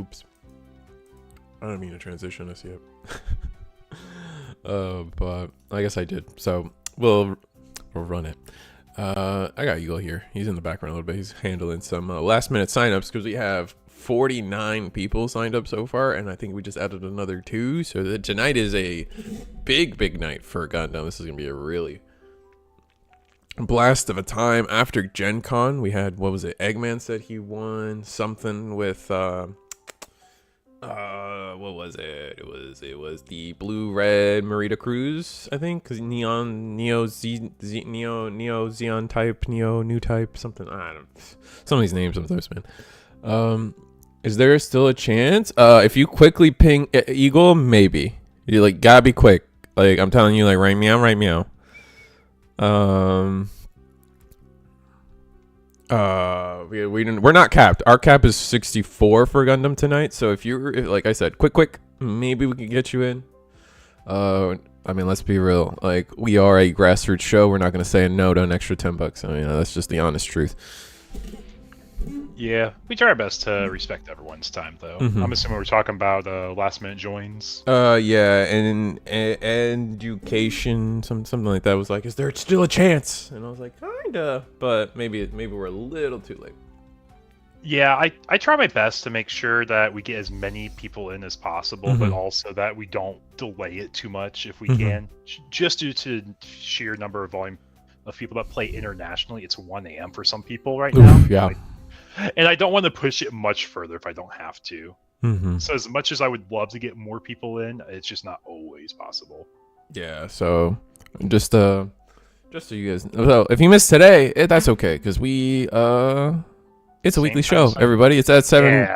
Oops. I don't mean to transition us yet. But I guess I did. So we'll run it. I got Eagle here. He's in the background a little bit. He's handling some last minute signups because we have 49 people signed up so far, and I think we just added another 2. So tonight is a big night for Gundam. This is gonna be a really blast of a time. After Gen Con, we had, what was it? Eggman said he won something with what was it? It was the blue red Marita Cruise, I think, because Neo Xeon type, Neo new type, something. I don't. Some of these names sometimes, man. Is there still a chance? If you quickly ping Eagle, maybe. You like gotta be quick. Like I'm telling you, like right meow, right meow. We're not capped. Our cap is 64 for Gundam tonight. So if you're, like I said, quick, maybe we can get you in. I mean, let's be real. Like, we are a grassroots show. We're not gonna say no to an extra $10. I mean, that's just the honest truth. Yeah, we try our best to respect everyone's time, though. I'm assuming we're talking about last minute joins. Yeah, and education, something like that was like, is there still a chance? And I was like, kinda, but maybe we're a little too late. Yeah, I try my best to make sure that we get as many people in as possible, but also that we don't delay it too much if we can. Just due to sheer number of volume of people that play internationally, it's 1 a.m. for some people right now. Yeah. And I don't want to push it much further if I don't have to. So as much as I would love to get more people in, it's just not always possible. Yeah, so just so you guys know, so if you missed today, that's okay, because we it's a weekly show, everybody. It's at 7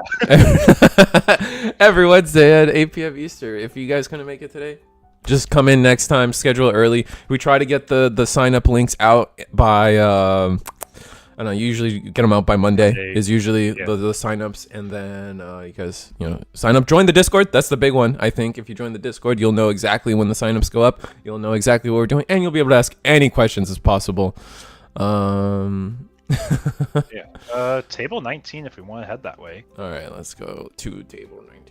every Wednesday at 8 p.m. Eastern. If you guys couldn't make it today, just come in next time, schedule early. We try to get the sign up links out by I don't know, usually get them out by Monday is usually the signups, and then you guys, sign up, join the Discord. That's the big one. I think if you join the Discord, you'll know exactly when the signups go up. You'll know exactly what we're doing, and you'll be able to ask any questions as possible. Table 19 if we want to head that way. All right, let's go to table 19.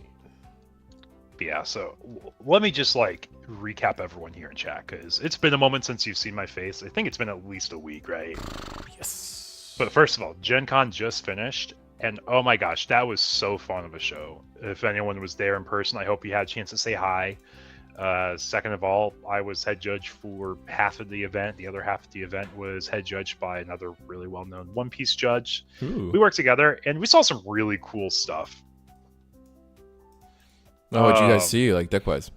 Yeah, so let me just recap everyone here in chat, because it's been a moment since you've seen my face. I think it's been at least a week, right? Yes. But first of all, Gen Con just finished, and oh my gosh, that was so fun of a show. If anyone was there in person, I hope you had a chance to say hi. Second of all, I was head judge for half of the event. The other half of the event was head judged by another really well-known One Piece judge. Ooh. We worked together, and we saw some really cool stuff. Oh, what'd you guys see, deck-wise?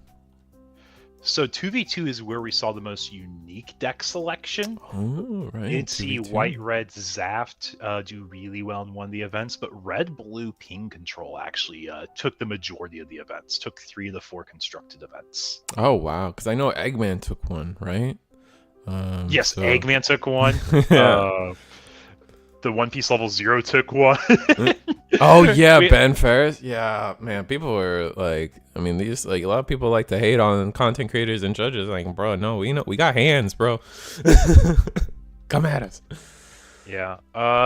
So 2v2 is where we saw the most unique deck selection. Oh, right. You'd see white-red Zaft do really well in one of the events, but red-blue ping control actually took the majority of the events, took 3 of the 4 constructed events. Oh, wow. Because I know Eggman took one, right? Yes, so... Eggman took one. The One Piece level 0 took one. Oh yeah, Ben Ferris. Yeah, man, people were these a lot of people like to hate on content creators and judges. Like, bro, no, we got hands, bro. Come at us. Yeah.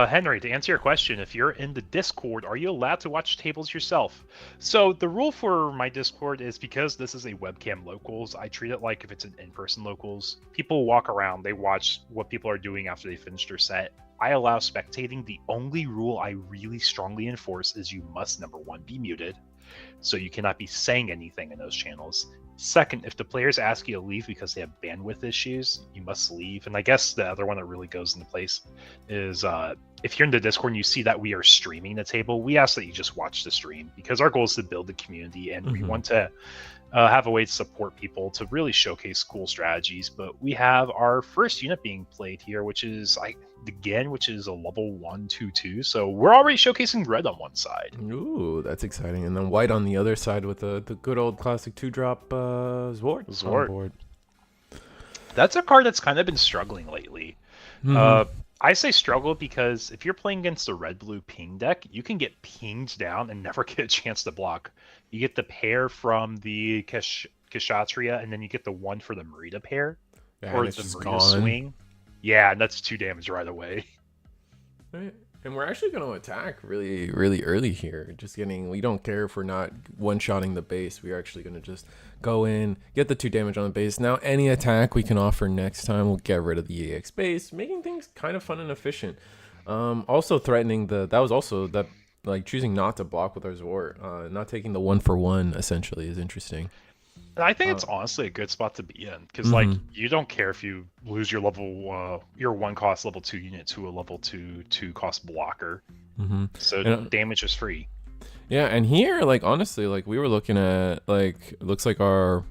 Henry, to answer your question, if you're in the Discord, are you allowed to watch tables yourself? So the rule for my Discord is, because this is a webcam locals, I treat it like if it's an in-person locals. People walk around, they watch what people are doing after they finish their set. I allow spectating. The only rule I really strongly enforce is you must, number 1, be muted. So you cannot be saying anything in those channels. Second, if the players ask you to leave because they have bandwidth issues, you must leave. And I guess the other one that really goes into place is if you're in the Discord and you see that we are streaming the table, we ask that you just watch the stream, because our goal is to build the community, and we want to have a way to support people to really showcase cool strategies. But we have our first unit being played here, which is which is a level 1/2/2. So we're already showcasing red on one side. Ooh, that's exciting. And then white on the other side with the good old classic 2-drop Zwart on board. That's a card that's kind of been struggling lately. I say struggle because if you're playing against a red-blue ping deck, you can get pinged down and never get a chance to block. You get the pair from the Kshatriya, and then you get the one for the Marita pair, or the Marita swing. Yeah, and that's 2 damage right away. Right. And we're actually going to attack really, really early here. We don't care if we're not one-shotting the base. We're actually going to just go in, get the 2 damage on the base. Now, any attack we can offer next time will get rid of the EX base, making things kind of fun and efficient. Also threatening choosing not to block with our Zort, not taking the 1-for-1 essentially is interesting. And I think it's honestly a good spot to be in because like you don't care if you lose your your 1 cost level 2 unit to a level 2 cost blocker. So damage is free. Yeah, and here, like, honestly, like, we were looking at, like, looks like our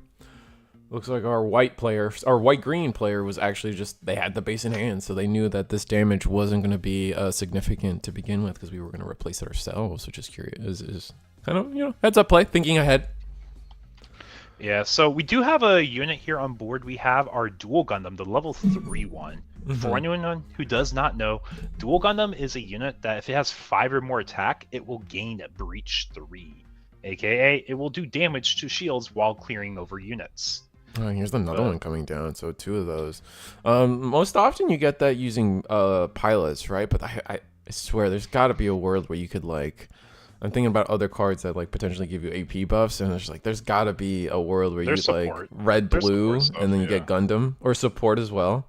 white green player was actually they had the base in hand, so they knew that this damage wasn't going to be significant to begin with because we were going to replace it ourselves, which is curious. Is kind of, heads up play, thinking ahead. Yeah, so we do have a unit here on board. We have our Dual Gundam, the level 3 one. For anyone who does not know, Dual Gundam is a unit that if it has 5 or more attack, it will gain a Breach 3. AKA, it will do damage to shields while clearing over units. Oh, here's another one coming down, so 2 of those. Most often you get that using pilots, right? But I swear there's got to be a world where you could, like... I'm thinking about other cards that like potentially give you AP buffs, and there's got to be a world where you like red, blue, and then you get Gundam or support as well.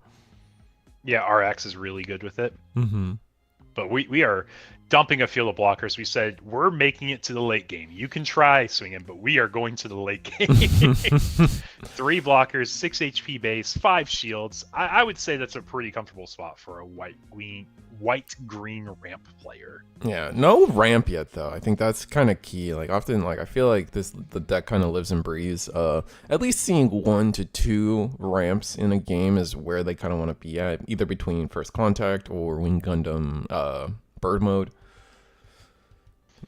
Yeah, RX is really good with it. But we are dumping a field of blockers. We said we're making it to the late game. You can try swinging, but we are going to the late game. 3 blockers, 6 HP base, 5 shields. I would say that's a pretty comfortable spot for a white-green ramp player. Yeah, no ramp yet though. I think that's kind of key. Like often, like I feel like the deck kind of lives and breathes. At least seeing 1 to 2 ramps in a game is where they kind of want to be at, either between First Contact or Wing Gundam bird mode.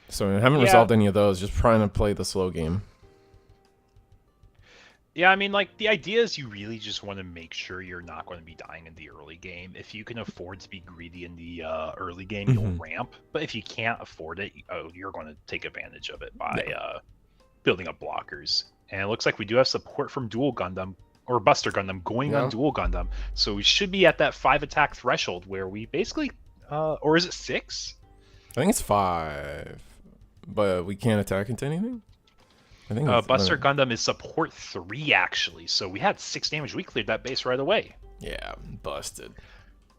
So I haven't resolved any of those. Just trying to play the slow game. Yeah, I mean, like, the idea is you really just want to make sure you're not going to be dying in the early game. If you can afford to be greedy in the early game, you'll ramp. But if you can't afford it, you're going to take advantage of it by building up blockers. And it looks like we do have support from Dual Gundam, or Buster Gundam, going on Dual Gundam. So we should be at that 5 attack threshold where we basically... or is it 6? I think it's 5. But we can't attack into anything? I think Buster Gundam is support 3 actually, so we had 6 damage. We cleared that base right away. Yeah, busted.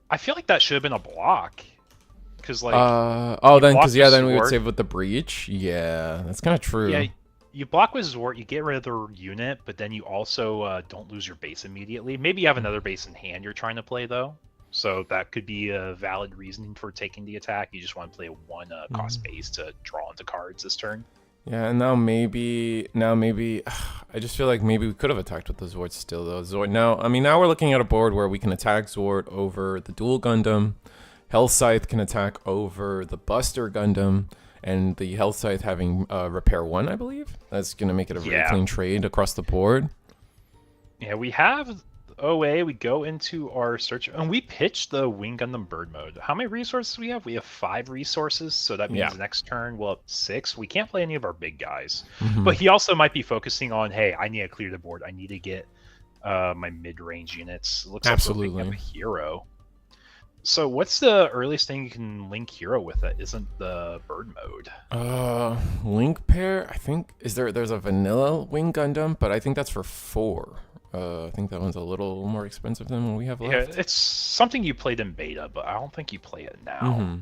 I feel like that should have been a block, because like then we would save with the breach. Yeah, that's kind of true. Yeah, you block with Zort, you get rid of the unit, but then you also don't lose your base immediately. Maybe you have another base in hand you're trying to play though, so that could be a valid reasoning for taking the attack. You just want to play a 1 cost base to draw into cards this turn. Yeah, and now maybe I just feel like maybe we could have attacked with the Zord still though. Now we're looking at a board where we can attack Zord over the Dual Gundam. Hell Scythe can attack over the Buster Gundam, and the Hell Scythe having repair 1, I believe. That's gonna make it a really clean trade across the board. Yeah, we have OA, we go into our search, and we pitch the Wing Gundam bird mode. How many resources do we have? We have 5 resources, so that means next turn we'll have 6. We can't play any of our big guys. But he also might be focusing on, hey, I need to clear the board. I need to get my mid-range units. It looks like we're picking up a hero. So what's the earliest thing you can link hero with that isn't the bird mode? Link pair, I think, there's a vanilla Wing Gundam, but I think that's for 4. I think that one's a little more expensive than what we have left. Yeah, it's something you played in beta, but I don't think you play it now.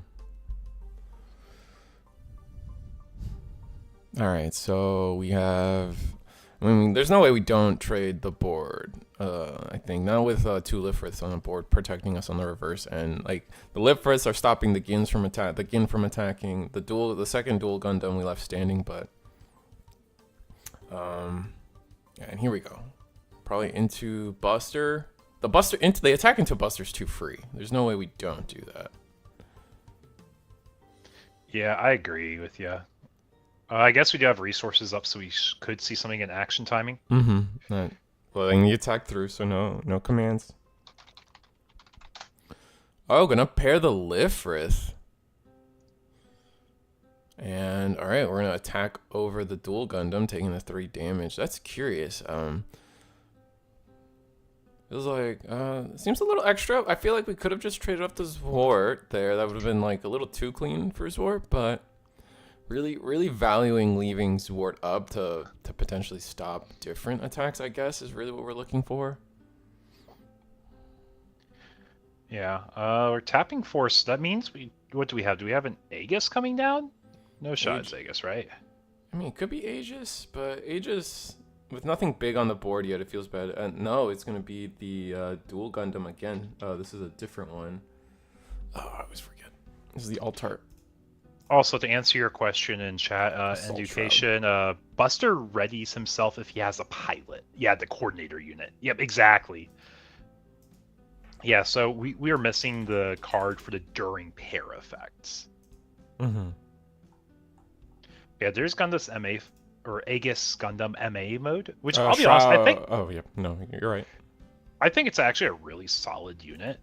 All right, so we have... I mean, there's no way we don't trade the board. I think now with 2 Lifriths on the board protecting us on the reverse end. Like the Lifriths are stopping the Gin from attacking. The second Dual Gundam we left standing, but and here we go. Probably into Buster. The attack into Buster's too free. There's no way we don't do that. Yeah, I agree with you. I guess we do have resources up, so we could see something in action timing. Right. Well, then you attack through, so no commands. Oh, gonna pair the Lifrith. And all right, we're gonna attack over the Dual Gundam, taking the 3 damage. That's curious. Feels like seems a little extra. I feel like we could have just traded up the Zwart there. That would have been like a little too clean for Zwart, but really valuing leaving Zwart up to potentially stop different attacks, I guess, is really what we're looking for. Yeah, we're tapping force. That means what do we have? Do we have an Aegis coming down? No shot it's Aegis, right? I mean, it could be Aegis, but Aegis, with nothing big on the board yet, it feels bad. No, it's going to be the dual Gundam again. This is a different one. Oh, I always forget. This is the Altart. Also, to answer your question in chat, education, Buster readies himself if he has a pilot. Yeah, the coordinator unit. Yep, exactly. Yeah, so we are missing the card for the during pair effects. Mm-hmm. Yeah, there's Gundam's MA or Aegis Gundam MA mode, which I'll be honest, I think. Oh yeah, no, you're right. I think it's actually a really solid unit,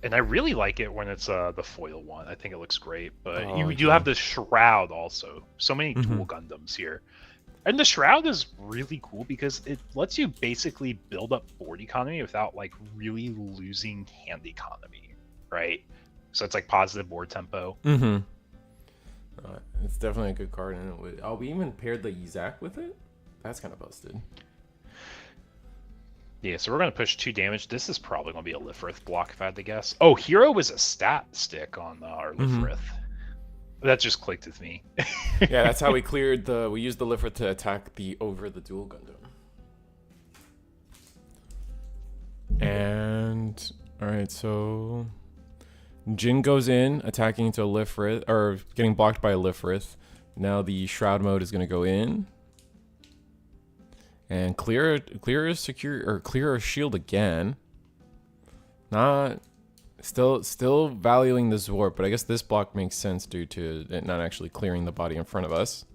and I really like it when it's the foil one. I think it looks great, but you do have the Shroud also. So many dual Gundams here. And the Shroud is really cool because it lets you basically build up board economy without like really losing hand economy, right? So it's like positive board tempo. Mm-hmm. It's definitely a good card, and it would. Oh, we even paired the Izak with it. That's kind of busted. Yeah, so we're gonna push 2 damage. This is probably gonna be a Lifrith block if I had to guess. Oh, Hero was a stat stick on our Lifrith. That just clicked with me. Yeah, that's how we cleared the. We used the Lifrith to attack the dual Gundam. And all right, so Jin goes in, attacking into a Lifrith, or getting blocked by a Lifrith. Now the Shroud mode is going to go in and clear a secure or clear a shield again. Not still valuing the Zwart, but I guess this block makes sense due to it not actually clearing the body in front of us.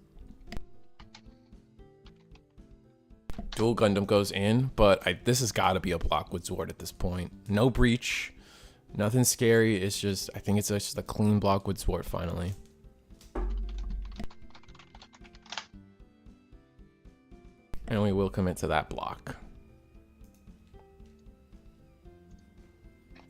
Dual Gundam goes in, but this has got to be a block with Zwart at this point. No breach. Nothing scary. It's just, I think it's just a clean block with Zwart finally. And we will commit to that block.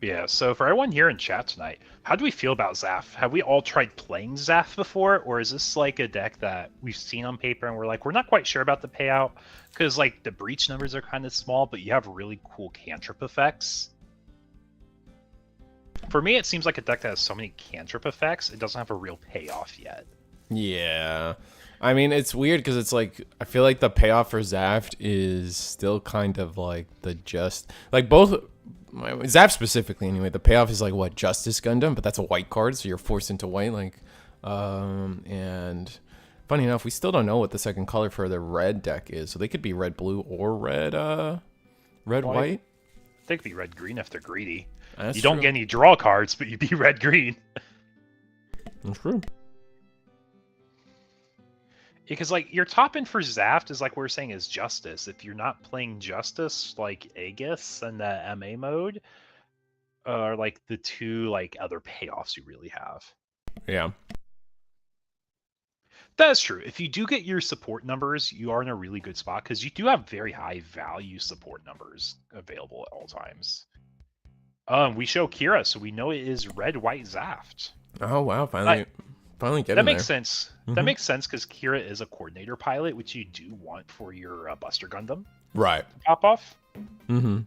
Yeah, so for everyone here in chat tonight, how do we feel about Zaf? Have we all tried playing Zaf before, or is this like a deck that we've seen on paper and we're like, we're not quite sure about the payout? Because like the breach numbers are kind of small, but you have really cool cantrip effects. For me, it seems like a deck that has so many cantrip effects, it doesn't have a real payoff yet. Yeah. I mean, it's weird because it's like, I feel like the payoff for Zaft is still kind of like both, Zaft specifically anyway, the payoff is like what, Justice Gundam, but that's a white card, so you're forced into white, like, and funny enough, we still don't know what the second color for the red deck is, so they could be red-blue or red-white. They could be red-green if they're greedy. That's you don't get any draw cards, but you'd be red-green. That's true. Because, like, your top end for Zaft is, like we were saying, is Justice. If you're not playing Justice, like Aegis and the MA mode, are, like, the two, like, other payoffs you really have. Yeah. That is true. If you do get your support numbers, you are in a really good spot, because you do have very high value support numbers available at all times. We show Kira, so we know it is red-white Zaft. Oh, wow. Finally getting that makes sense. That makes sense because Kira is a coordinator pilot, which you do want for your Buster Gundam. Right. Pop off. Mm-hmm.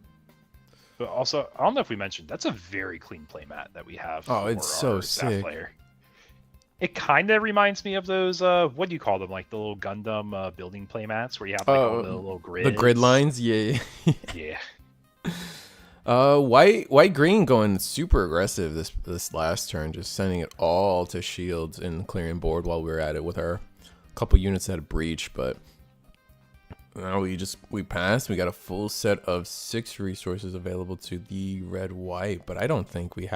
But also, I don't know if we mentioned, that's a very clean playmat that we have. Oh, it's so sick. Player. It kind of reminds me of those, what do you call them? Like the little Gundam building playmats where you have like all the little grids. The grid lines? Yeah. Yeah. White green going super aggressive this last turn, just sending it all to shields and clearing board while we were at it with our couple units that had breach, but now we passed. We got a full set of 6 resources available to the red-white, but I don't think we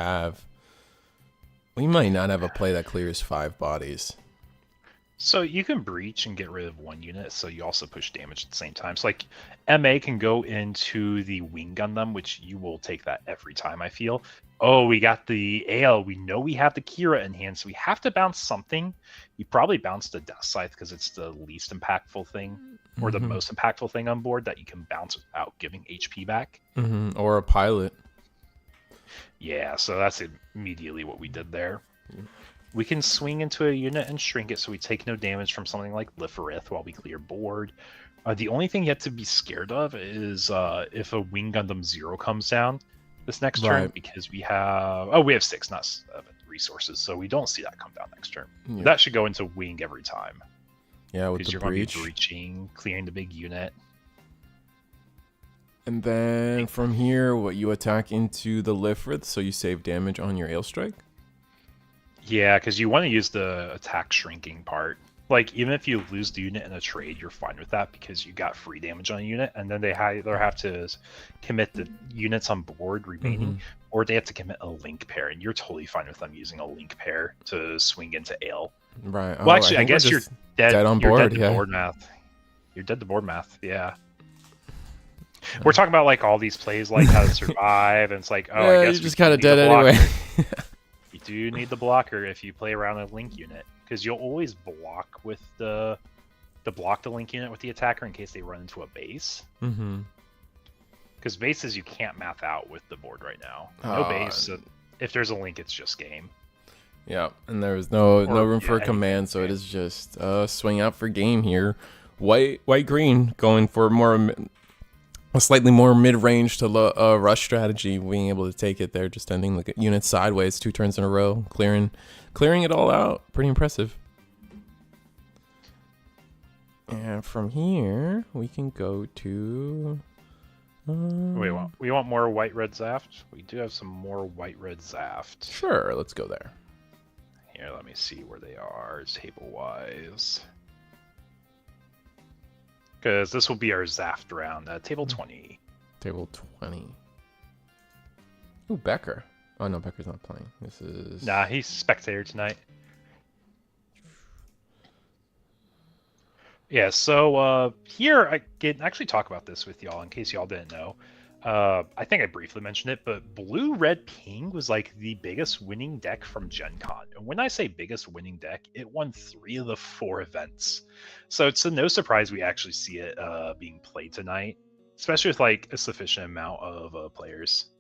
might not have a play that clears 5 bodies. So you can breach and get rid of one unit, so you also push damage at the same time. So like MA can go into the wing Gundam, which you will take that every time, I feel. Oh, we got the AL. We know we have the Kira in hand, so we have to bounce something. You probably bounce the Death Scythe because it's the least impactful thing, or the most impactful thing on board that you can bounce without giving HP back. Or a pilot. Yeah, so that's immediately what we did there. We can swing into a unit and shrink it so we take no damage from something like Liferith while we clear board. The only thing you have to be scared of is if a Wing Gundam 0 comes down this next turn, because we have 6, not 7 resources, so we don't see that come down next turn. Yeah. That should go into Wing every time. Yeah, with the you're breach. Going to be breaching, clearing the big unit. And then from here, you attack into the Liferith, so you save damage on your Ale Strike? Yeah, because you want to use the attack shrinking part. Like, even if you lose the unit in a trade, you're fine with that because you got free damage on a unit, and then they either have to commit the units on board remaining, or they have to commit a link pair, and you're totally fine with them using a link pair to swing into Ale. Right. Well, actually, I guess you're dead on board. You're dead to board math. You're dead to board math, yeah. We're talking about, like, all these plays, like how to survive, and it's like, oh, I guess you're just kind of dead anyway. You do need the blocker if you play around a link unit, because you'll always block with the link unit with the attacker in case they run into a base. Because bases you can't math out with the board right now. No base. So if there's a link, it's just game. Yeah, and there's no room for a command, so it is just swing out for game here. White green going for a slightly more mid-range to rush strategy, being able to take it there, just ending the unit sideways 2 turns in a row, clearing it all out. Pretty impressive. And from here, we can go to... we want more white-red Zaft? We do have some more white-red Zaft. Sure, let's go there. Here, let me see where they are table-wise. Because this will be our Zaft round. Table 20. Table 20. Ooh, Becker. Oh, no, Becker's not playing. This is... Nah, he's spectator tonight. Yeah, so here I can actually talk about this with y'all in case y'all didn't know. I think I briefly mentioned it, but Blue Red Ping was like the biggest winning deck from Gen Con. And when I say biggest winning deck, it won 3 of the 4 events. So it's no surprise we actually see it being played tonight, especially with like a sufficient amount of players.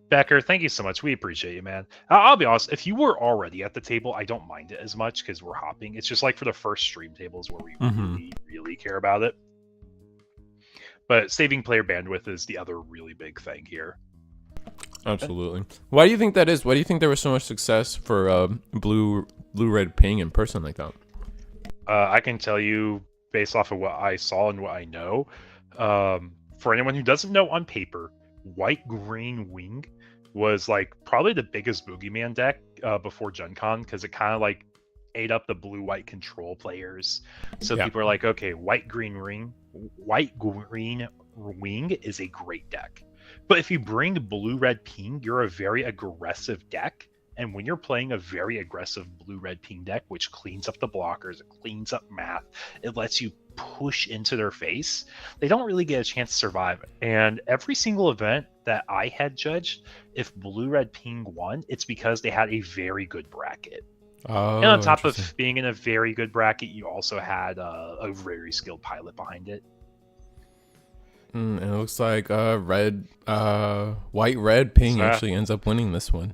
Becker, thank you so much. We appreciate you, man. I'll be honest, if you were already at the table, I don't mind it as much because we're hopping. It's just like for the first stream tables where we really, really care about it. But saving player bandwidth is the other really big thing here. Absolutely. Why do you think that is? Why do you think there was so much success for blue red ping in person like that? I can tell you based off of what I saw and what I know. For anyone who doesn't know on paper, white green wing was like probably the biggest boogeyman deck before Gen Con because it kind of like ate up the blue white control players. So people are like, okay, white green wing is a great deck. But if you bring blue red ping, you're a very aggressive deck. And when you're playing a very aggressive blue red ping deck, which cleans up the blockers, it cleans up math, it lets you push into their face, they don't really get a chance to survive. And every single event that I had judged, if blue red ping won, it's because they had a very good bracket. And on top of being in a very good bracket, you also had a very skilled pilot behind it. And it looks like white red ping actually ends up winning this one.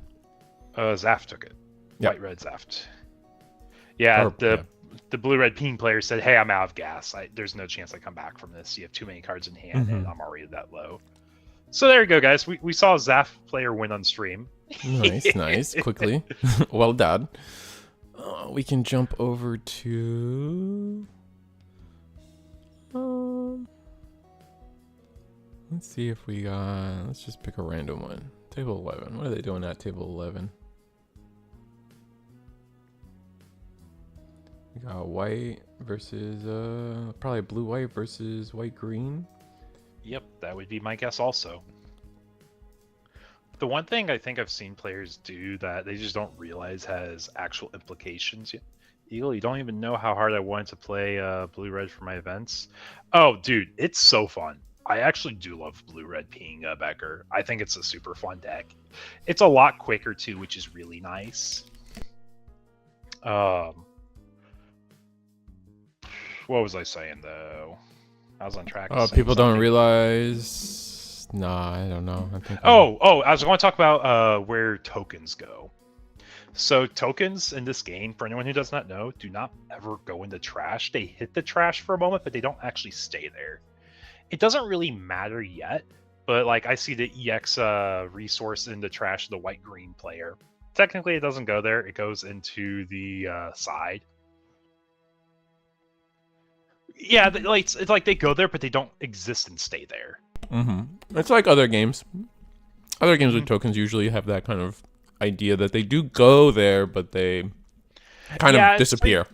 Zaft took it. White red Zaft. Yeah, the blue red ping player said, "Hey, I'm out of gas. There's no chance I come back from this. You have too many cards in hand, and I'm already that low." So there you go, guys. We saw a Zaft player win on stream. Nice, quickly. Well done. We can jump over to... let's see if we got... Let's just pick a random one. Table 11. What are they doing at table 11? We got white versus... probably blue-white versus white-green. Yep, that would be my guess also. The one thing I think I've seen players do that they just don't realize has actual implications Eagle, you don't even know how hard I wanted to play blue-red for my events. Oh, dude, it's so fun. I actually do love blue-red being Becker. I think it's a super fun deck. It's a lot quicker, too, which is really nice. What was I saying, though? I was on track. People don't realize... Nah, I don't know. I think I was going to talk about where tokens go. So tokens in this game, for anyone who does not know, do not ever go in the trash. They hit the trash for a moment, but they don't actually stay there. It doesn't really matter yet, but like I see the EX resource in the trash of the white-green player. Technically, it doesn't go there. It goes into the side. Yeah, it's like they go there, but they don't exist and stay there. It's like other games. Other games with tokens usually have that kind of idea that they do go there, but they kind of disappear.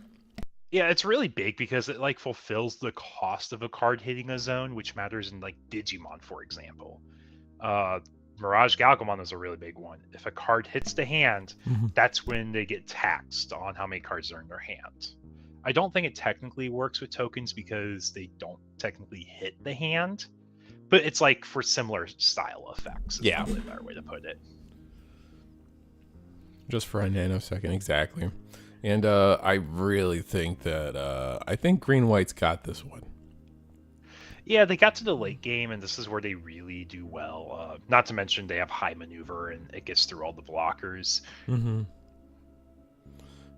It's really big because it like fulfills the cost of a card hitting a zone, which matters in like Digimon, for example. Mirage Galgamon is a really big one. If a card hits the hand, that's when they get taxed on how many cards are in their hand. I don't think it technically works with tokens because they don't technically hit the hand, but it's like for similar style effects. Is probably a better way to put it. Just for a nanosecond, exactly. And I really think that I think Green-White's got this one. Yeah, they got to the late game, and this is where they really do well. Not to mention they have high maneuver, and it gets through all the blockers.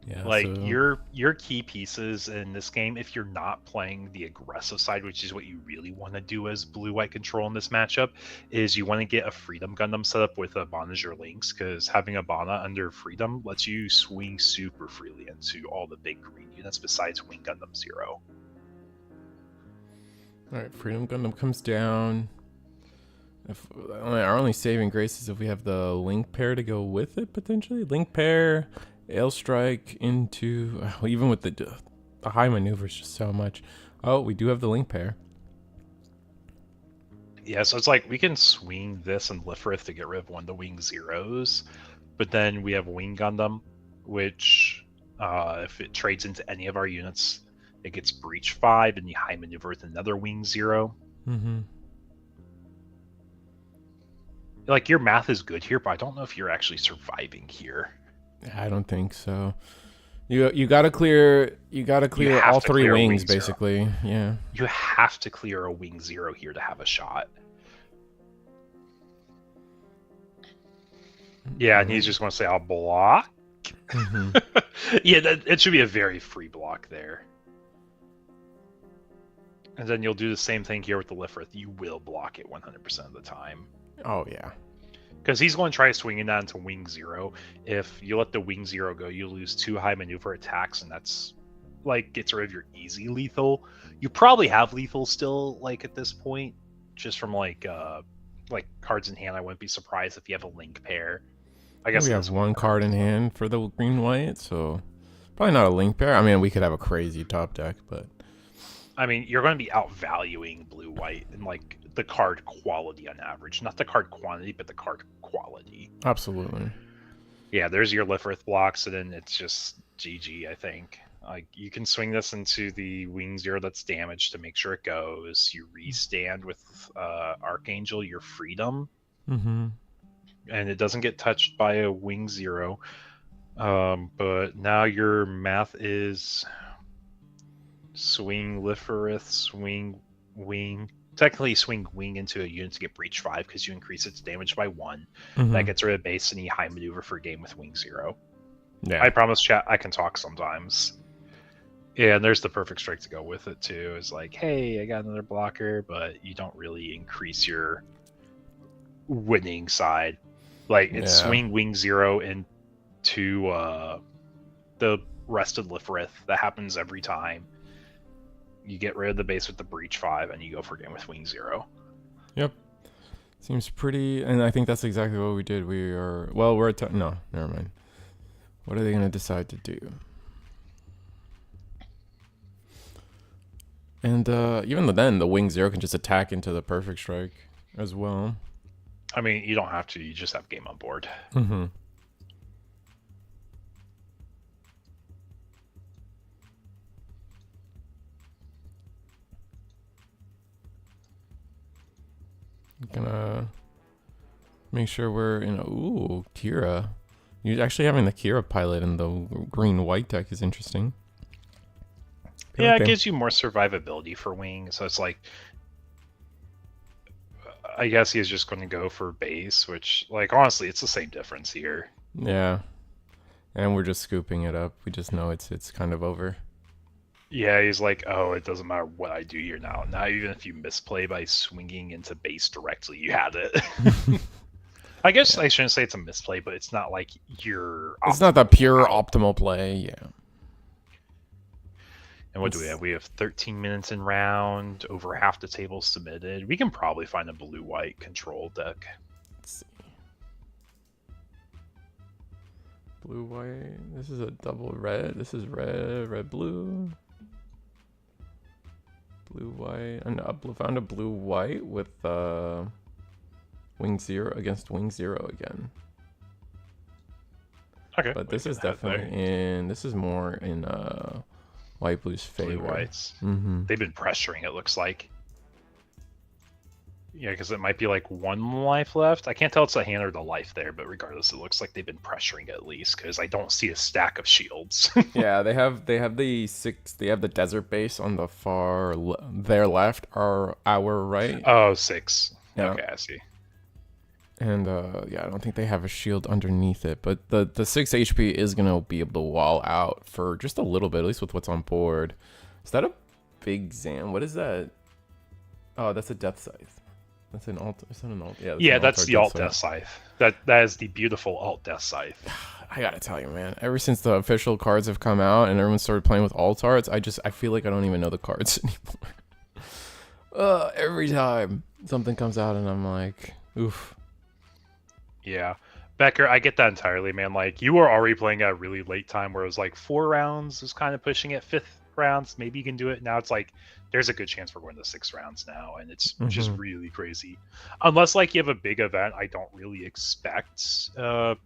Yeah, like your key pieces in this game, if you're not playing the aggressive side, which is what you really want to do as blue-white control in this matchup, is you want to get a Freedom Gundam set up with Abana as your links, because having Abana under Freedom lets you swing super freely into all the big green units besides Wing Gundam 0. Alright, Freedom Gundam comes down. Our only saving grace is if we have the link pair to go with it, potentially. Link pair... Ailstrike into... even with the high maneuvers, just so much. Oh, we do have the link pair. Yeah, so it's like we can swing this and Lifrith to get rid of one of the Wing Zeros, but then we have Wing Gundam, which if it trades into any of our units, it gets Breach 5 and you high maneuver with another Wing Zero. Like, your math is good here, but I don't know if you're actually surviving here. I don't think so. You gotta clear all three wings, basically. Yeah. You have to clear a Wing Zero here to have a shot. Yeah, and he's just going to say, I'll block. Yeah, it should be a very free block there. And then you'll do the same thing here with the Lifrith. You will block it 100% of the time. Oh, yeah. Because he's going to try swinging that into Wing Zero. If you let the Wing Zero go, you lose 2 high maneuver attacks, and that's, like, gets rid of your easy lethal. You probably have lethal still, like, at this point. Just from, like cards in hand, I wouldn't be surprised if you have a link pair. I guess we have one card in hand for the green-white, so probably not a link pair. I mean, we could have a crazy top deck, but... I mean, you're going to be outvaluing blue-white and, like, the card quality on average. Not the card quantity, but the card quality. Absolutely. Yeah, there's your Lifrith blocks, and then it's just GG, I think. Like, you can swing this into the Wing Zero that's damaged to make sure it goes. You restand with Archangel, your Freedom. And it doesn't get touched by a Wing Zero. But now your math is... swing Lifrith, swing Wing. Technically, swing Wing into a unit to get Breach 5 because you increase its damage by 1. That gets rid of base any high maneuver for a game with Wing Zero. Yeah. I promise, chat, I can talk sometimes. Yeah, and there's the perfect strike to go with it, too. It's like, hey, I got another blocker, but you don't really increase your winning side. Like, it's swing Wing Zero into the rested Lifrith. That happens every time. You get rid of the base with the Breach 5, and you go for a game with Wing Zero. Yep. Seems pretty... And I think that's exactly what we did. We are... Well, we're at... No, never mind. What are they going to decide to do? And even then, the Wing Zero can just attack into the perfect strike as well. I mean, you don't have to. You just have game on board. Gonna make sure we're in. Ooh, Kira. You actually having the Kira pilot in the green-white deck is interesting. Yeah, it gives you more survivability for Wing. So it's like, I guess he's just going to go for base, which, like, honestly, it's the same difference here. Yeah, and we're just scooping it up. We just know it's kind of over. Yeah, he's like, oh, it doesn't matter what I do here now. Now, even if you misplay by swinging into base directly, you had it. I guess I shouldn't say it's a misplay, but it's not like you're... It's not the pure optimal play, yeah. And what do we have? We have 13 minutes in round, over half the table submitted. We can probably find a blue-white control deck. Let's see. Blue-white. This is a double red. This is red, red-blue. Blue-white. And found a blue-white with Wing 0 against Wing 0 again. Okay. But this is definitely in... This is more in... White Blue's favor. Blue Whites. Mm-hmm. They've been pressuring, it looks like. Yeah, because it might be like 1 life left. I can't tell it's a hand or the life there, but regardless, it looks like they've been pressuring at least, because I don't see a stack of shields. Yeah, they have the 6. They have the desert base on the far their left, our right. Oh, 6. Yeah. Okay, I see. And yeah, I don't think they have a shield underneath it, but the 6 HP is gonna be able to wall out for just a little bit, at least with what's on board. Is that a big Zam? What is that? Oh, that's a Death Scythe. That's an alt. Is that an alt? Yeah, that's the alt Death Scythe. That is the beautiful alt Death Scythe. I gotta tell you, man. Ever since the official cards have come out and everyone started playing with alt arts, I feel like I don't even know the cards anymore. Every time something comes out and I'm like, oof. Yeah. Becker, I get that entirely, man. Like, you were already playing at a really late time where it was like 4 rounds was kind of pushing it, 5th rounds, maybe you can do it. Now it's like, there's a good chance we're going to 6 rounds now, and it's just really crazy. Unless, like, you have a big event, I don't really expect all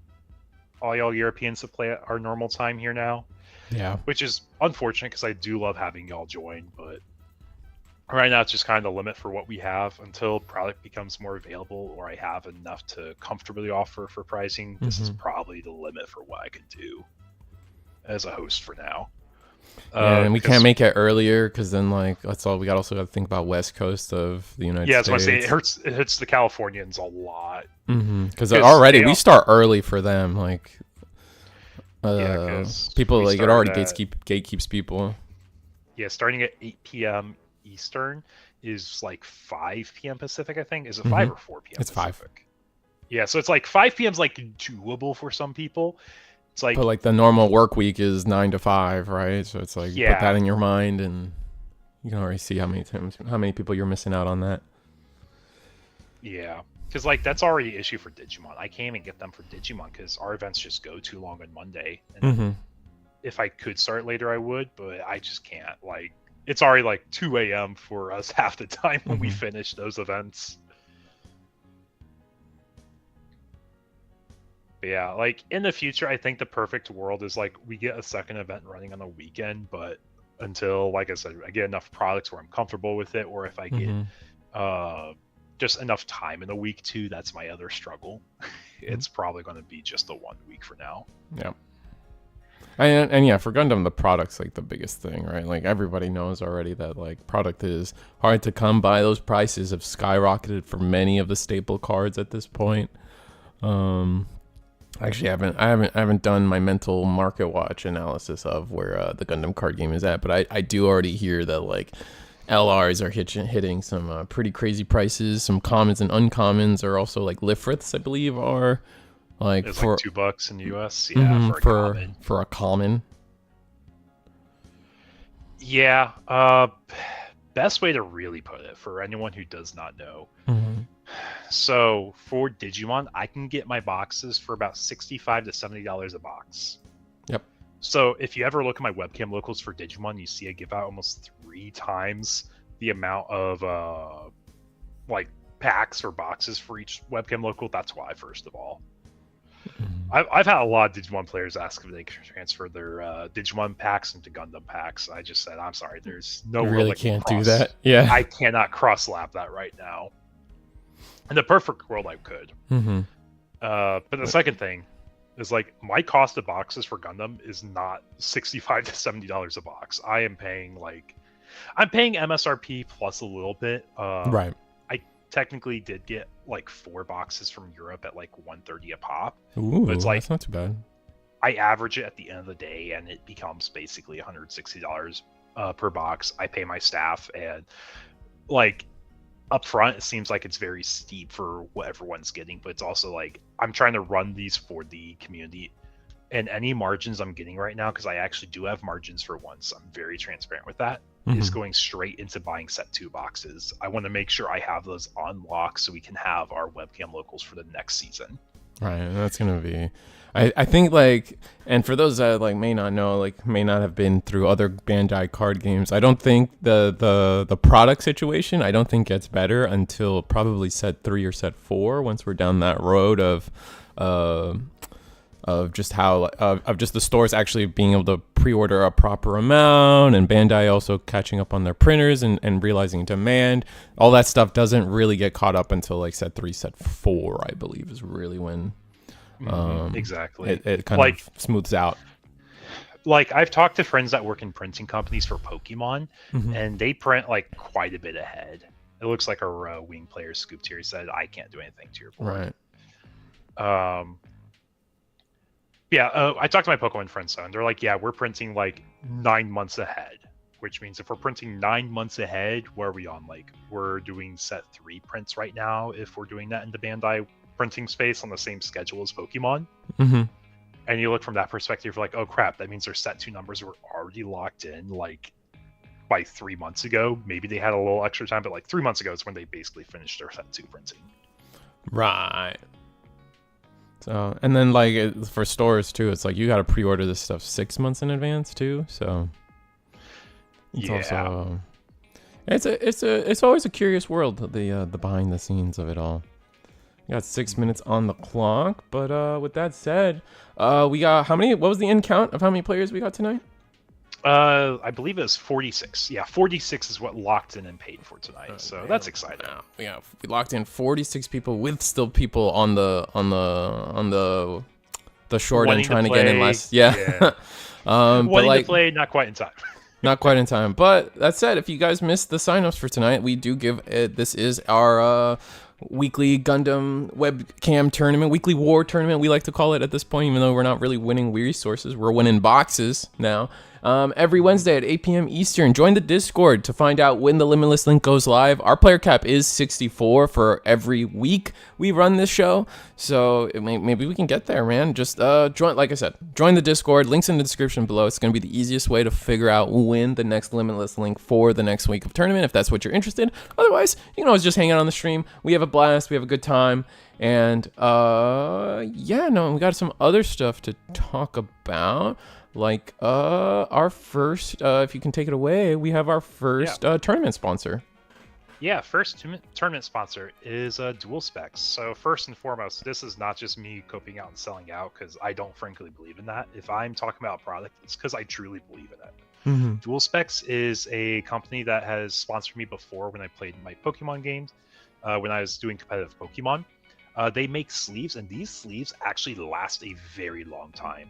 y'all Europeans to play at our normal time here now. Yeah. Which is unfortunate, because I do love having y'all join, but right now, it's just kind of the limit for what we have until product becomes more available, or I have enough to comfortably offer for pricing. This is probably the limit for what I can do as a host for now. Yeah, and we can't make it earlier because then, like, that's all we got. Also, got to think about West Coast of the United States. Yeah, that's what I say. It hits the Californians a lot. Because already we start early for them. Like, people like it already gatekeeps people. Yeah, starting at 8 p.m. Eastern is like 5 p.m. Pacific, I think. Is it 5 or 4 p.m. It's Pacific? 5. Yeah, so it's like 5 p.m. is like doable for some people. It's like, but like the normal work week is 9 to 5, right? So it's like, put that in your mind, and you can already see how many people you're missing out on that. Yeah, because like that's already an issue for Digimon. I can't even get them for Digimon because our events just go too long on Monday. And if I could start later, I would, but I just can't. Like, it's already like 2 a.m. for us half the time when we finish those events. But yeah, like in the future, I think the perfect world is like we get a second event running on a weekend, but until, like I said, I get enough products where I'm comfortable with it, or if I get just enough time in a week too, that's my other struggle. It's probably going to be just the 1 week for now. Yeah. And yeah, for Gundam, the product's like the biggest thing, right? Like everybody knows already that like product is hard to come by. Those prices have skyrocketed for many of the staple cards at this point. Actually, I haven't done my mental market watch analysis of where the Gundam card game is at, but I do already hear that like LRs are hitting some pretty crazy prices. Some commons and uncommons are also like Lifriths, I believe, are. Like it's for like $2 in the US, yeah, for a common. Yeah, best way to really put it for anyone who does not know. So for Digimon, I can get my boxes for about $65 to $70 a box. Yep. So if you ever look at my webcam locals for Digimon, you see I give out almost 3 times the amount of like packs or boxes for each webcam local. That's why, first of all. I've had a lot of Digimon players ask if they can transfer their Digimon packs into Gundam packs. I just said, I'm sorry, there's no you really can't do that. Yeah, I cannot cross-lap that right now. In the perfect world, I could. Mm-hmm. But the second thing is like my cost of boxes for Gundam is not $65 to $70 a box. I'm paying MSRP plus a little bit. Right. I technically did get like 4 boxes from Europe at like $130 a pop. Ooh, but it's like that's not too bad. I average it at the end of the day, and it becomes basically $160 per box. I pay my staff, and like up front, it seems like it's very steep for what everyone's getting, but it's also like I'm trying to run these for the community, and any margins I'm getting right now, because I actually do have margins for once, I'm very transparent with that, is going straight into buying set 2 boxes. I want to make sure I have those on lock so we can have our webcam locals for the next season. Right, and that's gonna be, I think, like, and for those that like may not know, like may not have been through other Bandai card games, I don't think the product situation, I don't think gets better until probably set 3 or set 4, once we're down that road of just how of just the stores actually being able to pre-order a proper amount, and Bandai also catching up on their printers and realizing demand. All that stuff doesn't really get caught up until like set 3, set 4, I believe, is really when exactly it kind of smooths out. Like I've talked to friends that work in printing companies for Pokemon, and they print like quite a bit ahead. It looks like our wing player scooped here. He said, "I can't do anything to your board." Right. Yeah, I talked to my Pokemon friends, and they're like, "Yeah, we're printing like 9 months ahead," which means if we're printing 9 months ahead, where are we on? Like, we're doing set 3 prints right now. If we're doing that in the Bandai printing space on the same schedule as Pokemon, and you look from that perspective, you're like, "Oh crap, that means their set 2 numbers were already locked in like by 3 months ago." Maybe they had a little extra time, but like 3 months ago is when they basically finished their set 2 printing. Right. So, and then like for stores too, it's like you got to pre-order this stuff 6 months in advance too. So it's also it's always a curious world, the behind the scenes of it all. We got 6 minutes on the clock, but with that said, we got how many? What was the end count of how many players we got tonight? I believe it was 46. Yeah, 46 is what locked in and paid for tonight. So that's exciting. We locked in 46 people with still people on the short end trying to get in less. Yeah. Wanting to play, not quite in time. Not quite in time. But that said, if you guys missed the signups for tonight, we do give it. This is our weekly Gundam webcam tournament, weekly war tournament, we like to call it at this point, even though we're not really winning resources, we're winning boxes now. Every Wednesday at 8 p.m. Eastern. Join the Discord to find out when the Limitless link goes live. Our player cap is 64 for every week we run this show, so maybe we can get there, man. Just join, like I said, join the Discord. Links in the description below. It's going to be the easiest way to figure out when the next Limitless link for the next week of tournament, if that's what you're interested. Otherwise, you can always just hang out on the stream. We have a blast. We have a good time. And we got some other stuff to talk about. Like our first, if you can take it away, we have our first tournament sponsor. Yeah, first tournament sponsor is Dual Specs. So first and foremost, this is not just me coping out and selling out, because I don't frankly believe in that. If I'm talking about a product, it's because I truly believe in it. Mm-hmm. Dual Specs is a company that has sponsored me before when I played my Pokemon games, when I was doing competitive Pokemon. They make sleeves, and these sleeves actually last a very long time.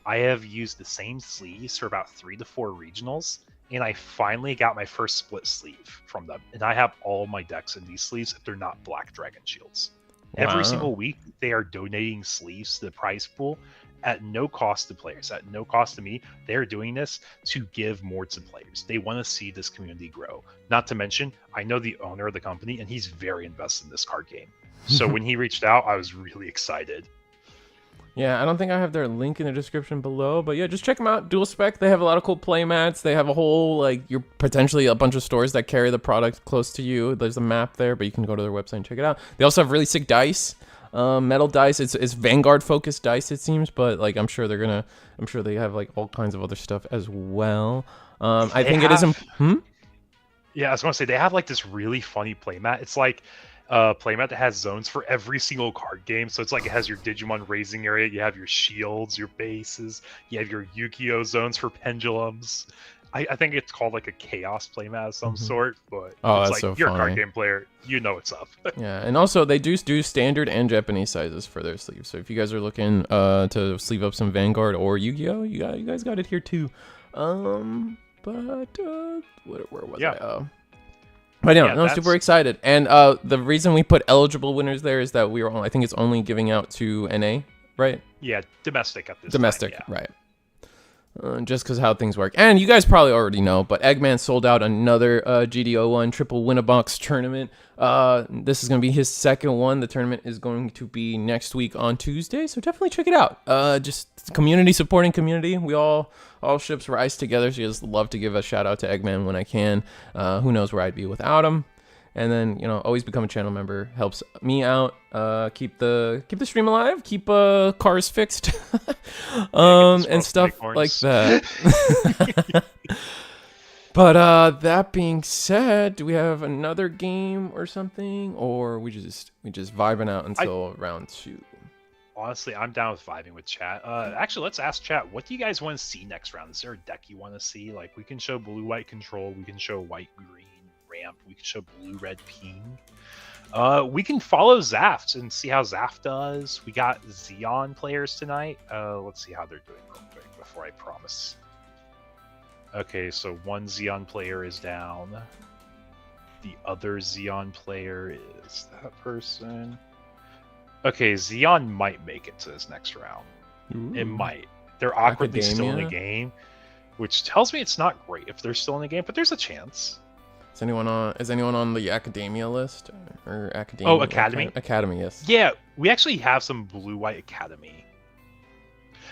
I have used the same sleeves for about 3 to 4 regionals, and I finally got my first split sleeve from them. And I have all my decks in these sleeves if they're not Black Dragon Shields. Wow. Every single week, they are donating sleeves to the prize pool at no cost to players, at no cost to me. They're doing this to give more to players. They want to see this community grow. Not to mention, I know the owner of the company, and he's very invested in this card game. So when he reached out, I was really excited. Yeah, I don't think I have their link in the description below, but yeah, just check them out. Dual Spec, they have a lot of cool playmats. They have a whole, you're potentially a bunch of stores that carry the product close to you. There's a map there, but you can go to their website and check it out. They also have really sick dice, metal dice. It's Vanguard focused dice, it seems, but I'm sure they have all kinds of other stuff as well. I think it is. Yeah, I was gonna say they have this really funny playmat. It's playmat that has zones for every single card game. So it's it has your Digimon raising area, you have your shields, your bases, you have your Yu-Gi-Oh zones for pendulums. I think it's called like a chaos playmat of some sort, but Oh, it's that's like so you're a funny. card game player, you know what's up. Yeah, and also they do standard and Japanese sizes for their sleeves. So if you guys are looking to sleeve up some Vanguard or Yu-Gi-Oh, you guys got it here too. But where was I? But yeah, no, super excited. And the reason we put eligible winners there is that I think it's only giving out to NA, right? Yeah, domestic at this Domestic, time, yeah. right. Just because how things work. And you guys probably already know, but Eggman sold out another GDO1 triple win-a-box tournament. This is going to be his second one. The tournament is going to be next week on Tuesday, so definitely check it out. Just community supporting community. We all ships rise together, so I just love to give a shout-out to Eggman when I can. Who knows where I'd be without him. And then, always become a channel member. Helps me out. Keep the stream alive. Keep cars fixed. And stuff like that. But that being said, do we have another game or something, or we just vibing out until round 2? Honestly, I'm down with vibing with chat. Actually, let's ask chat. What do you guys want to see next round? Is there a deck you want to see? Like, we can show blue-white control. We can show white-green ramp. We can show blue-red ping. We can follow Zaft and see how Zaft does. We got Xeon players tonight. Let's see how they're doing real quick before I promise. Okay, so one Xeon player is down. The other Xeon player is that person. Okay, Xeon might make it to this next round. Ooh. It might. They're awkwardly still in the game, which tells me it's not great if they're still in the game, but there's a chance. Is anyone on the academia list or academia? Oh, Academy? Academy, yes. Yeah, we actually have some blue-white Academy.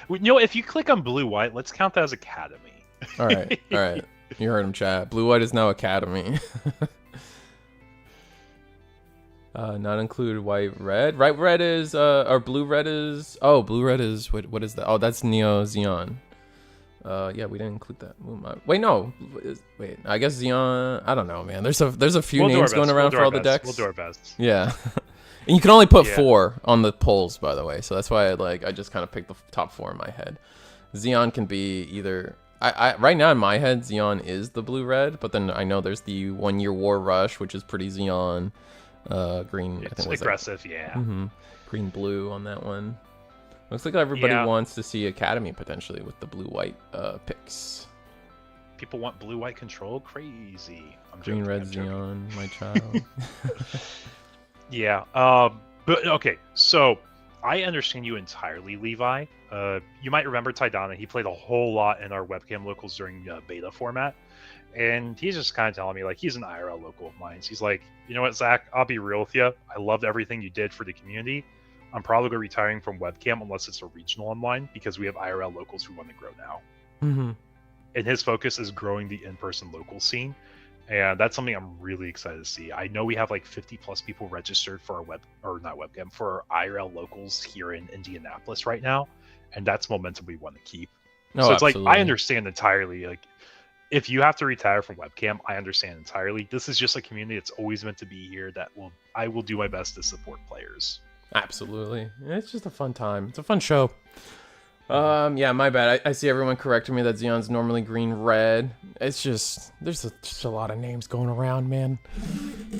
If you click on blue-white, let's count that as Academy. All right. You heard him, chat. Blue-white is now Academy. Not include white-red. White-red is, or blue-red is. Oh, blue-red is. What is that? Oh, that's Neo Xeon. Yeah, we didn't include that. Wait, no. Wait, I guess Xeon. I don't know, man. There's a few names going around for all the decks. We'll do our best. Yeah, and you can only put 4 on the polls, by the way. So that's why I just kind of picked the top 4 in my head. Xeon can be either. I right now in my head, Xeon is the blue-red, but then I know there's the 1 Year War Rush, which is pretty Xeon. Green. It's aggressive, yeah. Green blue on that one. Looks like everybody wants to see Academy potentially with the blue-white picks. People want blue-white control? Crazy. Green, red, Xeon, my child. Yeah. But okay, so I understand you entirely, Levi. You might remember Taidana. He played a whole lot in our webcam locals during beta format. And he's just kind of telling me, like, he's an IRL local of mine. So he's like, you know what, Zach, I'll be real with you. I loved everything you did for the community. I'm probably retiring from webcam unless it's a regional online because we have IRL locals who want to grow now. And his focus is growing the in-person local scene. And that's something I'm really excited to see. I know we have like 50 plus people registered for our for our IRL locals here in Indianapolis right now. And that's momentum we want to keep. Oh, so it's absolutely. like, I understand entirely. Like, if you have to retire from webcam, I understand entirely. This is just a community that's always meant to be here I will do my best to support players. Absolutely. It's just a fun time. It's a fun show. Yeah, my bad. I see everyone correcting me that Xeon's normally green-red. It's just, there's just a lot of names going around, man.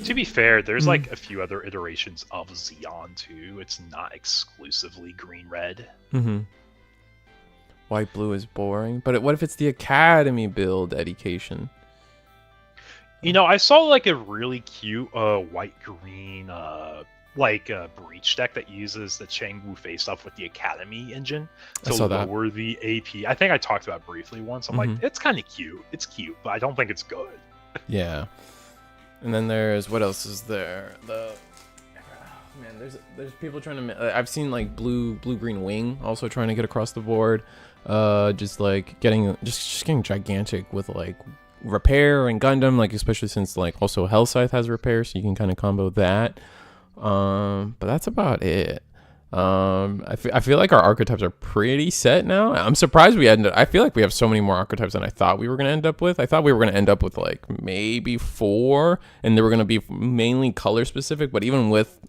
To be fair, there's like a few other iterations of Xeon too. It's not exclusively green-red. White-blue is boring. But what if it's the Academy build education? I saw like a really cute white-green breach deck that uses the Changwu face-off with the Academy engine to lower the AP. I think I talked about it briefly once. I'm like, it's kind of cute. It's cute, but I don't think it's good. Yeah. And then there's, what else is there? Man, there's people trying to. I've seen like blue-green wing also trying to get across the board. Just like getting gigantic with like repair and Gundam, like especially since like also Hellscythe has repair, so you can kind of combo that. But that's about it. I feel like our archetypes are pretty set now. I'm surprised I feel like we have so many more archetypes than I thought we were going to end up with. I thought we were going to end up with like maybe 4 and they were going to be mainly color specific, but even with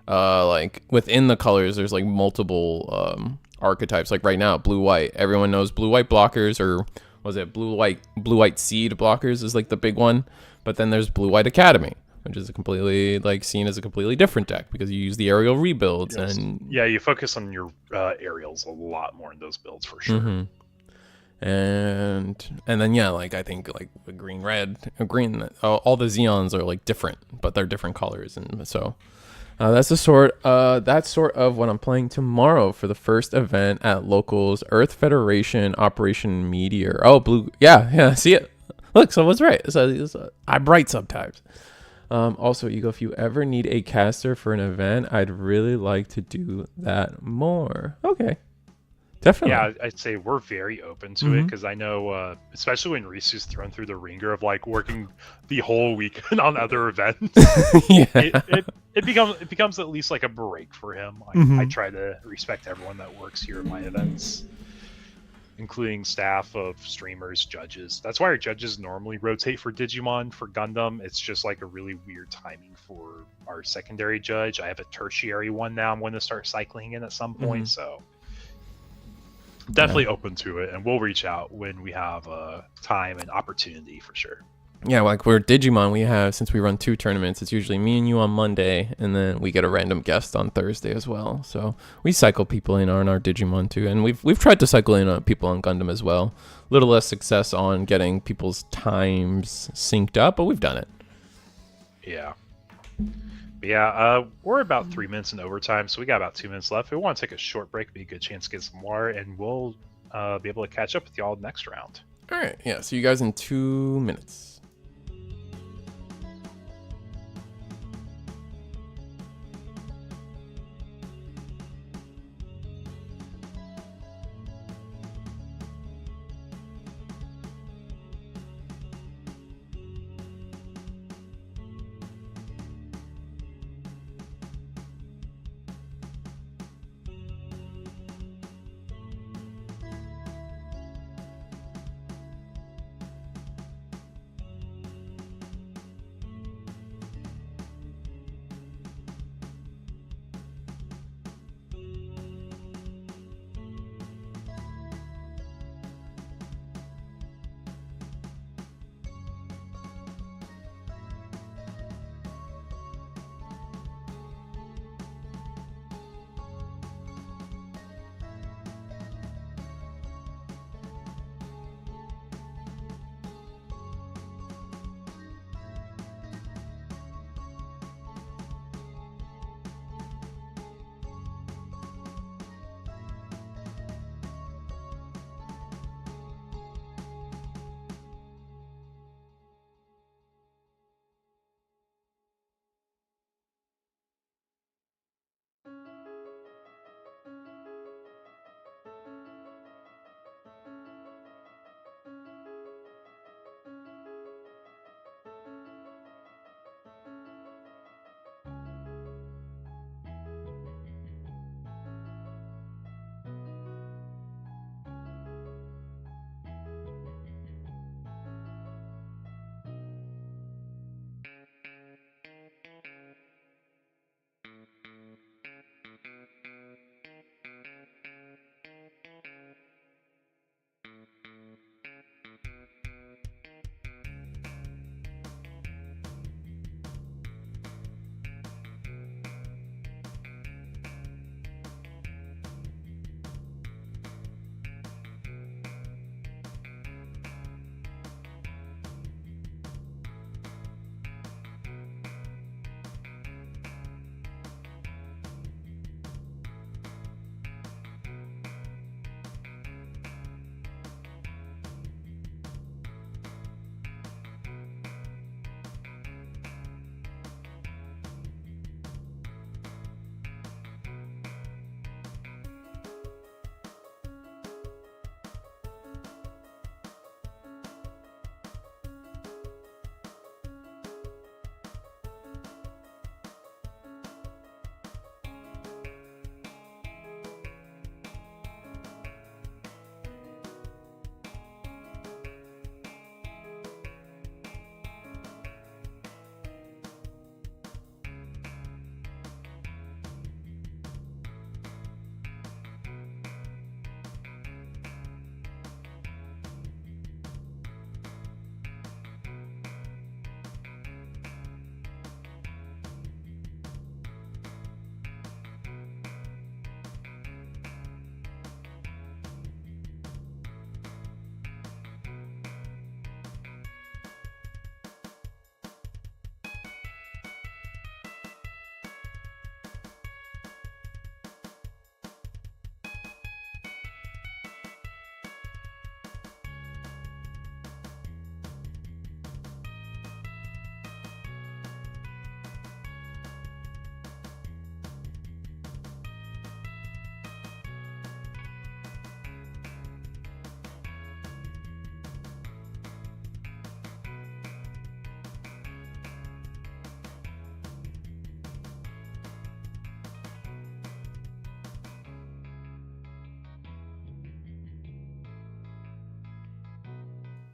like within the colors there's like multiple archetypes. Like right now, blue white, everyone knows blue white blockers are was it blue white seed blockers is like the big one, but then there's blue white academy, which is a completely like seen as a completely different deck because you use the aerial rebuilds. Yes. And yeah, you focus on your aerials a lot more in those builds for sure. And then yeah, like I think like a green all the Xeons are like different, but they're different colors. And so that's sort of what I'm playing tomorrow for the first event at Locals Earth Federation Operation Meteor. Oh, blue. Yeah, see it. Look, someone's right. I'm right sometimes. Also, Eagle, if you ever need a caster for an event, I'd really like to do that more. Okay. Definitely. Yeah, I'd say we're very open to it because I know, especially when Risu's thrown through the ringer of like working the whole weekend on other events, it becomes at least like a break for him. I try to respect everyone that works here at my events, including staff of streamers, judges. That's why our judges normally rotate for Digimon. For Gundam, it's just like a really weird timing for our secondary judge. I have a tertiary one now. I'm going to start cycling in at some point, so. Definitely open to it, and we'll reach out when we have time and opportunity for sure. Yeah, like we're Digimon, we have, since we run 2 tournaments, it's usually me and you on Monday, and then we get a random guest on Thursday as well. So we cycle people in on our Digimon too, and we've tried to cycle in people on Gundam as well. A little less success on getting people's times synced up, but we've done it. Yeah. Yeah, we're about 3 minutes in overtime, so we got about 2 minutes left. If we want to take a short break, be a good chance to get some water, and we'll be able to catch up with y'all next round. All right, yeah, see you guys in 2 minutes.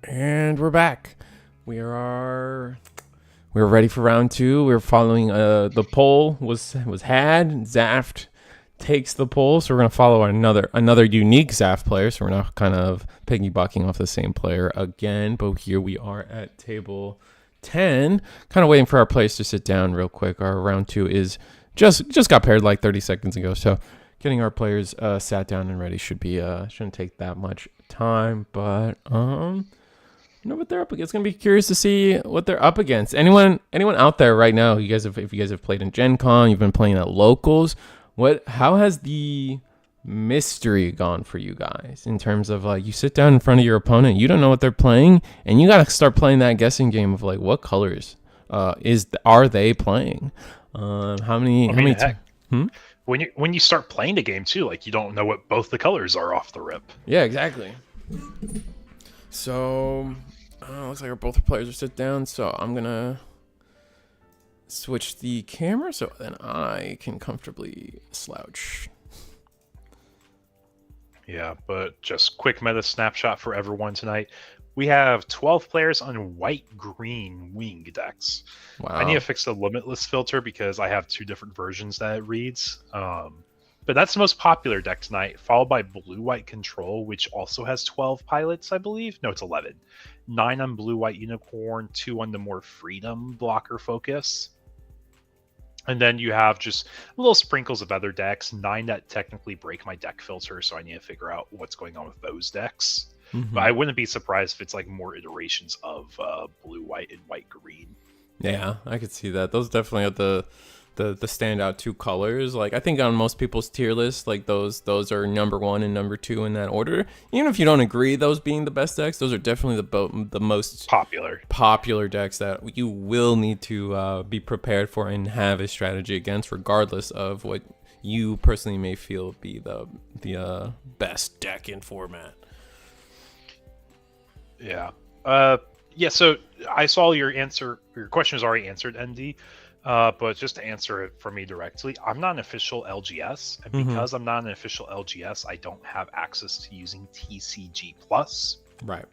And we're back. We're ready for round 2. We're following the poll was had. Zaft takes the poll, so we're gonna follow another unique Zaft player. So we're not kind of piggybacking off the same player again. But here we are at table 10, kind of waiting for our players to sit down real quick. Our round 2 is just got paired like 30 seconds ago, so getting our players sat down and ready shouldn't take that much time. But you know what they're up against. It's gonna be curious to see what they're up against. Anyone out there right now? If you guys have played in Gen Con, you've been playing at locals. How has the mystery gone for you guys in terms of like you sit down in front of your opponent, you don't know what they're playing, and you gotta start playing that guessing game of like what colors are they playing? How many? Heck, when you start playing the game too, like you don't know what both the colors are off the rip. Yeah, exactly. So, looks like both players are sit down. So I'm gonna switch the camera so then I can comfortably slouch. Yeah, but just quick meta snapshot for everyone tonight. We have 12 players on white-green wing decks. Wow. I need to fix the limitless filter because I have 2 different versions that it reads. But that's the most popular deck tonight, followed by blue-white control, which also has 12 pilots, I believe. No, it's 11. 9 on blue-white unicorn, 2 on the more freedom blocker focus. And then you have just little sprinkles of other decks, 9 that technically break my deck filter, so I need to figure out what's going on with those decks. Mm-hmm. But I wouldn't be surprised if it's like more iterations of blue-white and white-green. Yeah, I could see that. Those definitely are the standout 2 colors. Like I think on most people's tier list, like those are number 1 and number 2 in that order. Even if you don't agree those being the best decks, those are definitely the most popular decks that you will need to be prepared for and have a strategy against, regardless of what you personally may feel be the best deck in format. Yeah. Yeah, so I saw your answer. Your question is already answered, ND. But just to answer it for me directly, I'm not an official LGS, and because I'm not an official LGS, I don't have access to using TCG Plus. Right.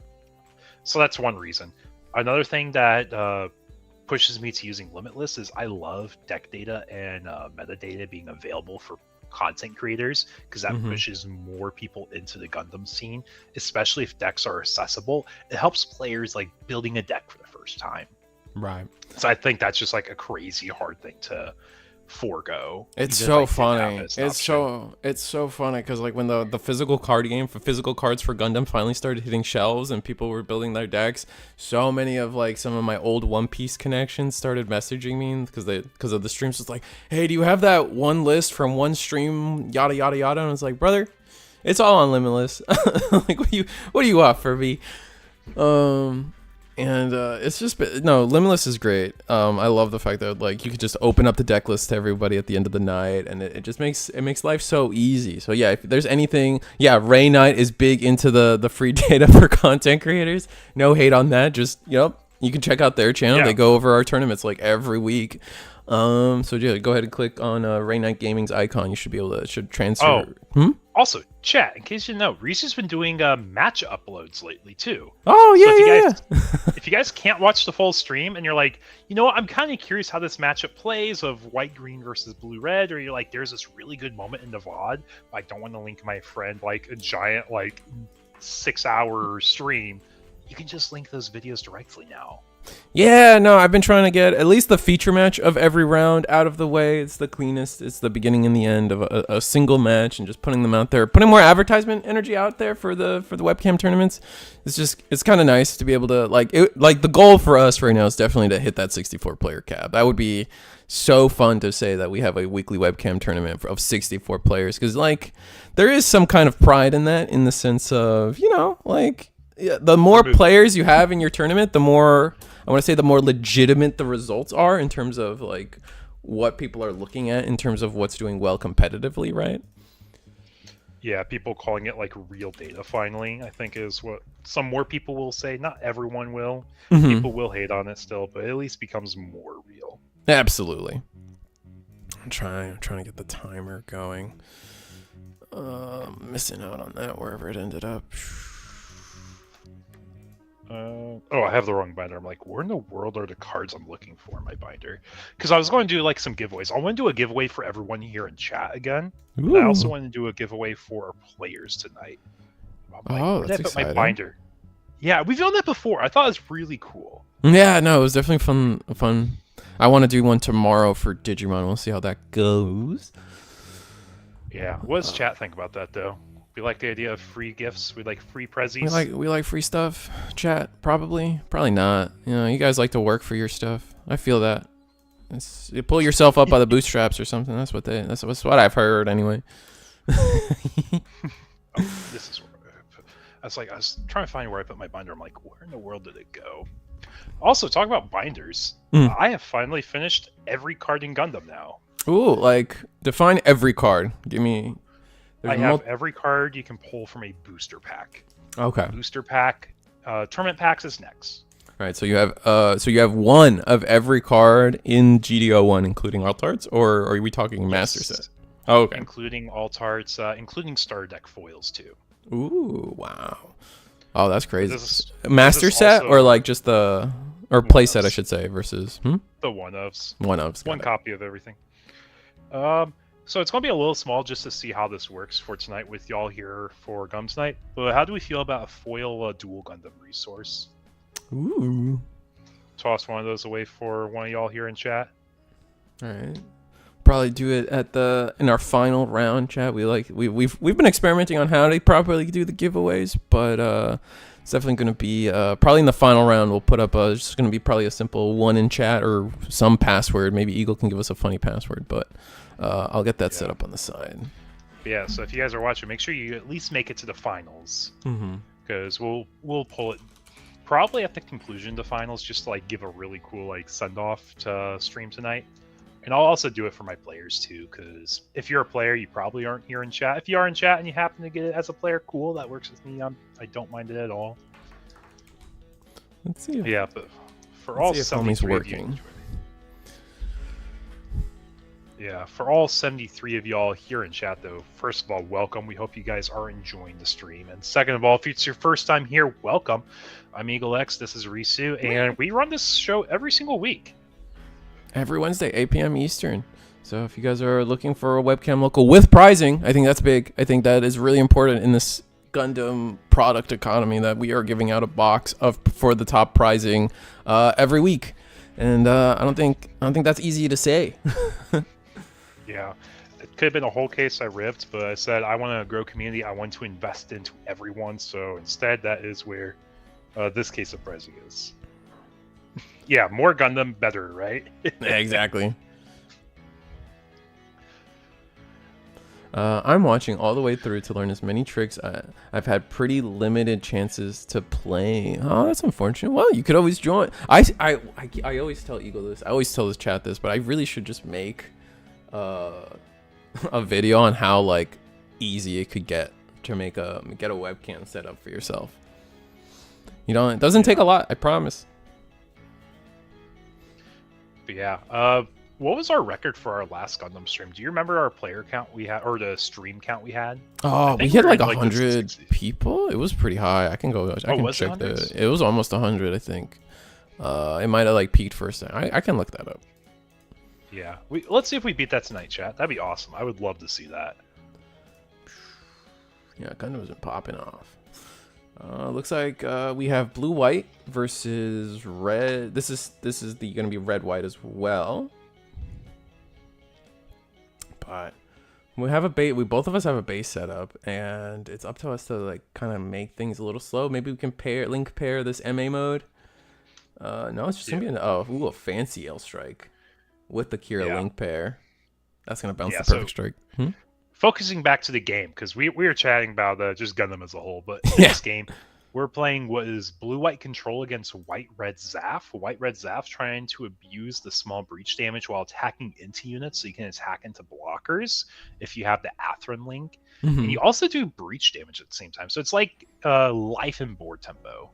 So that's one reason. Another thing that pushes me to using Limitless is I love deck data and metadata being available for content creators, because that pushes more people into the Gundam scene, especially if decks are accessible. It helps players like building a deck for the first time. Right. So I think that's just like a crazy hard thing to forego. It's so funny. It's so funny because like when the physical card game for physical cards for Gundam finally started hitting shelves and people were building their decks, so many of like some of my old One Piece connections started messaging me because of the streams. It's like, hey, do you have that one list from one stream? Yada yada yada. And it's like, brother, it's all on Limitless. Like, what do you offer me? And it's just Limitless is great. I love the fact that like you could just open up the deck list to everybody at the end of the night, and it just makes life so easy. So yeah, if there's anything, Ray Knight is big into the free data for content creators. No hate on that. Just you can check out their channel. Yeah. They go over our tournaments like every week. So yeah, go ahead and click on Ray Knight Gaming's icon. You should be able to transfer. Also, chat, in case you know, Reese has been doing match uploads lately too. Oh yeah, if you guys can't watch the full stream and you're like, you know what, I'm kind of curious how this matchup plays of white-green versus blue-red, or you're like, there's this really good moment in the VOD, I don't want to link my friend like a giant like 6-hour stream, you can just link those videos directly now. Yeah, no, I've been trying to get at least the feature match of every round out of the way. It's the cleanest. It's the beginning and the end of a single match, and just putting them out there, putting more advertisement energy out there for the webcam tournaments. It's kind of nice to be able to like the goal for us right now is definitely to hit that 64 player cap. That would be so fun to say that we have a weekly webcam tournament of 64 players, because like there is some kind of pride in that, in the sense of the more players you have in your tournament, the more legitimate the results are in terms of like what people are looking at in terms of what's doing well competitively, right? Yeah, people calling it like real data finally, I think is what some more people will say. Not everyone will. People will hate on it still, but it at least becomes more real. Absolutely. I'm trying to get the timer going. Missing out on that wherever it ended up. Oh, I have the wrong binder. I'm like, where in the world are the cards I'm looking for in my binder? Because I was going to do like some giveaways. I want to do a giveaway for everyone here in chat again. And I also Ooh. want to do a giveaway for our players tonight. I'm like, Oh, where did I that's put my exciting. binder? Yeah, we've done that before. I thought it was really cool. Yeah, no, it was definitely fun. I want to do one tomorrow for Digimon. We'll see how that goes. Yeah. What does chat think about that, though? We like the idea of free gifts. We like free prezzies. We like free stuff. Chat, probably not. You know, you guys like to work for your stuff. I feel that. You pull yourself up by the bootstraps or something. That's what I've heard anyway. This is where I was trying to find where I put my binder. I'm like, where in the world did it go? Also, talk about binders. I have finally finished every card in Gundam now. Ooh, like define every card. Give me. I have every card you can pull from a booster pack. Okay. Booster pack. Tournament packs is next. All right, so you have one of every card in GDO1, including alt arts, or are we talking master set? Oh, okay. Including alt arts, including starter deck foils too. Ooh, wow. Oh, that's crazy. Master set or like just the play set, I should say, versus the one-ofs. One-ofs. One copy of everything. So it's going to be a little small just to see how this works for tonight with y'all here for Gums Night. But how do we feel about a foil dual Gundam resource? Ooh. Toss one of those away for one of y'all here in chat. All right. Probably do it in our final round, chat. We've been experimenting on how to properly do the giveaways, but it's definitely going to be probably in the final round. We'll put up it's just going to be probably a simple one in chat or some password. Maybe Eagle can give us a funny password, but I'll get that set up on the side. Yeah, so if you guys are watching, make sure you at least make it to the finals, because we'll pull it probably at the conclusion of the finals, just to like give a really cool like send off to stream tonight. And I'll also do it for my players too, because if you're a player, you probably aren't here in chat. If you are in chat and you happen to get it as a player, cool, that works with me. I don't mind it at all. Let's see. Yeah, but for all 73 working. Yeah, for all 73 of y'all here in chat, though, first of all, welcome. We hope you guys are enjoying the stream. And second of all, if it's your first time here, welcome. I'm Eagle X, this is Risu, and we run this show every single week. Every Wednesday, 8 p.m. Eastern. So if you guys are looking for a webcam local with pricing, I think that's big. I think that is really important in this Gundam product economy, that we are giving out a box for the top pricing every week. And I don't think that's easy to say. Yeah, it could have been a whole case I ripped, but I said I want to grow community. I want to invest into everyone. So instead, that is where this case of pricing is. Yeah, more Gundam, better, right? Exactly. I'm watching all the way through to learn as many tricks. I've had pretty limited chances to play. Oh, that's unfortunate. Well, you could always join. I always tell Eagle this. I always tell this chat this, but I really should just make a video on how like easy it could get to get a webcam set up for yourself. You know, it doesn't take a lot. I promise. But yeah, what was our record for our last Gundam stream? Do you remember our player count we had, or the stream count we had? Oh, we had like 100 people. It was pretty high. I can go. I can check that. It was almost 100, I think. It might have like peaked for a second. I can look that up. Yeah, let's see if we beat that tonight, chat. That'd be awesome. I would love to see that. Yeah, Gundam wasn't popping off. Looks like we have blue white versus red. This is gonna be red white as well. But we have we both of us have a base setup, and it's up to us to like kind of make things a little slow. Maybe we can link pair this MA mode. No, it's just gonna be a fancy L strike with the Kira link pair. That's gonna bounce the perfect strike. Focusing back to the game, because we were chatting about just Gundam as a whole, but in this game, we're playing what is blue-white control against white-red Zaf. White-red Zaf trying to abuse the small breach damage while attacking into units, so you can attack into blockers if you have the Atherin link. And you also do breach damage at the same time. So it's like life and board tempo.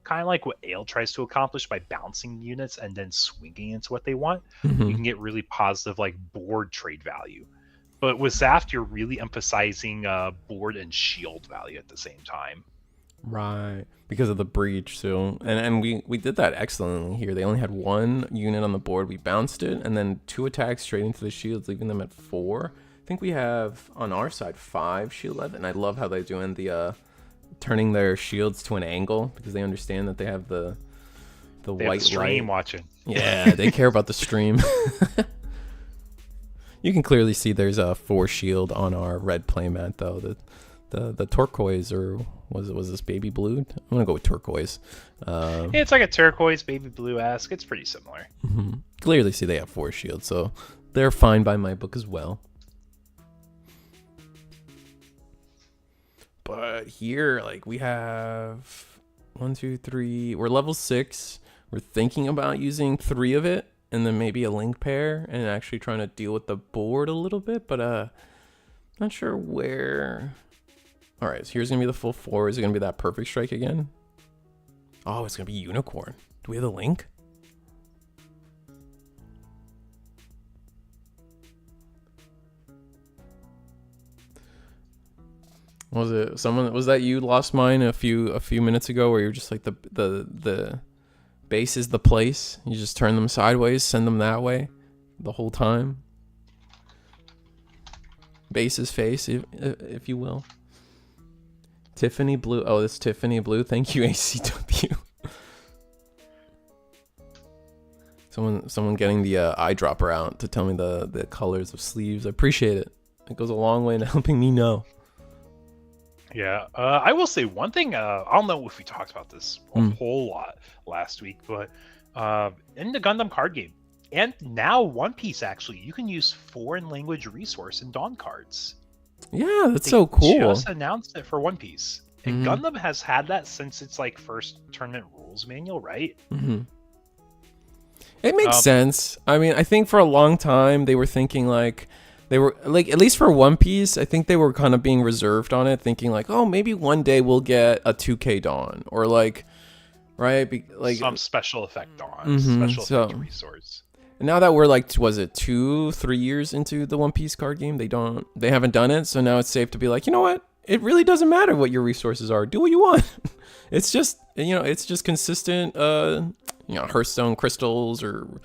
Kind of like what Ale tries to accomplish by bouncing units and then swinging into what they want. You can get really positive like board trade value. But with Zaft, you're really emphasizing board and shield value at the same time. Right, because of the breach. So, and we did that excellently here. They only had one unit on the board. We bounced it, and then 2 attacks straight into the shields, leaving them at 4. I think we have on our side 5 shield left, and I love how they're doing the turning their shields to an angle because they understand that they have the They white have the stream light. watching. Yeah, they care about the stream. You can clearly see there's a 4 shield on our red playmat though. The turquoise, or was this baby blue? I'm gonna go with turquoise. Yeah, it's like a turquoise, baby blue-esque. It's pretty similar. Clearly see they have 4 shields, so they're fine by my book as well. But here, like, we have 1, 2, 3. We're level 6. We're thinking about using 3 of it, and then maybe a link pair, and actually trying to deal with the board a little bit. But not sure where. All right, so here's gonna be the full 4. Is it gonna be that perfect strike again? Oh, it's gonna be unicorn. Do we have the link? Was it someone? Was that you lost mine a few minutes ago, where you're just like the base is the place. You just turn them sideways, send them that way, the whole time. Base is face, if you will. Tiffany blue. Oh, this Tiffany blue. Thank you, ACW. Someone getting the eyedropper out to tell me the colors of sleeves. I appreciate it. It goes a long way in helping me know. Yeah, I will say one thing. I don't know if we talked about this a whole lot last week, but in the Gundam card game, and now One Piece, actually, you can use foreign language resource in Dawn cards. Yeah, that's so cool. Just announced it for One Piece, and Gundam has had that since its like first tournament rules manual, right? It makes sense. I mean, I think for a long time they were thinking like. They were like, at least for One Piece, I think they were kind of being reserved on it, thinking like, oh, maybe one day we'll get a 2K Dawn, or like, right, like some special effect Dawn, special effect resource. And now that we're like, was it 2-3 years into the One Piece card game, they haven't done it, so now it's safe to be like, you know what, it really doesn't matter what your resources are, do what you want. It's just consistent, Hearthstone crystals or.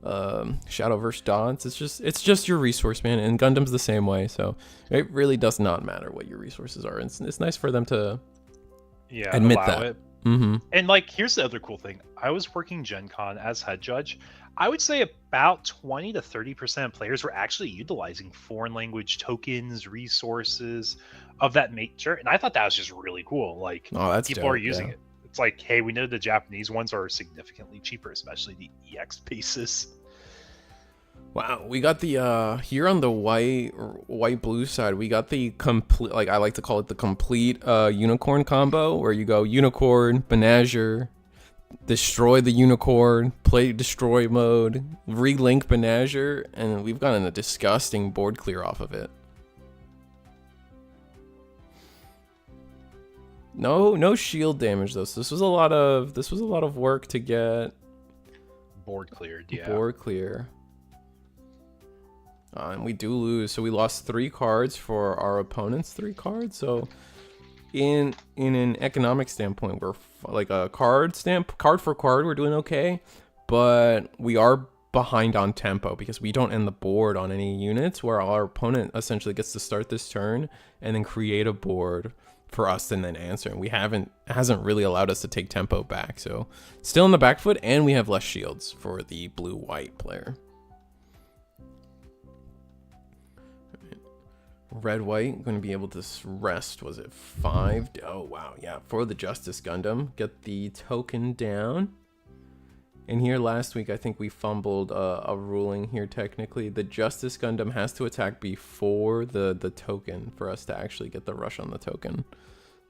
Shadowverse dots. It's just your resource, man, and Gundam's the same way, so it really does not matter what your resources are. It's nice for them to admit that. It. And like, here's the other cool thing. I was working Gen Con as head judge. I would say about 20 to 30% of players were actually utilizing foreign language tokens, resources of that nature, and I thought that was just really cool. Like, people are using it. It's like, hey, we know the Japanese ones are significantly cheaper, especially the EX bases. Wow, we got the here on the white blue side, we got the complete, like I like to call it the complete unicorn combo, where you go unicorn, Benager, destroy the unicorn, play destroy mode, relink Benager, and we've gotten a disgusting board clear off of it. No shield damage though. So this was a lot of work to get board cleared. Yeah. Board clear. And we do lose, so we lost 3 cards for our opponent's 3 cards. So in an economic standpoint, we're like a card for card, we're doing okay, but we are behind on tempo because we don't end the board on any units, where our opponent essentially gets to start this turn and then create a board for us and then answer, and it hasn't really allowed us to take tempo back. So still in the back foot, and we have less shields for the blue-white player. Red-white going to be able to rest, was it 5? Oh wow, yeah, for the Justice Gundam, get the token down. And here last week, I think we fumbled a ruling here technically. The Justice Gundam has to attack before the token for us to actually get the rush on the token.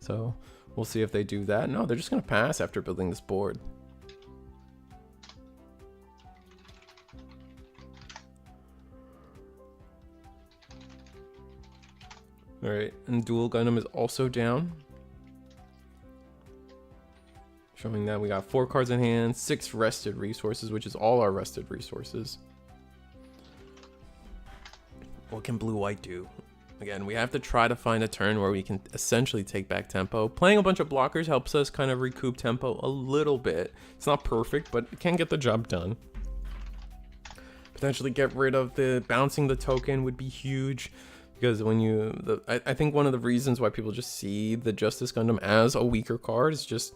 So we'll see if they do that. No, they're just going to pass after building this board. All right, and Dual Gundam is also down. Showing that we got 4 cards in hand, 6 rested resources, which is all our rested resources. What can blue-white do? Again, we have to try to find a turn where we can essentially take back tempo. Playing a bunch of blockers helps us kind of recoup tempo a little bit. It's not perfect, but it can get the job done. Potentially get rid of the bouncing the token would be huge, because when you I think one of the reasons why people just see the Justice Gundam as a weaker card is just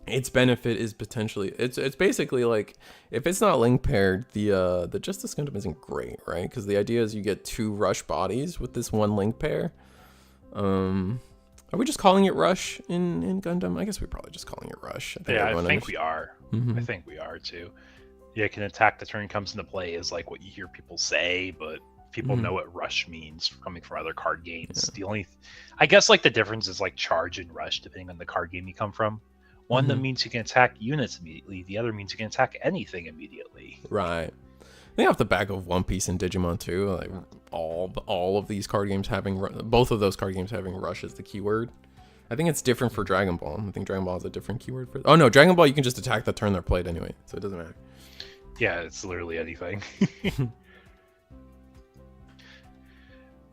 its benefit is potentially it's basically like, if it's not link paired, the Justice Gundam isn't great, right? Because the idea is you get 2 rush bodies with this 1 link pair. Are we just calling it rush in Gundam? I guess we're probably just calling it rush. I think we are. I think we are too. Yeah, can attack the turn comes into play is like what you hear people say, but people know what rush means coming from other card games. The only, I guess, like the difference is like charge and rush depending on the card game you come from. One that means you can attack units immediately. The other means you can attack anything immediately. Right. I think off the back of One Piece and Digimon too, like all of these card games having both of those card games having rush as the keyword. I think it's different for Dragon Ball. I think Dragon Ball has a different keyword for. Oh no, Dragon Ball you can just attack the turn they're played anyway, so it doesn't matter. Yeah, it's literally anything.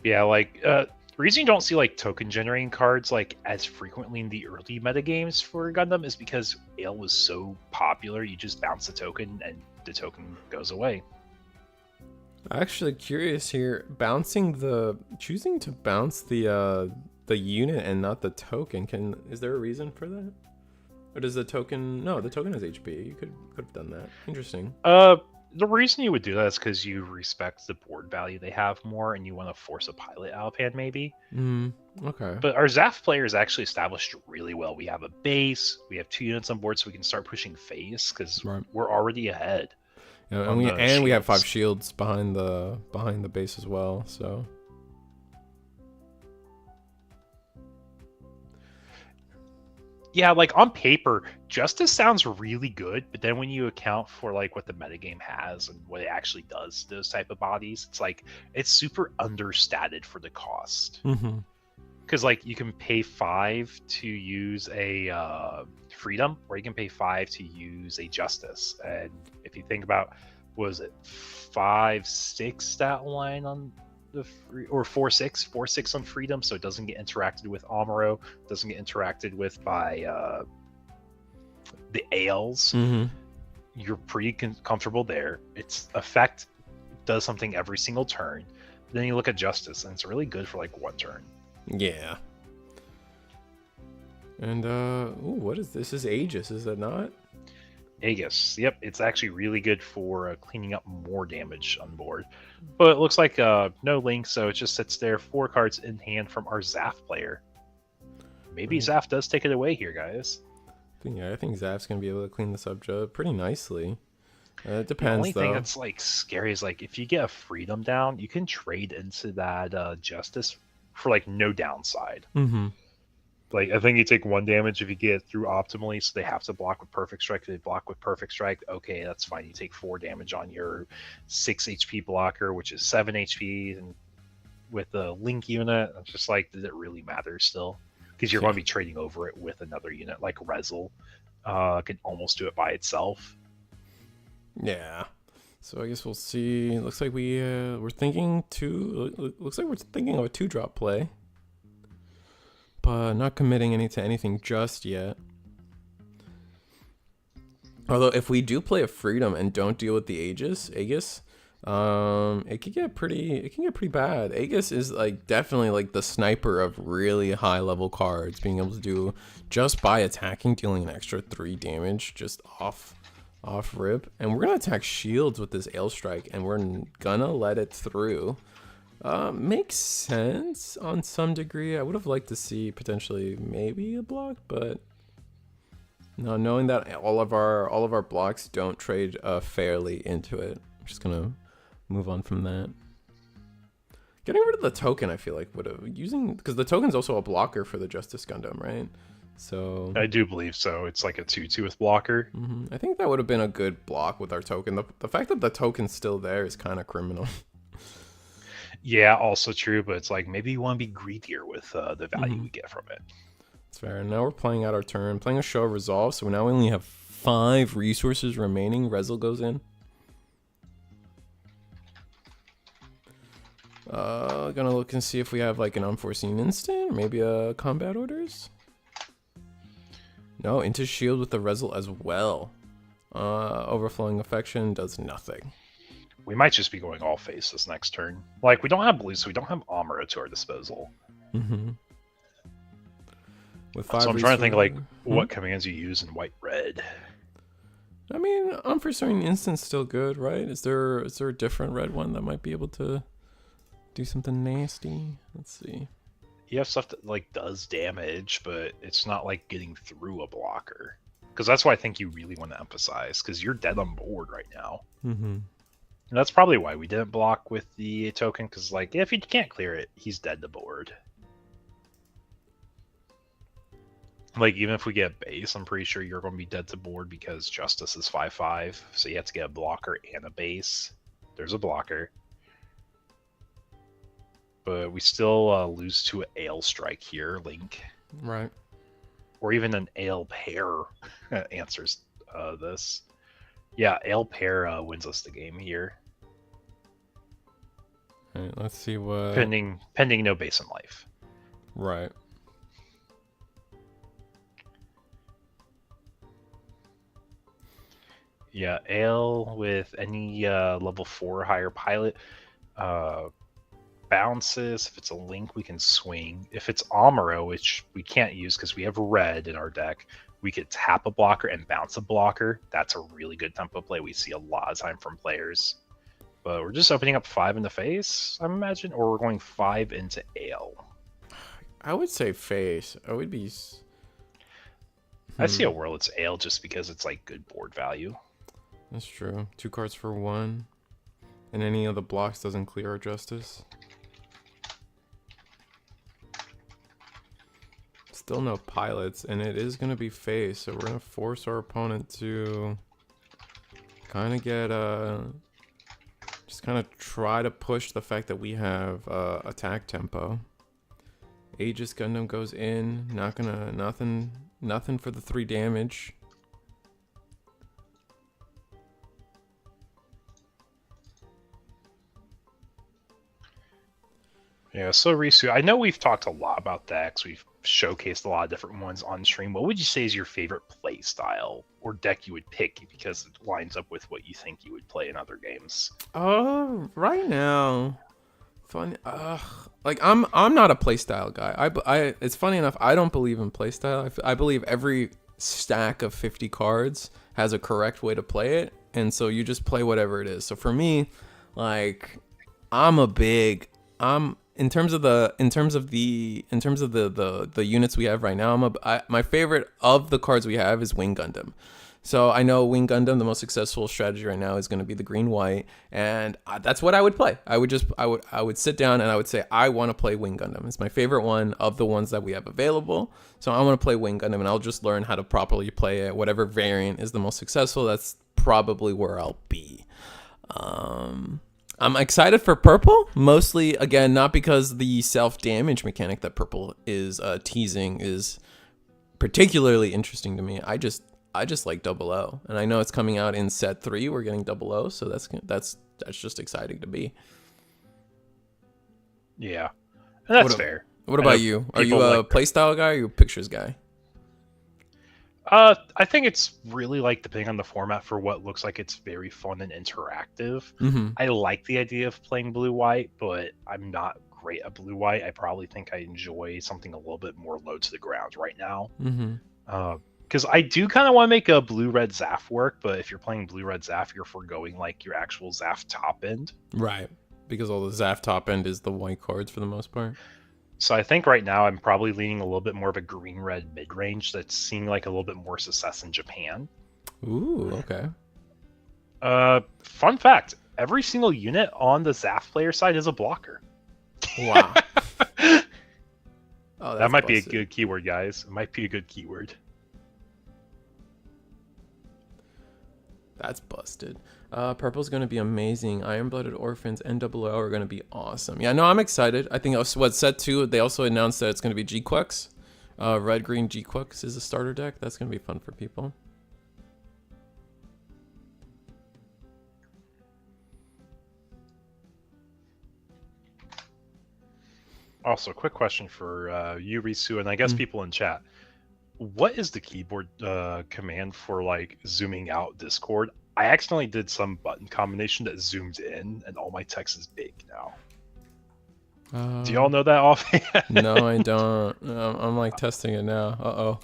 Yeah, like the reason you don't see like token generating cards like as frequently in the early metagames for Gundam is because Ale was so popular. You just bounce the token and the token goes away. Actually, curious here. Choosing to bounce the unit and not the token. Is there a reason for that? Or does the token? No, the token is HP. You could have done that. Interesting. The reason you would do that is because you respect the board value they have more, and you want to force a pilot out of hand, maybe. Okay. But our ZAF player is actually established really well. We have a base, we have 2 units on board, so we can start pushing phase because we're already ahead. Yeah, and we have 5 shields behind the base as well. So. Yeah, like on paper, Justice sounds really good, but then when you account for like what the metagame has and what it actually does to those type of bodies, it's like it's super understated for the cost. Because like you can pay 5 to use a Freedom, or you can pay 5 to use a Justice. And if you think about, was it 5/6 stat line on the or 4/6 on Freedom, so it doesn't get interacted with Amuro, doesn't get interacted with by the Ales. You're pretty comfortable there. Its effect does something every single turn. Then you look at Justice, and it's really good for like 1 turn. Yeah. And what is this? Is Aegis? Is that not? Aegis. Yep, it's actually really good for cleaning up more damage on board. But it looks like no link, so it just sits there. 4 cards in hand from our Zaf player. Maybe Zaf does take it away here, guys. I think Zaf's gonna be able to clean this up pretty nicely. It depends. The only thing that's like scary is like if you get a Freedom down, you can trade into that Justice for like no downside. Like, I think you take 1 damage if you get it through optimally, so they have to block with Perfect Strike. If they block with Perfect Strike, okay, that's fine. You take 4 damage on your 6 HP blocker, which is 7 HP, and with the Link unit, it's just like, does it really matter still? Because you're going to be trading over it with another unit, like Rezel can almost do it by itself. Yeah. So I guess we'll see. Looks like we're thinking looks like we're thinking of a 2-drop play. But not committing to anything just yet. Although if we do play a Freedom and don't deal with the Aegis, it can get pretty bad. Aegis is like definitely like the sniper of really high level cards, being able to do just by attacking, dealing an extra 3 damage just off rip. And we're gonna attack shields with this Ale Strike, and we're gonna let it through. Makes sense on some degree. I would have liked to see potentially maybe a block, but no, knowing that all of our blocks don't trade fairly into it, I'm just gonna move on from that. Getting rid of the token, I feel like would have because the token's also a blocker for the Justice Gundam, right? So I do believe so. It's like a 2/2 with blocker. I think that would have been a good block with our token. The fact that the token's still there is kind of criminal. Yeah, also true, but it's like maybe you want to be greedier with the value we get from it. That's fair. Now we're playing out our turn, playing a Show of Resolve, so now we only have 5 resources remaining. Rezel goes in. Gonna look and see if we have like an unforeseen instant, maybe a combat orders. No, into shield with the Rezel as well. Overflowing affection does nothing. We might just be going all face this next turn. Like, we don't have blue, so we don't have Amuro to our disposal. Mm-hmm. With 5 so I'm trying to think, like, what commands you use in white-red. I mean, unforeseen instant's still good, right? Is there a different red one that might be able to do something nasty? Let's see. You have stuff that, like, does damage, but it's not, like, getting through a blocker. Because that's what I think you really want to emphasize, because you're dead on board right now. Mm-hmm. And that's probably why we didn't block with the token, because, like, if he can't clear it, he's dead to board. Like, even if we get base, I'm pretty sure you're going to be dead to board because Justice is 5/5, so you have to get a blocker and a base. There's a blocker. But we still lose to an Ale Strike here, Link. Right. Or even an Ale Pair answers this. Yeah, Ale Pair wins us the game here. All right, let's see what... Pending no base in life. Right. Yeah, Ale with any level 4 or higher pilot bounces. If it's a Link, we can swing. If it's Amuro, which we can't use because we have red in our deck, we could tap a blocker and bounce a blocker. That's a really good tempo play. We see a lot of time from players. But we're just opening up 5 in the face, I imagine, or we're going 5 into Ale. I would say face. I would be... I see a world it's Ale just because it's like good board value. That's true. 2 cards for 1. And any of the blocks doesn't clear our Justice. Still no pilots, and it is going to be face, so we're going to force our opponent to kind of get just kind of try to push the fact that we have attack tempo. Aegis Gundam goes in, nothing for the 3 damage. Yeah, so Risu, I know we've talked a lot about decks. We've showcased a lot of different ones on stream. What would you say is your favorite play style or deck you would pick because it lines up with what you think you would play in other games? Right now, funny. Like I'm not a playstyle guy. It's funny enough. I don't believe in playstyle. I believe every stack of 50 cards has a correct way to play it, and so you just play whatever it is. So for me, like in terms of the units we have right now, my favorite of the cards we have is Wing Gundam. So I know Wing Gundam, the most successful strategy right now is going to be the green-white, and that's what I would play. I would sit down and I would say I want to play Wing Gundam. It's my favorite one of the ones that we have available. So I want to play Wing Gundam, and I'll just learn how to properly play it. Whatever variant is the most successful, that's probably where I'll be. I'm excited for purple, mostly, again, not because the self-damage mechanic that purple is teasing is particularly interesting to me. I just like 00, and I know it's coming out in set 3. We're getting 00, so that's just exciting to be. Yeah, and that's fair. What about you? Are you a playstyle guy or are you a pictures guy? I think it's really like depending on the format for what looks like it's very fun and interactive. Mm-hmm. I like the idea of playing blue-white, but I'm not great at blue-white. I probably think I enjoy something a little bit more low to the ground right now. Mm-hmm. Because I do kind of want to make a blue-red Zaf work, but if you're playing blue-red Zaf, you're foregoing like your actual Zaf top end. Right, because all the Zaf top end is the white cards for the most part. So I think right now I'm probably leaning a little bit more of a green-red mid-range that's seeing like a little bit more success in Japan. Ooh, okay. Fun fact, every single unit on the Zaf player side is a blocker. Wow. That might be a good keyword, guys. It might be a good keyword. That's busted. Purple's going to be amazing. Iron-Blooded Orphans, NWO are going to be awesome. Yeah, no, I'm excited. I think set 2, they also announced that it's going to be G-Quex. Red-Green G-Quex is a starter deck. That's going to be fun for people. Also, quick question for you, Risu, and I guess people in chat. What is the keyboard command for like zooming out Discord? I accidentally did some button combination that zooms in, and all my text is big now. Do y'all know that offhand? No, I don't. I'm like testing it now.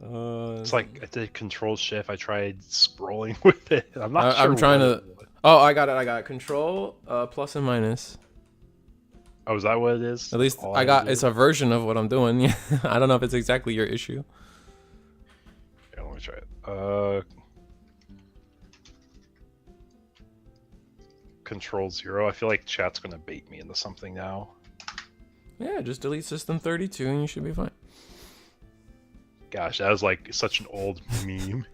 It's like I did Control Shift. I tried scrolling with it. I'm not sure. I'm trying to. Oh, I got it. Control plus and minus. Oh, is that what it is? At least I got. It's a version of what I'm doing. Yeah, I don't know if it's exactly your issue. Yeah, let me try it. Control 0. I feel like chat's gonna bait me into something now. Yeah, just delete system 32 and you should be fine. Gosh, that was like such an old meme.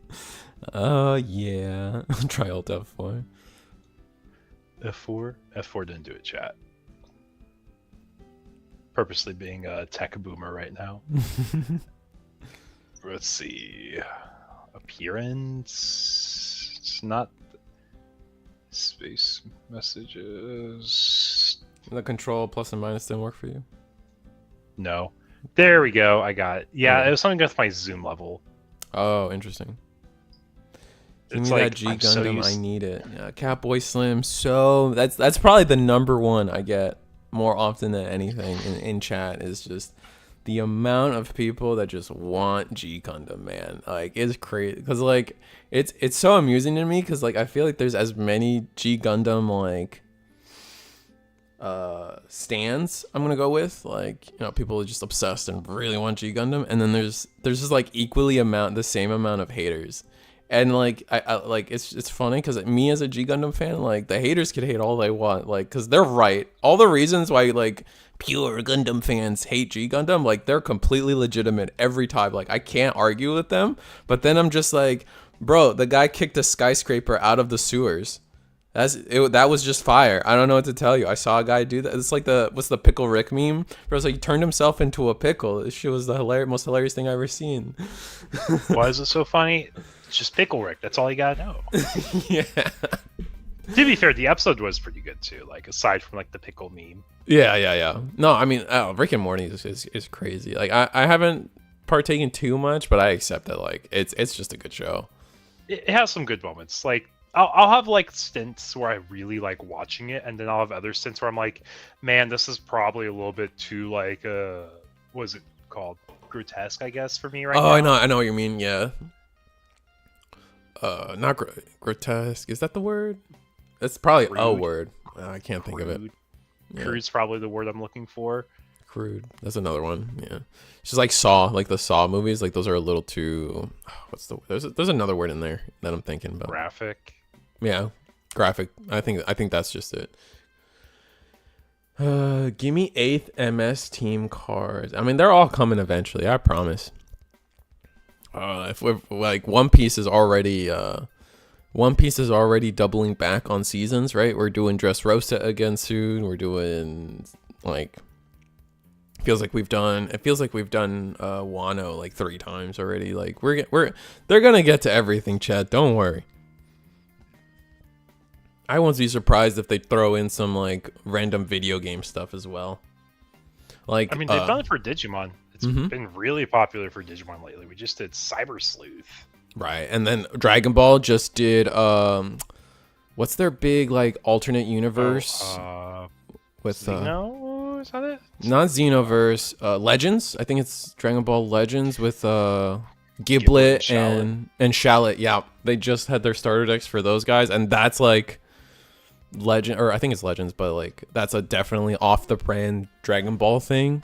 Yeah. Try Alt F4. F4? F4 didn't do it, chat. Purposely being a tech boomer right now. Let's see. Appearance. It's not. Space messages. The control plus and minus didn't work for you? No. There we go. I got it. Yeah, it was something with my zoom level. Oh, interesting. Give It's me like, that G I'm so Gundam. used- I need it. Yeah, Catboy Slim. So that's probably the number one I get more often than anything in chat is just the amount of people that just want G Gundam, man. Like, it's crazy because like it's so amusing to me because like I feel like there's as many G Gundam like stands I'm gonna go with, like, you know, people are just obsessed and really want G Gundam, and then there's just like the same amount of haters. And like I like it's funny because me as a G Gundam fan, like the haters could hate all they want, like, because they're right. All the reasons why like pure Gundam fans hate G Gundam, like, they're completely legitimate every time. Like, I can't argue with them. But then I'm just like, bro, the guy kicked a skyscraper out of the sewers. That was just fire. I don't know what to tell you. I saw a guy do that. It's like what's the Pickle Rick meme? Bro, it's like he turned himself into a pickle. This shit was the most hilarious thing I've ever seen. Why is it so funny? It's just Pickle Rick. That's all you gotta know. Yeah. To be fair, the episode was pretty good too. Like, aside from like the pickle meme. Yeah. No, I mean, Rick and Morty is crazy. Like, I haven't partaken too much, but I accept that. Like, it's just a good show. It has some good moments. Like, I'll have like stints where I really like watching it, and then I'll have other stints where I'm like, man, this is probably a little bit too like what is it called? Grotesque, I guess, for me right now. Oh, I know what you mean. Yeah. Not grotesque. Is that the word? That's probably Crude. a word. I can't think of it. Yeah. Crude's probably the word I'm looking for. Crude. That's another one. Yeah. It's just like Saw, like the Saw movies. Like, those are a little too. There's another word in there that I'm thinking about. Graphic. Yeah, graphic. I think that's just it. Give me 8th MS team cards. I mean, they're all coming eventually, I promise. If we're like One Piece is already doubling back on seasons, right? We're doing Dressrosa again soon. We're doing like it feels like we've done Wano like 3 times already. Like they're gonna get to everything, Chad. Don't worry. I won't be surprised if they throw in some like random video game stuff as well. Like, I mean, they've done it for Digimon. It's been really popular for Digimon lately. We just did Cyber Sleuth. Right, and then Dragon Ball just did what's their big like alternate universe with Xeno? Is that it? Not Xenoverse, Legends. I think it's Dragon Ball Legends with Giblet and Shallot. Yeah, they just had their starter decks for those guys, and that's like Legend, or I think it's Legends, but like that's a definitely off the brand Dragon Ball thing.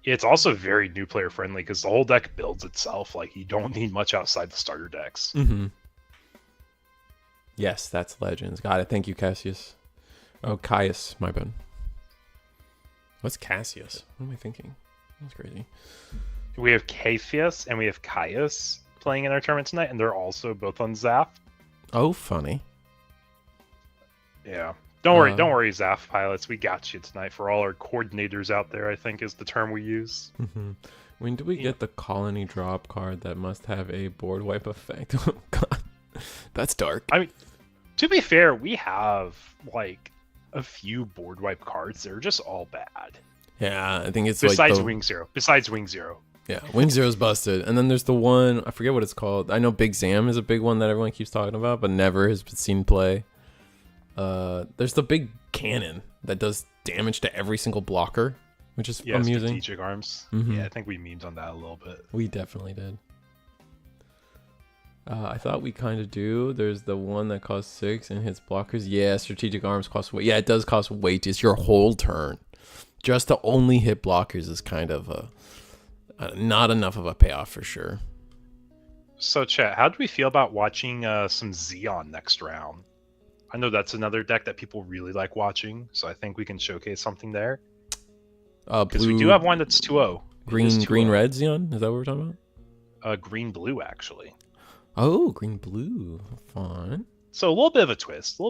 It's also very new player friendly because the whole deck builds itself. Like, you don't need much outside the starter decks. Yes, that's Legends. Got it. Thank you, Cassius. Oh, Caius, my bad. What's Cassius? What am I thinking? That's crazy. We have Capheus and we have Caius playing in our tournament tonight, and they're also both on Zaf. Oh, funny. Yeah. Don't worry, Zaf pilots. We got you tonight. For all our coordinators out there, I think is the term we use. When do we get the colony drop card that must have a board wipe effect? Oh, God. That's dark. I mean, to be fair, we have like a few board wipe cards. They're just all bad. Yeah, I think it's Besides like Wing Zero. Besides Wing Zero. yeah, Wing Zero's busted. And then there's the one, I forget what it's called. I know Big Zam is a big one that everyone keeps talking about, but never has seen play. There's the big cannon that does damage to every single blocker, which is amusing. Strategic arms. Yeah, I think we memed on that a little bit. We definitely did. I thought we kind of do. There's the one that costs 6 and hits blockers. Yeah, strategic arms cost weight. Yeah, it does cost weight. It's your whole turn. Just to only hit blockers is kind of not enough of a payoff for sure. So, chat, how do we feel about watching some Xeon next round? I know that's another deck that people really like watching, so I think we can showcase something there. Because we do have one that's 2-0. Green red Xeon? Is that what we're talking about? Green blue, actually. Oh, green blue. Fun. So a little bit of a twist.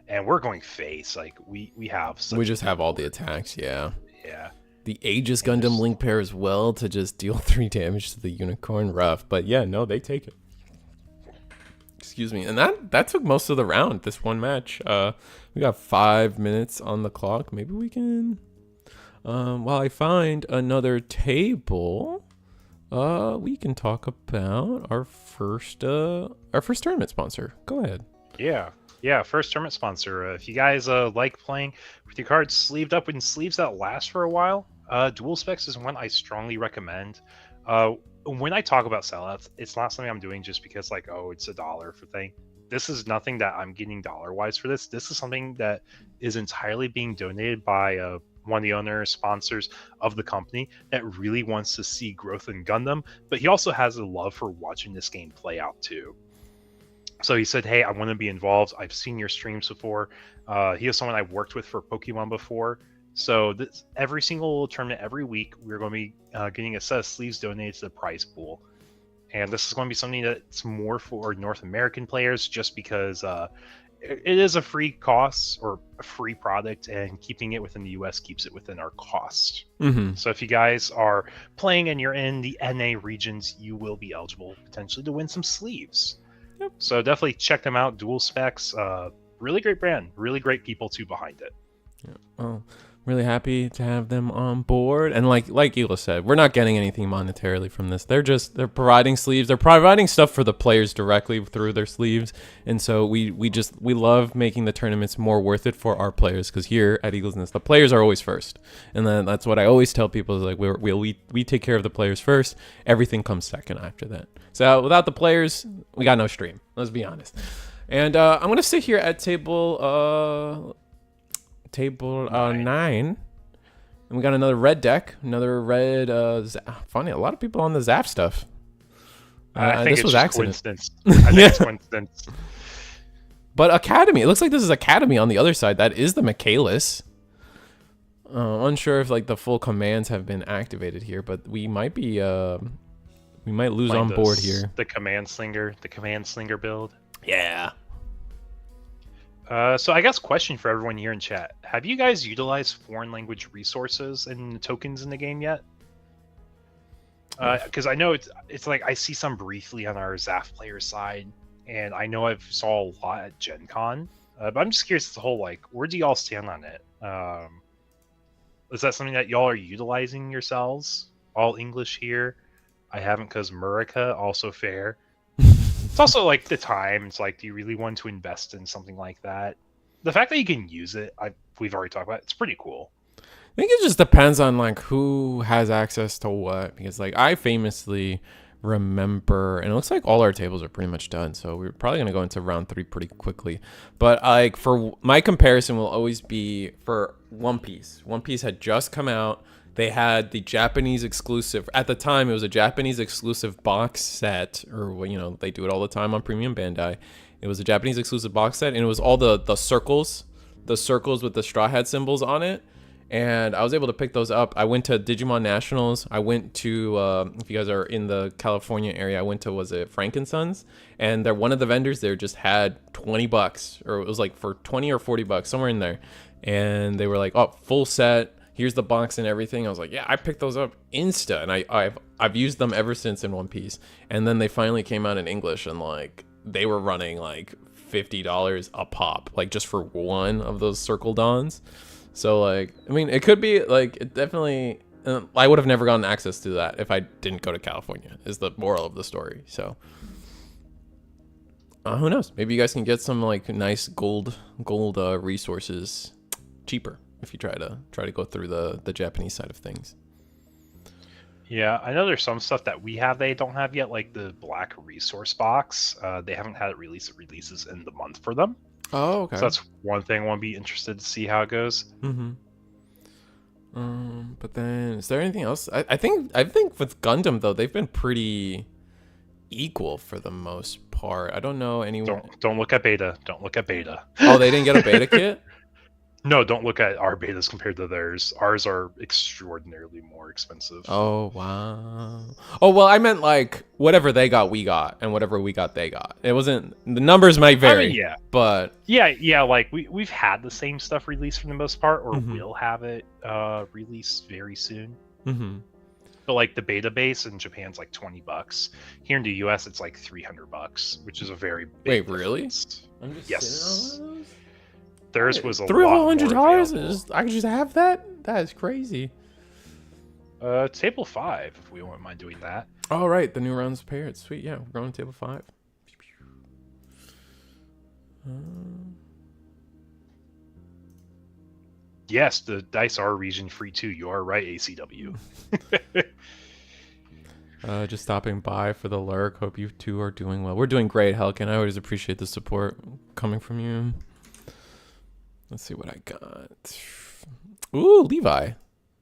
And we're going face. Like, we have such we just have all the attacks, yeah. Yeah. The Aegis Gundam link pair as well to just deal 3 damage to the unicorn. Rough. But yeah, no, they take it. Excuse me. And that took most of the round, this one match. We got 5 minutes on the clock. Maybe we can... while I find another table, we can talk about our first tournament sponsor. Go ahead. Yeah, first tournament sponsor. If you guys like playing with your cards sleeved up in sleeves that last for a while, Dual Specs is one I strongly recommend. When I talk about sellouts, it's not something I'm doing just because like, oh, it's $1 for thing. This is nothing that I'm getting dollar-wise for this. This is something that is entirely being donated by one of the owners, sponsors of the company that really wants to see growth in Gundam, but he also has a love for watching this game play out too. So he said, hey, I want to be involved. I've seen your streams before. He is someone I've worked with for Pokemon before. So every single tournament, every week, we're going to be getting a set of sleeves donated to the prize pool. And this is going to be something that's more for North American players just because it is a free cost or a free product, and keeping it within the US keeps it within our cost. Mm-hmm. So if you guys are playing and you're in the NA regions, you will be eligible potentially to win some sleeves. Yep. So definitely check them out. Dual Specs, really great brand, really great people too behind it. Yeah. Well, really happy to have them on board. And like Eagle said, we're not getting anything monetarily from this. They're providing sleeves. They're providing stuff for the players directly through their sleeves. And so we love making the tournaments more worth it for our players, because here at Eagles Nest, the players are always first. And then that's what I always tell people is like we take care of the players first. Everything comes second after that. So without the players, we got no stream. Let's be honest. And I'm gonna sit here at table 9, and we got another red deck, another red funny, a lot of people on the Zap stuff. I think this was coincidence. I think it's coincidence. But Academy, it looks like this is Academy on the other side. That is the Michaelis. Unsure if like the full commands have been activated here, but we might be we might lose on board here. The command slinger build. Yeah. So I guess question for everyone here in chat: have you guys utilized foreign language resources and tokens in the game yet? Because I know it's like I see some briefly on our Zaf player side, and I know I've saw a lot at Gen Con, but I'm just curious as to whole like where do y'all stand on it? Is that something that y'all are utilizing yourselves? All English here. I haven't because Murica also fair. It's also like the time. It's like, do you really want to invest in something like that? The fact that you can use it, we've already talked about. It's pretty cool. I think it just depends on like who has access to what. Because like I famously remember, and it looks like all our tables are pretty much done. So we're probably gonna go into round 3 pretty quickly. But like for my comparison will always be for One Piece. One Piece had just come out. They had the Japanese exclusive. At the time, it was a Japanese exclusive box set, or they do it all the time on Premium Bandai. It was a Japanese exclusive box set, and it was all the circles with the Straw Hat symbols on it. And I was able to pick those up. I went to Digimon Nationals. I went to, if you guys are in the California area, I went to, was it Frankensons? And one of the vendors there just had $20, or it was like for 20 or $40, somewhere in there. And they were like, oh, full set. Here's the box and everything. I was like, yeah, I picked those up Insta, and I've used them ever since in One Piece. And then they finally came out in English, and like they were running like $50 a pop, like just for one of those Circle Dawns. So like, I mean, it could be like, it definitely, I would have never gotten access to that if I didn't go to California, is the moral of the story. So who knows? Maybe you guys can get some like nice gold resources cheaper if you try to go through the Japanese side of things. Yeah, I know there's some stuff that we have they don't have yet, like the Black Resource Box. They haven't had it released. It releases in the month for them. Oh, okay. So that's one thing I want to be interested to see how it goes. Mm-hmm. But then, is there anything else? I think with Gundam though, they've been pretty equal for the most part. I don't know anyone. Don't look at beta. Don't look at beta. Oh, they didn't get a beta kit? No, don't look at our betas compared to theirs. Ours are extraordinarily more expensive. Oh, wow. Oh, well, I meant like whatever they got, we got, and whatever we got, they got. It wasn't, the numbers might vary. I mean, yeah. But yeah, like we've had the same stuff released for the most part, or Mhm. will have it released very soon. Mm-hmm. But like the beta base in Japan's like $20. Here in the US, it's like $300, which is a very big really? difference. I'm just Yes. sitting on one of those? Theirs was a lot $300? more available. I can just have that? That is crazy. Table 5, if we wouldn't mind doing that. All right, the new rounds paired. Sweet, yeah, we're going to table 5. Yes, the dice are region free too. You are right, ACW. Just stopping by for the lurk. Hope you two are doing well. We're doing great, Helkin. I always appreciate the support coming from you. Let's see what I got. Ooh, Levi.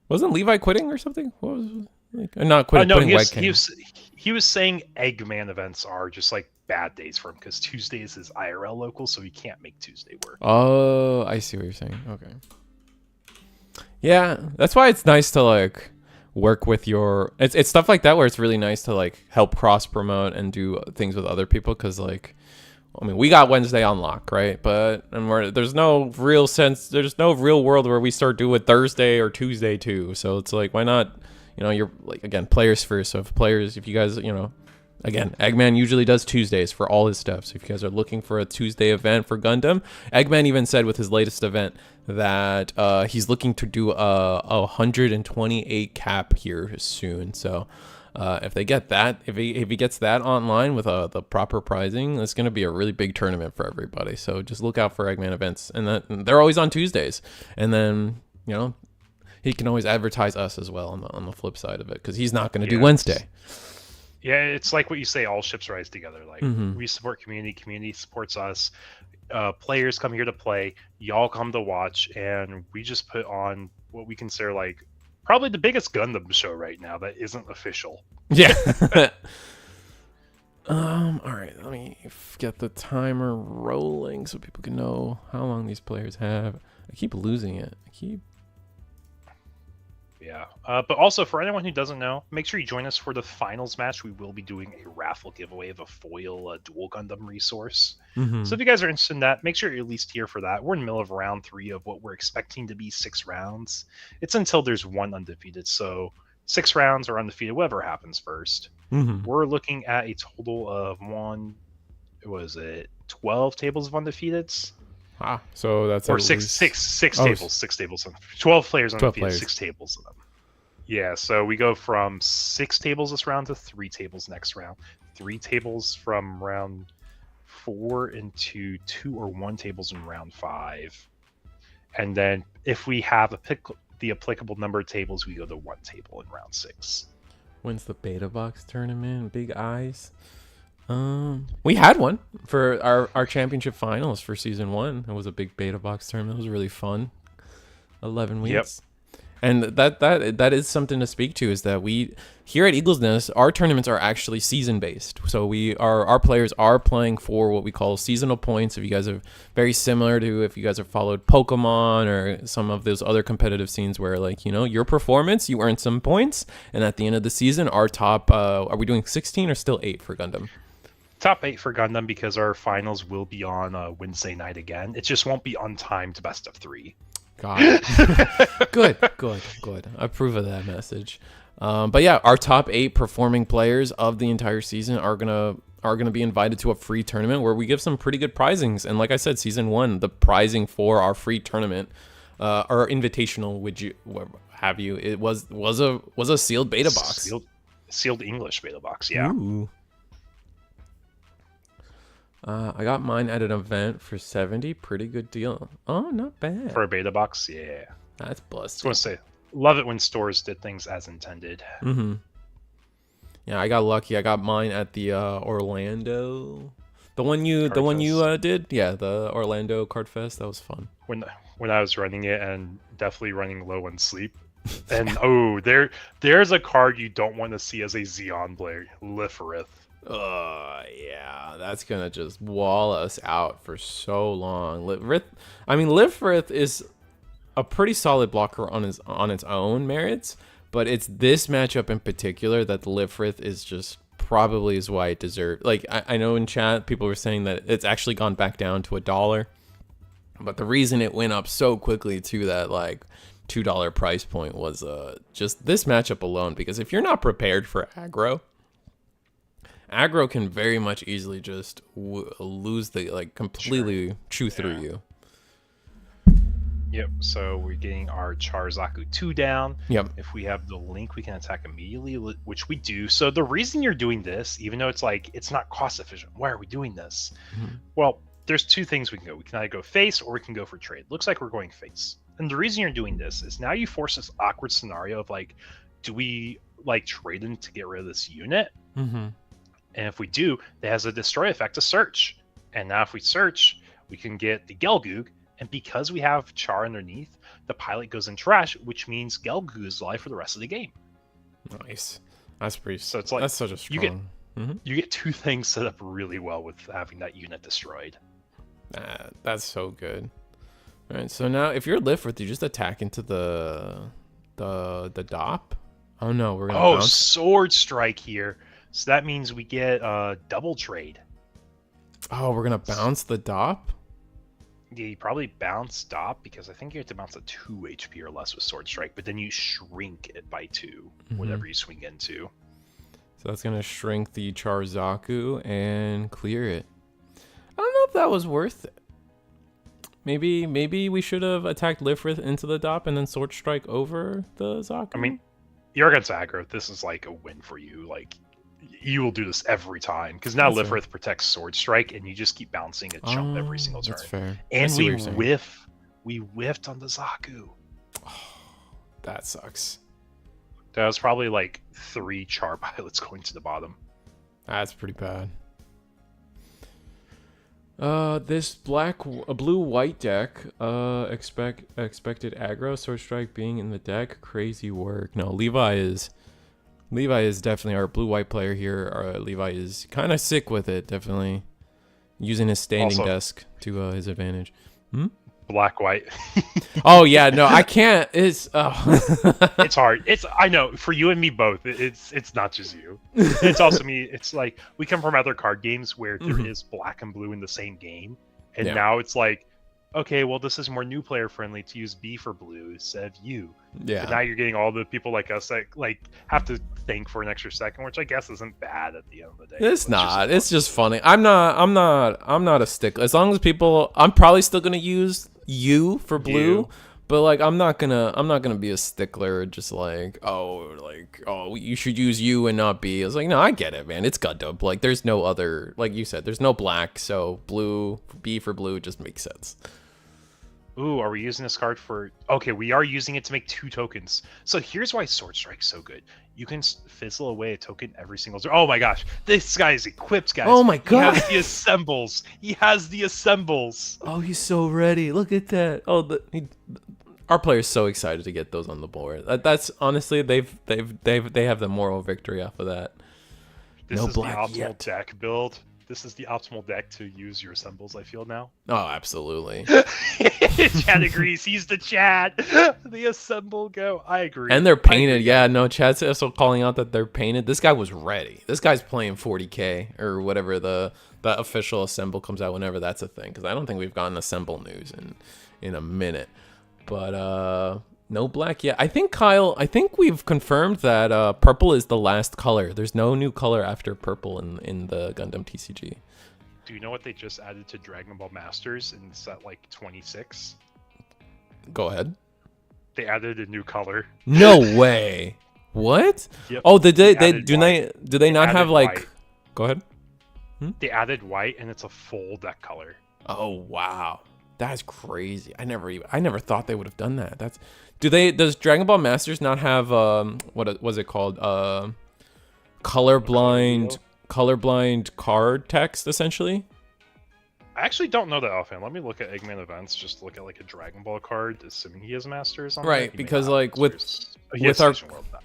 Wasn't Levi quitting or something? What was like? Not quitting. No, quitting he was saying Eggman events are just like bad days for him because Tuesday is his IRL local, so he can't make Tuesday work. Oh, I see what you're saying. Okay. Yeah, that's why it's nice to like work with your. It's stuff like that where it's really nice to like help cross promote and do things with other people because like, I mean, we got Wednesday on lock, right? But there's no real sense. There's no real world where we start doing Thursday or Tuesday too. So it's like, why not? You know, you're like, again, players first. So if you guys, you know, again, Eggman usually does Tuesdays for all his stuff. So if you guys are looking for a Tuesday event for Gundam, Eggman even said with his latest event that he's looking to do a 128 cap here soon. So if they get that, if he gets that online with the proper pricing, it's going to be a really big tournament for everybody. So just look out for Eggman events, and they're always on Tuesdays. And then, you know, he can always advertise us as well on the flip side of it because he's not going to do Wednesday. Yeah, it's like what you say, all ships rise together. Like we support community supports us. Players come here to play, y'all come to watch, and we just put on what we consider like probably the biggest Gundam show right now that isn't official. Yeah. All right, let me get the timer rolling so people can know how long these players have. I keep losing it. Yeah, but also for anyone who doesn't know, make sure you join us for the finals match. We will be doing a raffle giveaway of a foil dual Gundam resource. So if you guys are interested in that, make sure you're at least here for that. We're in the middle of round 3 of what we're expecting to be 6 rounds. It's until there's 1 undefeated, so 6 rounds or undefeated, whatever happens first. We're looking at a total of 12 tables of undefeateds. So that's or six tables. 12 players on the field, 6 tables of them. Yeah, so we go from 6 tables this round to 3 tables next round. 3 tables from round 4 into 2 or 1 tables in round 5. And then if we have the applicable number of tables, we go to 1 table in round 6. When's the beta box tournament? Big eyes. We had one for our championship finals for season 1. It was a big beta box tournament. It was really fun. 11 weeks. Yep. And that is something to speak to, is that we here at Eagle's Nest, our tournaments are actually season based. So our players are playing for what we call seasonal points. If you guys are very similar to if you guys have followed Pokemon or some of those other competitive scenes where, like, you know, your performance, you earn some points, and at the end of the season, our top are we doing 16 or still 8 for Gundam? Top 8 for Gundam, because our finals will be on Wednesday night again. It just won't be untimed best of 3. Got it. Good. I approve of that message. But yeah, our top 8 performing players of the entire season are are going to be invited to a free tournament where we give some pretty good prizings. And like I said, season 1, the prizing for our free tournament, or invitational, would you have you? It was a sealed beta box. Sealed English beta box. Yeah. Ooh. I got mine at an event for 70. Pretty good deal. Oh, not bad. For a beta box, yeah. That's busted. I was going to say, love it when stores did things as intended. Mm-hmm. Yeah, I got lucky. I got mine at the Orlando. The one you did? Yeah, the Orlando Card Fest. That was fun. When I was running it and definitely running low on sleep. And there's a card you don't want to see as a Xeon player, Lifrith. Yeah, that's gonna just wall us out for so long. Lifrith is a pretty solid blocker on its own merits, but it's this matchup in particular that the Lifrith is just probably is why it deserved. Like I know in chat people were saying that it's actually gone back down to $1, but the reason it went up so quickly to that like $2 price point was just this matchup alone. Because if you're not prepared for aggro can very much easily just lose the completely chew through you. Yep, so we're getting our Charzaku 2 down. Yep. If we have the link, we can attack immediately, which we do. So the reason you're doing this, even though it's not cost efficient, why are we doing this? Mm-hmm. Well, there's 2 things we can go. We can either go face or we can go for trade. Looks like we're going face. And the reason you're doing this is now you force this awkward scenario of do we trade them to get rid of this unit? Mm-hmm. And if we do, it has a destroy effect to search. And now if we search, we can get the Gelgoog. And because we have Char underneath, the pilot goes in trash, which means Gelgoog is alive for the rest of the game. Nice. That's pretty. So it's that's such a strong. You get 2 things set up really well with having that unit destroyed. That's so good. All right. So now, if you're Lifrith, you just attack into the DOP. Oh no, we're gonna. Bounce. Sword Strike here. So that means we get double trade. Oh, we're gonna bounce the DOP. Yeah, you probably bounce DOP because I think you have to bounce at 2 HP or less with Sword Strike, but then you shrink it by 2, whatever you swing into. So that's gonna shrink the Charzaku and clear it. I don't know if that was worth it. Maybe we should have attacked Lifrith into the DOP and then Sword Strike over the Zaku. I mean, you're against aggro. This is a win for you. You will do this every time because now Lifrith protects Sword Strike, and you just keep bouncing a jump every single turn. That's fair. And we whiffed on the Zaku. Oh, that sucks. That was probably 3 Char pilots going to the bottom. That's pretty bad. This blue-white deck, expected aggro, Sword Strike being in the deck, crazy work. No, Levi is definitely our blue-white player here. Levi is kind of sick with it, definitely using his standing desk to his advantage. Black-white. Oh yeah, no, I can't. It's it's hard. I know for you and me both. It's not just you. It's also me. It's we come from other card games where there is black and blue in the same game, and now it's okay, well, this is more new player friendly to use B for blue instead of U. Yeah. But now you're getting all the people like us that have to think for an extra second, which I guess isn't bad at the end of the day. It's not. It's just funny. I'm not a stickler. As long as people, I'm probably still gonna use U for blue, but I'm not gonna be a stickler. Just you should use U and not B. I was no, I get it, man. It's Gundam. There's no other, like you said, there's no black, so blue, B for blue just makes sense. Ooh, are we using this card for... Okay, we are using it to make 2 tokens. So here's why Sword Strike's so good. You can fizzle away a token every single turn. Oh my gosh, this guy is equipped, guys. Oh my god. He has the assembles. He has the assembles. Oh, he's so ready. Look at that. Oh, our player's so excited to get those on the board. That's honestly, they have the moral victory off of that. This is the optimal deck build. This is the optimal deck to use your assembles, I feel now. Oh, absolutely. Chad agrees. He's the Chad. The assemble go. I agree. And they're painted. Yeah, no, Chad's also calling out that they're painted. This guy was ready. This guy's playing 40K or whatever the official assemble comes out whenever that's a thing. Because I don't think we've gotten assemble news in a minute. But No black yet. I think Kyle. I think we've confirmed that purple is the last color. There's no new color after purple in the Gundam TCG. Do you know what they just added to Dragon Ball Masters in set like 26? Go ahead. They added a new color. No way. What? Yep. Oh, did they added do white. they not have added like? white. Go ahead. They added white, and it's a full deck color. Oh wow, that's crazy. I never thought they would have done that. Does Dragon Ball Masters not have what was it called? Colorblind card text essentially? I actually don't know that offhand. Let me look at Eggman events. Just look at like a Dragon Ball card, assuming he has Masters on. Right, He may because not like have Masters.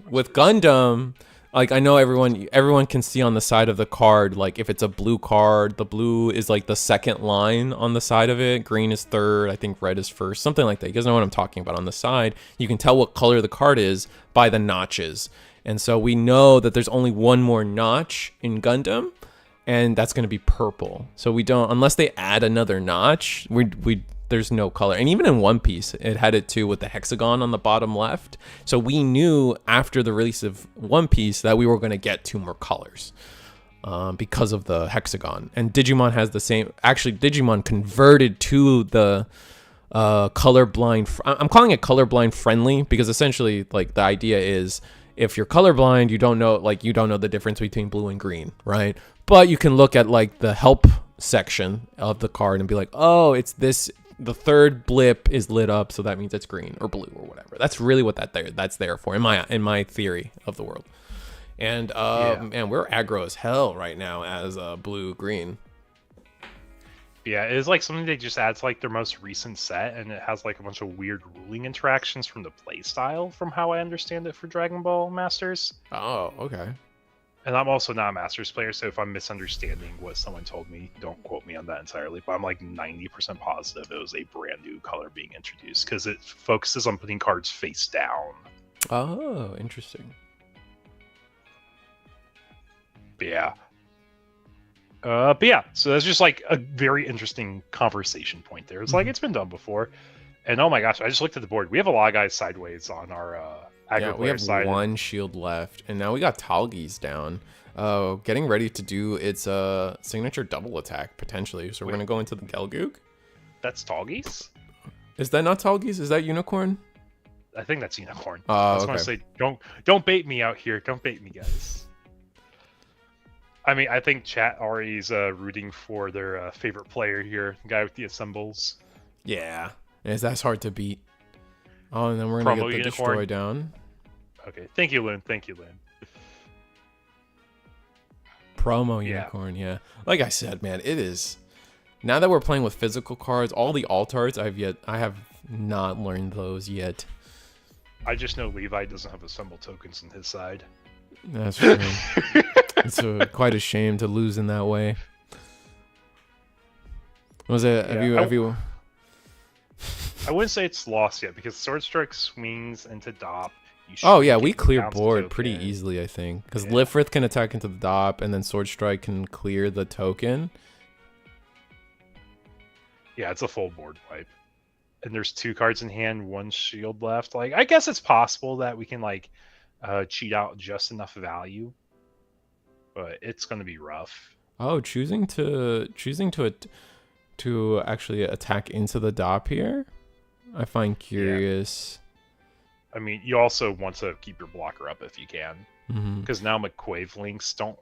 with Gundam, like I know everyone can see on the side of the card, like if it's a blue card, the blue is like the second line on the side of it, green is third, I think red is first, something like that. You guys know what I'm talking about. On the side, you can tell what color the card is by the notches. And so we know that there's only one more notch in Gundam, and that's going to be purple. So we don't, unless they add another notch, there's no color. And even in One Piece, it had it too with the hexagon on the bottom left. So we knew after the release of One Piece that we were going to get 2 more colors because of the hexagon. And Digimon has the same. Actually, Digimon converted to the colorblind. I'm calling it colorblind friendly because essentially, like the idea is, if you're colorblind, you don't know the difference between blue and green, right? But you can look at like the help section of the card and be like, oh, it's this. The third blip is lit up, so that means it's green or blue or whatever. That's really what that's there for in my theory of the world. And man, we're aggro as hell right now as blue green. Yeah, it's like something they just add to like their most recent set, and it has like a bunch of weird ruling interactions from the playstyle, from how I understand it for Dragon Ball Masters. Oh, okay. And I'm also not a Masters player, so if I'm misunderstanding what someone told me, don't quote me on that entirely. But I'm like 90% positive it was a brand new color being introduced because it focuses on putting cards face down. Oh, interesting. But yeah. So that's just like a very interesting conversation point there. It's like it's been done before. And oh my gosh, I just looked at the board. We have a lot of guys sideways on our aggro we have side. 1 shield left, and now we got Talgi's down. Getting ready to do its signature double attack potentially. So we're gonna go into the Gelgoog. That's Talgi's? Is that not Talgi's? Is that Unicorn? I think that's Unicorn. Oh, I just okay. want to say, don't bait me out here. Don't bait me, guys. I mean, I think chat already is rooting for their favorite player here, the guy with the assembles. Yeah, that's hard to beat. Oh, and then we're gonna Promo get the Unicorn. destroy down. Okay, thank you, Lynn. Thank you, Lynn. Promo Yeah. Unicorn, yeah. Like I said, man, it is. Now that we're playing with physical cards, all the altars I have not learned those yet. I just know Levi doesn't have assemble tokens on his side. That's true. It's quite a shame to lose in that way. Was it? Have you? I wouldn't say it's lost yet because Sword Strike swings into DOP. Oh yeah, we clear bounce board token. pretty easily, I think, because Yeah. Lifrith can attack into the DOP, and then Sword Strike can clear the token. Yeah, it's a full board wipe. And there's 2 cards in hand, 1 shield left. Like, I guess it's possible that we can like cheat out just enough value, but it's going to be rough. Oh, choosing to actually attack into the DOP here, I find curious. I mean, you also want to keep your blocker up if you can, Mm-hmm. because now McQuave links don't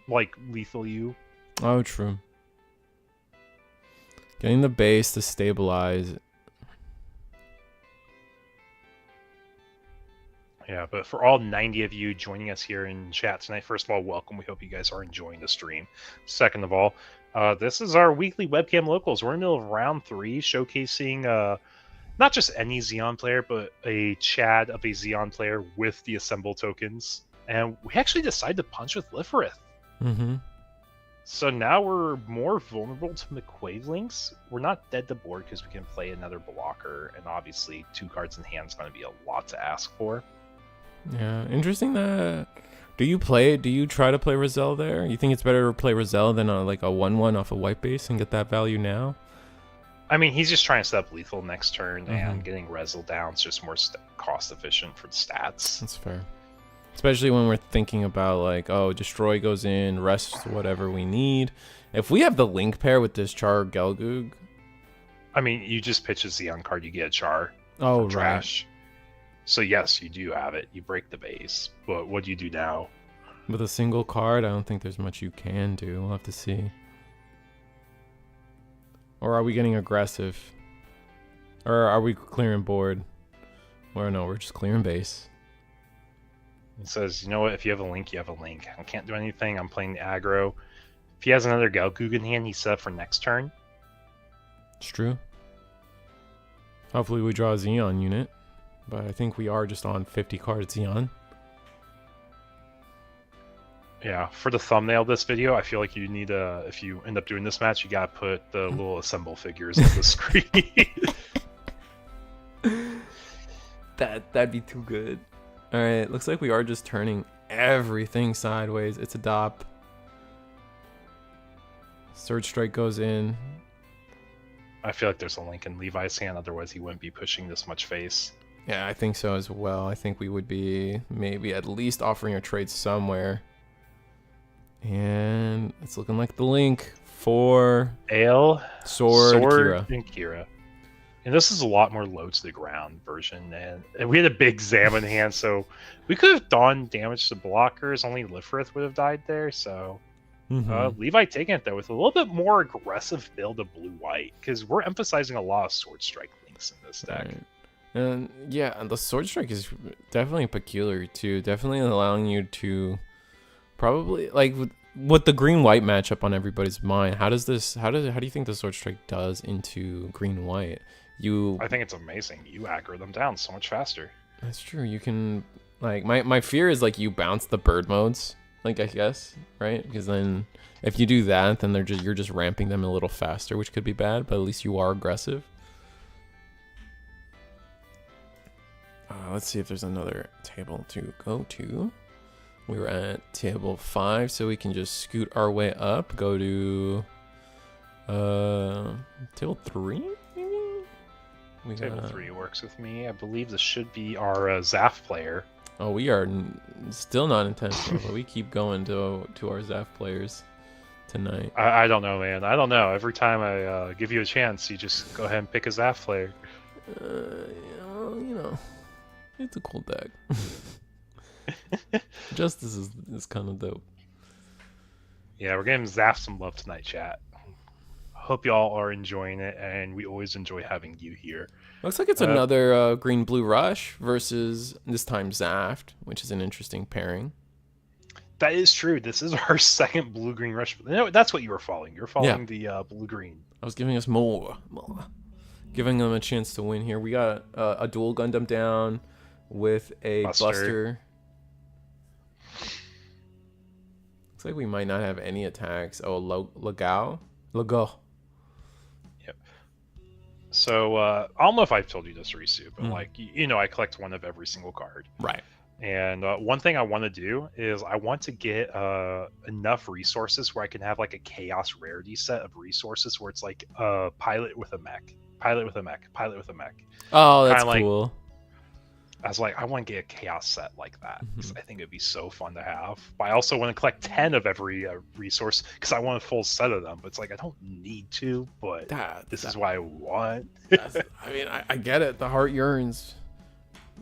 like lethal you. Oh, true. Getting the base to stabilize. Yeah, but for all 90 of you joining us here in chat tonight, first of all, welcome. We hope you guys are enjoying the stream. Second of all, this is our weekly webcam locals. We're in the middle of round 3, showcasing not just any Xeon player, but a Chad of a Xeon player with the assemble tokens. And we actually decided to punch with Lifrith. Mm-hmm. So now we're more vulnerable to McQuave links. We're not dead to board because we can play another blocker, and obviously 2 cards in hand is going to be a lot to ask for. Yeah, interesting that. Do you try to play Rozelle there? You think it's better to play Rozelle than like a 1/1 off a white base and get that value now? I mean, he's just trying to set up lethal next turn, Mhm. and getting Resil down is just more cost efficient for the stats. That's fair. Especially when we're thinking about like, oh, destroy goes in, rest whatever we need. If we have the link pair with this Char Gelgoog. I mean, you just pitch a Xeon card, you get a Char Oh, from right. trash. So yes, you do have it. You break the base, but what do you do now? With a single card, I don't think there's much you can do. We'll have to see. Or are we getting aggressive? Or are we clearing board? Or no, we're just clearing base. It says, you know what, if you have a link, you have a link. I can't do anything, I'm playing the aggro. If he has another Galgug in hand, he's set up for next turn. It's true. Hopefully we draw a Xeon unit. But I think we are just on 50 cards Xeon. Yeah, for the thumbnail of this video, I feel like you need if you end up doing this match, you gotta put the little assemble figures on the screen. That'd be too good. Alright, looks like we are just turning everything sideways. It's a DOP. Surge Strike goes in. I feel like there's a link in Levi's hand, otherwise he wouldn't be pushing this much face. Yeah, I think so as well. I think we would be maybe at least offering a trade somewhere. And it's looking like the link for Ale, Sword Kira. and Kira. And this is a lot more low to the ground version. And we had a big Zam in hand, so we could have done damage to blockers. Only Lifrith would have died there, so... Levi taking it, though, with a little bit more aggressive build of blue-white, because we're emphasizing a lot of Sword Strike links in this deck. Right. And yeah, the Sword Strike is definitely peculiar, too. Definitely allowing you to... Probably like with the green white matchup on everybody's mind. How do you think the Sword Strike does into green white? I think it's amazing. You aggro them down so much faster. That's true. You can like my fear is like you bounce the bird modes, like I guess, right? Because then if you do that, then you're just ramping them a little faster, which could be bad, but at least you are aggressive. Let's see if there's another table to go to. We're at table 5, so we can just scoot our way up. Go to table 3, maybe? Table 3 works with me. I believe this should be our Zaf player. Oh, we are still not intentional, but we keep going to our Zaf players tonight. I don't know, man. I don't know. Every time I give you a chance, you just go ahead and pick a Zaf player. Well, you know, it's a cool deck. Justice is kind of dope. Yeah, we're giving Zaf some love tonight, chat. Hope y'all are enjoying it, and we always enjoy having you here. Looks like it's another green-blue rush versus this time Zaft, which is an interesting pairing. That is true. This is our second blue-green rush. No, that's what you were following. You're following the blue-green. I was giving us more. Giving them a chance to win here. We got a dual Gundam down with a Buster. Looks like we might not have any attacks. Oh, Lago. Yep. So I don't know if I've told you this, Risu, but like you know, I collect one of every single card. Right. And one thing I want to do is I want to get enough resources where I can have like a chaos rarity set of resources where it's like a pilot with a mech, pilot with a mech, pilot with a mech. Oh, that's cool. I was like, I want to get a chaos set like that because I think it'd be so fun to have. But I also want to collect 10 of every resource because I want a full set of them. But it's like I don't need to, but this is what I want. I mean, I get it. The heart yearns.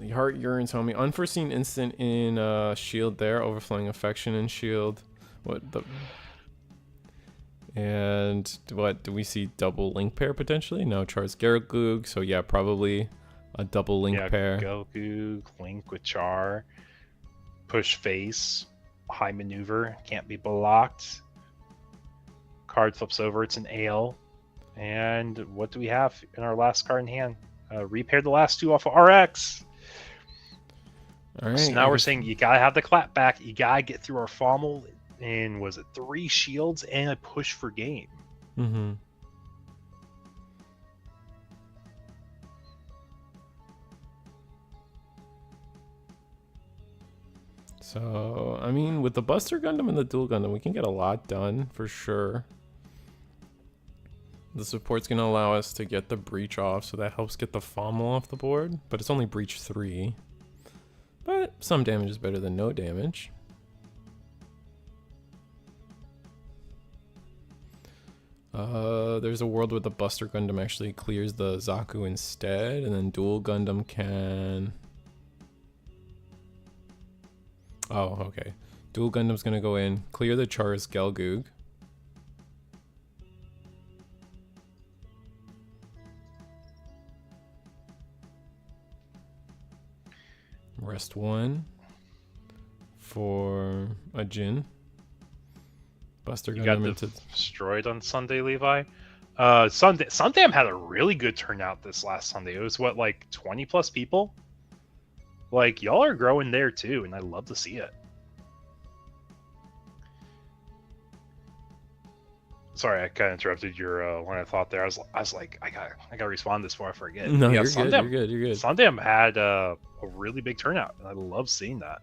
The heart yearns, homie. Unforeseen instant in shield there, overflowing affection in shield. And what do we see? Double link pair potentially? No, Char's Gargoog. So yeah, probably a double link pair. Gargoog, link with Char, push face, high maneuver, can't be blocked. Card flips over, it's an Ale. And what do we have in our last card in hand? Repair the last 2 off of RX. All right. So now we're saying you gotta have the clap back, you gotta get through our Fommel, and was it 3 shields and a push for game? Mm-hmm. So, I mean, with the Buster Gundam and the Dual Gundam, we can get a lot done for sure. The support's going to allow us to get the breach off, so that helps get the Fommel off the board. But it's only breach 3. But some damage is better than no damage. There's a world where the Buster Gundam actually clears the Zaku instead, and then Dual Gundam can... Oh, okay. Dual Gundam's gonna go in, clear the Char's Gelgoog. Rest 1 for a Jin. Buster You Gundam got into... destroyed on Sunday, Levi. Sundam had a really good turnout this last Sunday. It was what, like 20 plus people? Like, y'all are growing there too, and I love to see it. Sorry, I kind of interrupted your line of thought there. I was like, I gotta respond this before I forget. No, yeah, you're good. You're good. Sundam had a really big turnout, and I love seeing that.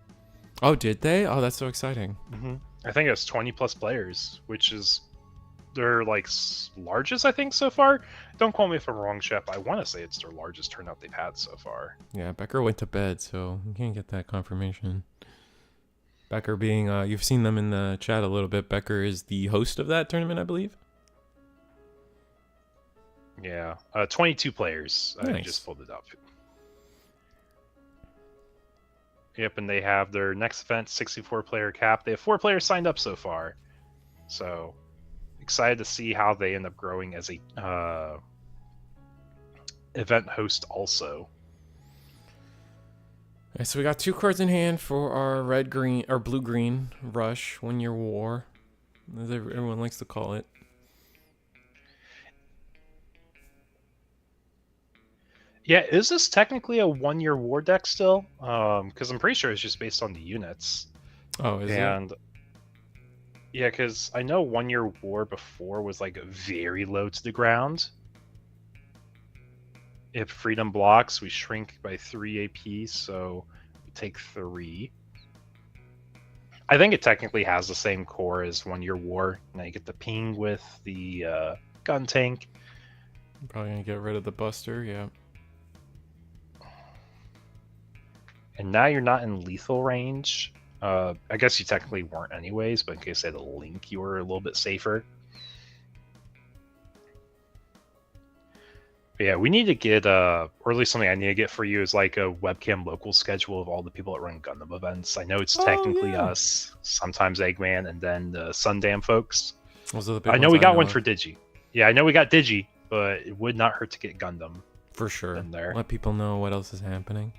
Oh, did they? Oh, that's so exciting. Mm-hmm. I think it was 20 plus players, which is their like largest, I think, so far. Don't quote me if I'm wrong, Shep. I want to say it's their largest turnout they've had so far. Yeah, Becker went to bed, so you can't get that confirmation. Becker being, you've seen them in the chat a little bit. Becker is the host of that tournament, I believe. Yeah, 22 players. Nice. I just pulled it up. Yep, and they have their next event, 64-player cap. They have 4 players signed up so far. So, excited to see how they end up growing as a event host also. Alright, so we got 2 cards in hand for our red-green, or blue-green rush, 1-year war, as everyone likes to call it. Yeah, is this technically a 1-year war deck still? Because I'm pretty sure it's just based on the units. Oh, is it? Yeah, because I know 1-year war before was like very low to the ground. If freedom blocks, we shrink by 3 AP, so we take 3. I think it technically has the same core as 1-year war. Now you get the ping with the gun tank. Probably gonna get rid of the Buster, yeah. And now you're not in lethal range. I guess you technically weren't anyways, but in case they had a link, you were a little bit safer. But yeah, we need to get, or at least something I need to get for you is like a webcam local schedule of all the people that run Gundam events. I know it's technically us, sometimes Eggman, and then the Sundam folks. Those are the big I know ones we got one of. for Digi. Yeah, I know we got Digi, but it would not hurt to get Gundam. For sure. In there. Let people know what else is happening.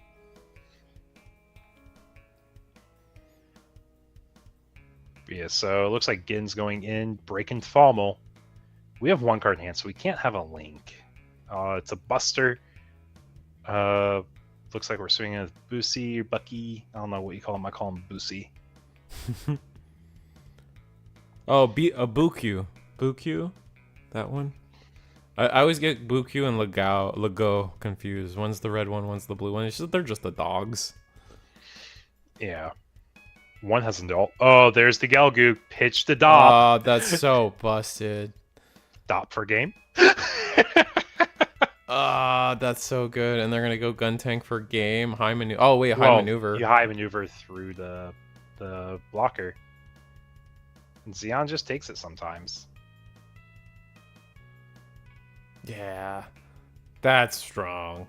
Yeah, so it looks like Gin's going in, breaking Fommel. We have 1 card in hand, so we can't have a link. It's a Buster. Looks like we're swinging with Boosie or Bucky. I don't know what you call him. I call him Boosie. Oh, a Bukyu. Bukyu? That one? I always get Bukyu and Lego confused. One's the red one, one's the blue one. It's just, they're just the dogs. Yeah. One has an adult. Oh, there's the Gelgoog. Pitch the Dop. Oh, that's so busted. Dop for game. Ah, that's so good. And they're gonna go gun tank for game. High maneuver. Oh wait, high maneuver. You high maneuver through the blocker. And Zeon just takes it sometimes. Yeah, that's strong.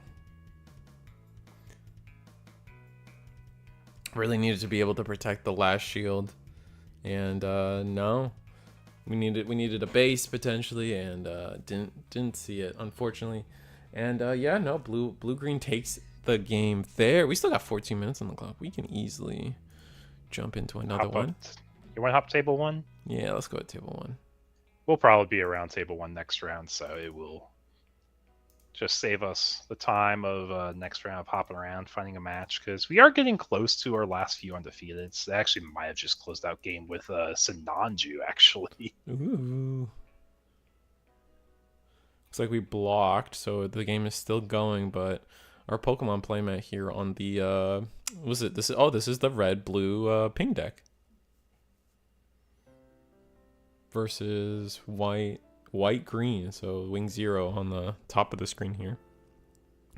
Really needed to be able to protect the last shield, and no, we needed a base potentially, and didn't see it, unfortunately. And yeah, no, blue green takes the game there. We still got 14 minutes on the clock. We can easily jump into another one. You want to hop table 1? Yeah, let's go at table 1. We'll probably be around table 1 next round, so it will just save us the time of next round of hopping around, finding a match, because we are getting close to our last few undefeated. They actually might have just closed out game with Sinanju, actually. Ooh. Looks like we blocked, so the game is still going, but our Pokemon playmat here on the, this is the red-blue ping deck. Versus white, white green. So wing 0 on the top of the screen here.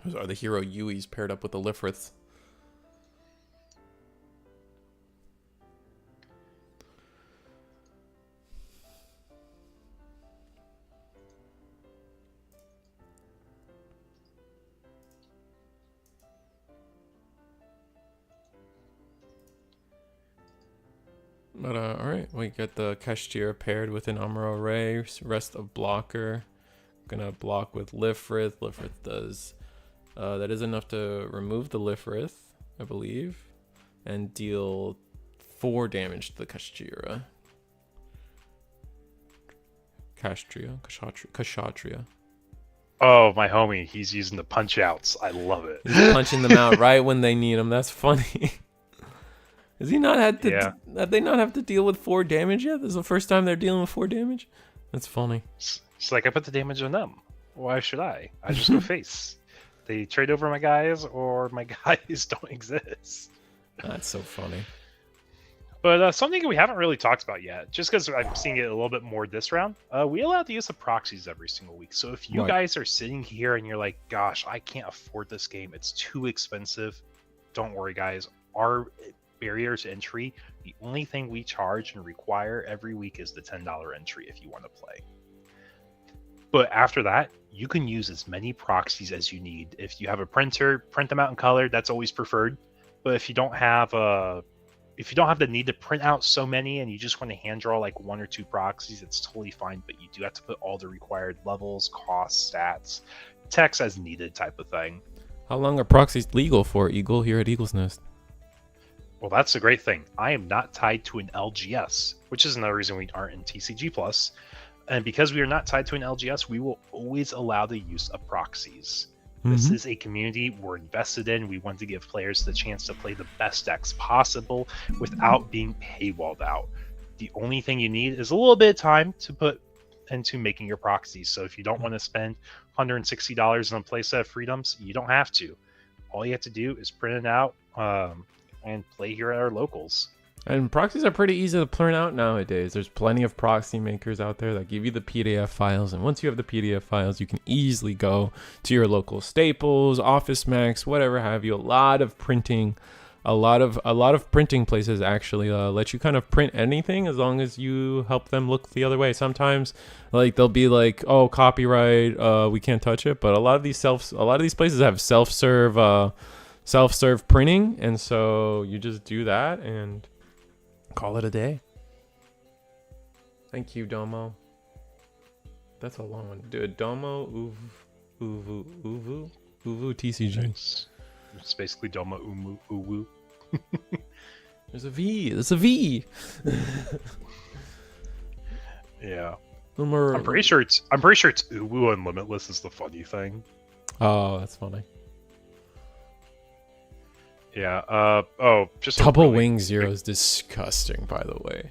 Those are the hero Yuis paired up with the Lifriths. But all right, we got the Kashtira paired with an Amuro Ray, rest of blocker. Gonna block with Lifrith. Lifrith does that is enough to remove the Lifrith, I believe, and deal 4 damage to the Kashtira. Kshatriya. Oh, my homie, he's using the punch outs. I love it. He's punching them out right when they need them. That's funny. Has he not had to? Yeah. Have they not have to deal with 4 damage yet? This is the first time they're dealing with 4 damage. That's funny. It's like I put the damage on them. Why should I? I just go face. They trade over my guys, or my guys don't exist. That's so funny. But something we haven't really talked about yet, just because I'm seeing it a little bit more this round, we allow the use of proxies every single week. So if you guys are sitting here and you're like, gosh, I can't afford this game, it's too expensive, don't worry, guys. Our barrier to entry, the only thing we charge and require every week is the $10 entry if you want to play. But after that, you can use as many proxies as you need. If you have a printer, print them out in color, that's always preferred. But if you don't have the need to print out so many and you just want to hand draw like 1 or 2 proxies, it's totally fine. But you do have to put all the required levels, costs, stats, text as needed type of thing. How long are proxies legal for, Eagle, here at Eagle's Nest? Well, that's the great thing. I am not tied to an LGS, which is another reason we aren't in TCG Plus. And because we are not tied to an LGS, we will always allow the use of proxies. This is a community we're invested in. We want to give players the chance to play the best decks possible without being paywalled out. The only thing you need is a little bit of time to put into making your proxies. So if you don't want to spend $160 on a playset of freedoms, you don't have to. All you have to do is print it out and play here at our locals. And proxies are pretty easy to print out nowadays. There's plenty of proxy makers out there that give you the PDF files, and once you have the PDF files, you can easily go to your local Staples, Office Max, whatever have you. A lot of printing places actually let you kind of print anything as long as you help them look the other way. Sometimes like they'll be like, oh, copyright, we can't touch it, but a lot of these places have self-serve printing, and so you just do that and call it a day. Thank you, Domo. That's a long one. Do it. Domo Uvu TCG. It's basically Domo Uwu. There's a V. There's a V. Yeah. I'm pretty sure it's Uwu and Limitless is the funny thing. Oh, that's funny. Yeah. Just double wing 0 is disgusting, by the way.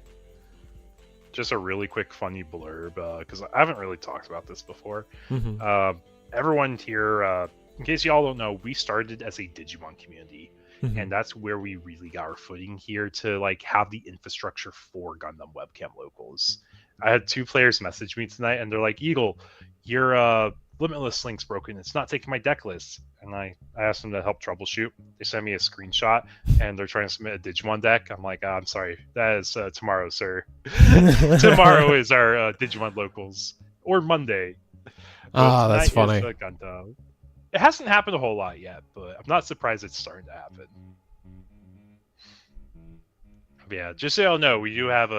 Just a really quick funny blurb, because I haven't really talked about this before. Mm-hmm. Everyone here, in case y'all don't know, we started as a Digimon community, and that's where we really got our footing here to like have the infrastructure for Gundam webcam locals. I had 2 players message me tonight, and they're like, "Eagle, your Limitless link's broken. It's not taking my deck list." And I asked them to help troubleshoot. They sent me a screenshot, and they're trying to submit a Digimon deck. I'm like, I'm sorry, that is tomorrow, sir. Tomorrow is our Digimon locals, or Monday. Ah, that's funny. Gundam. It hasn't happened a whole lot yet, but I'm not surprised it's starting to happen. But yeah, just so y'all know, we do have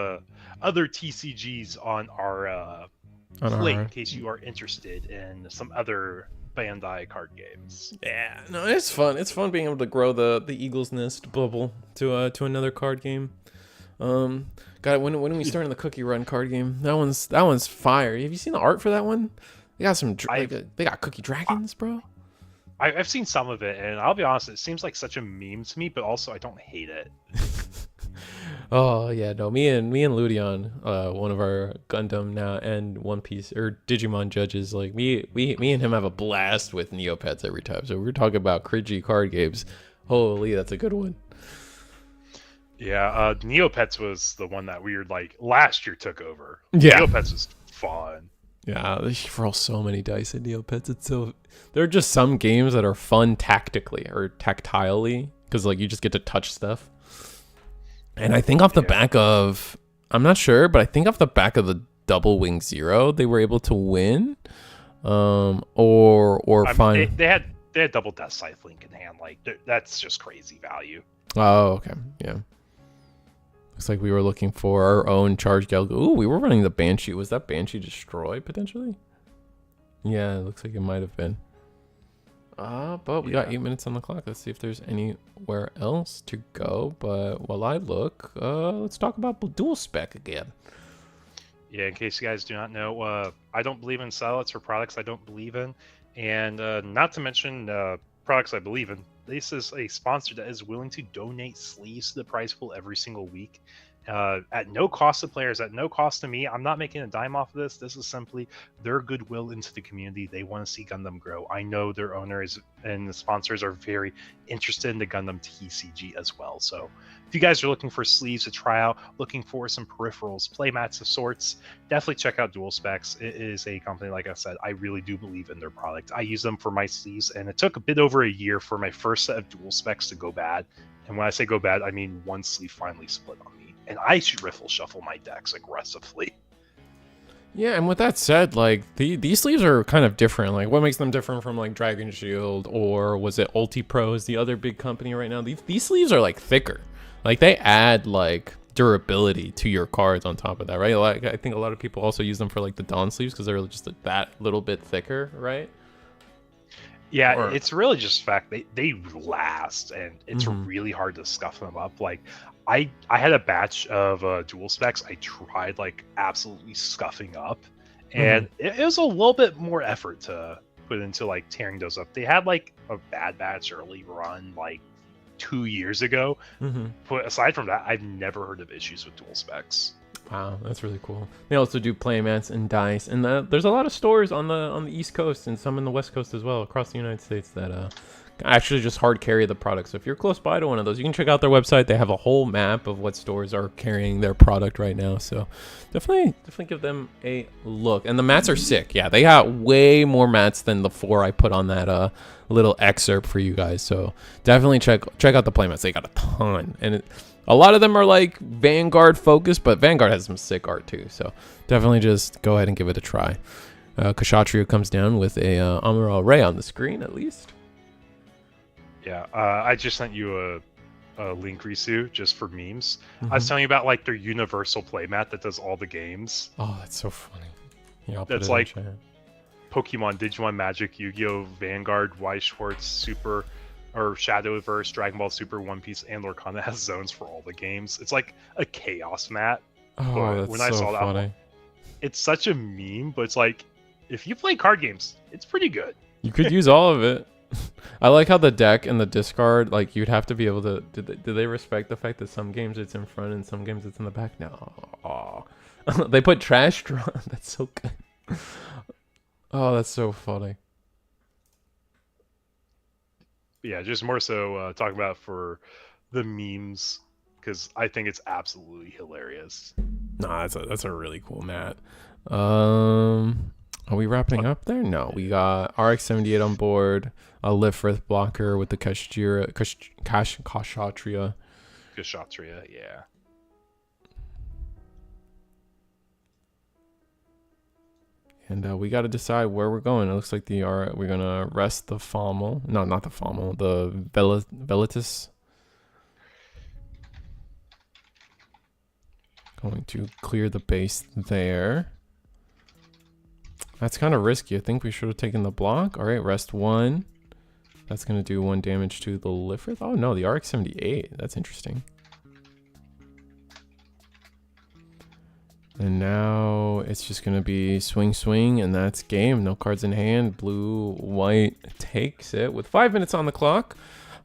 other TCGs on our plate in case you are interested in some other Bandai card games. Yeah, no, it's fun. It's fun being able to grow the Eagle's Nest bubble to another card game. God, when we start in the Cookie Run card game, that one's fire. Have you seen the art for that one? They got they got cookie dragons, bro. I've seen some of it, and I'll be honest, it seems like such a meme to me, but also I don't hate it. Oh yeah, no, me and Ludion, one of our Gundam now and One Piece or Digimon judges, like me and him have a blast with Neopets every time. So we're talking about cringy card games. Holy, that's a good one. Yeah, Neopets was the one that we were like last year took over. Yeah, Neopets was fun. Yeah, they throw so many dice in Neopets. There are just some games that are fun tactically or tactilely because like you just get to touch stuff. And I think off the back of, I'm not sure, but I think off the back of the Double Wing Zero, they were able to win. Find they had double Death Scythe Link in hand. Like that's just crazy value. Oh, okay, yeah. Looks like we were looking for our own Charge Gal. Ooh, we were running the Banshee. Was that Banshee destroyed potentially? Yeah, it looks like it might have been. But we got 8 minutes on the clock. Let's see if there's anywhere else to go. But while I look, let's talk about dual spec again. Yeah, in case you guys do not know, I don't believe in sellouts for products I don't believe in. And not to mention products I believe in. This is a sponsor that is willing to donate sleeves to the prize pool every single week. At no cost to players, at no cost to me. I'm not making a dime off of this. This is simply their goodwill into the community. They want to see Gundam grow. I know their owners and the sponsors are very interested in the Gundam TCG as well. So if you guys are looking for sleeves to try out, looking for some peripherals, playmats of sorts, definitely check out Dual Specs. It is a company, like I said, I really do believe in their product. I use them for my sleeves, and it took a bit over a year for my first set of Dual Specs to go bad. And when I say go bad, I mean one sleeve finally split on me. And I should riffle shuffle my decks aggressively. Yeah, and with that said, like these sleeves are kind of different. Like, what makes them different from like Dragon Shield, or was it Ulti Pro is the other big company right now? These sleeves are like thicker. Like they add like durability to your cards on top of that, right? Like I think a lot of people also use them for like the Dawn sleeves because they're just that little bit thicker, right? Yeah, it's really just the fact they last, and it's really hard to scuff them up. Like I had a batch of dual specs I tried like absolutely scuffing up, and it was a little bit more effort to put into like tearing those up. They had like a bad batch early run like 2 years ago. But aside from that, I've never heard of issues with dual specs. Wow, that's really cool. They also do playmats and dice, and there's a lot of stores on the East Coast and some in the West Coast as well across the United States that actually just hard carry the product. So if you're close by to one of those, you can check out their website. They have a whole map of what stores are carrying their product right now. So definitely give them a look. And the mats are sick. Yeah, they got way more mats than the 4 I put on that little excerpt for you guys. So definitely check out the playmats. They got a ton, and a lot of them are like Vanguard focused, but Vanguard has some sick art too. So definitely just go ahead and give it a try. Kshatriya comes down with a Amiral Ray on the screen at least. Yeah, I just sent you a link, Risu, just for memes. I was telling you about like their universal playmat that does all the games. Oh, that's so funny. Yeah, I'll that's like Pokemon, Digimon, Magic, Yu-Gi-Oh, Vanguard, Weiss Schwartz, Super, or Shadowverse, Dragon Ball Super, One Piece, and Lorcana has zones for all the games. It's like a chaos mat. Oh, that's when I saw funny. That, it's such a meme, but it's like if you play card games, it's pretty good. You could use all of it. I like how the deck and the discard, like you'd have to be able to. Do they respect the fact that some games it's in front and some games it's in the back? No. Oh. They put trash draw. That's so good. Oh, that's so funny. Yeah, just more so talking about for the memes because I think it's absolutely hilarious. Nah, that's a really cool mat. Are we wrapping up there? No, we got RX-78 on board, a Lifrith blocker with the Kshatriya. Kshatriya, yeah. And we got to decide where we're going. It looks like we're going to rest the Fommel. No, not the Fommel. The Velitus. Going to clear the base there. That's kind of risky. I think we should have taken the block. All right, rest 1. That's going to do 1 damage to the Lifrith. Oh, no, the RX-78. That's interesting. And now it's just going to be swing, and that's game. No cards in hand. Blue, white takes it with 5 minutes on the clock.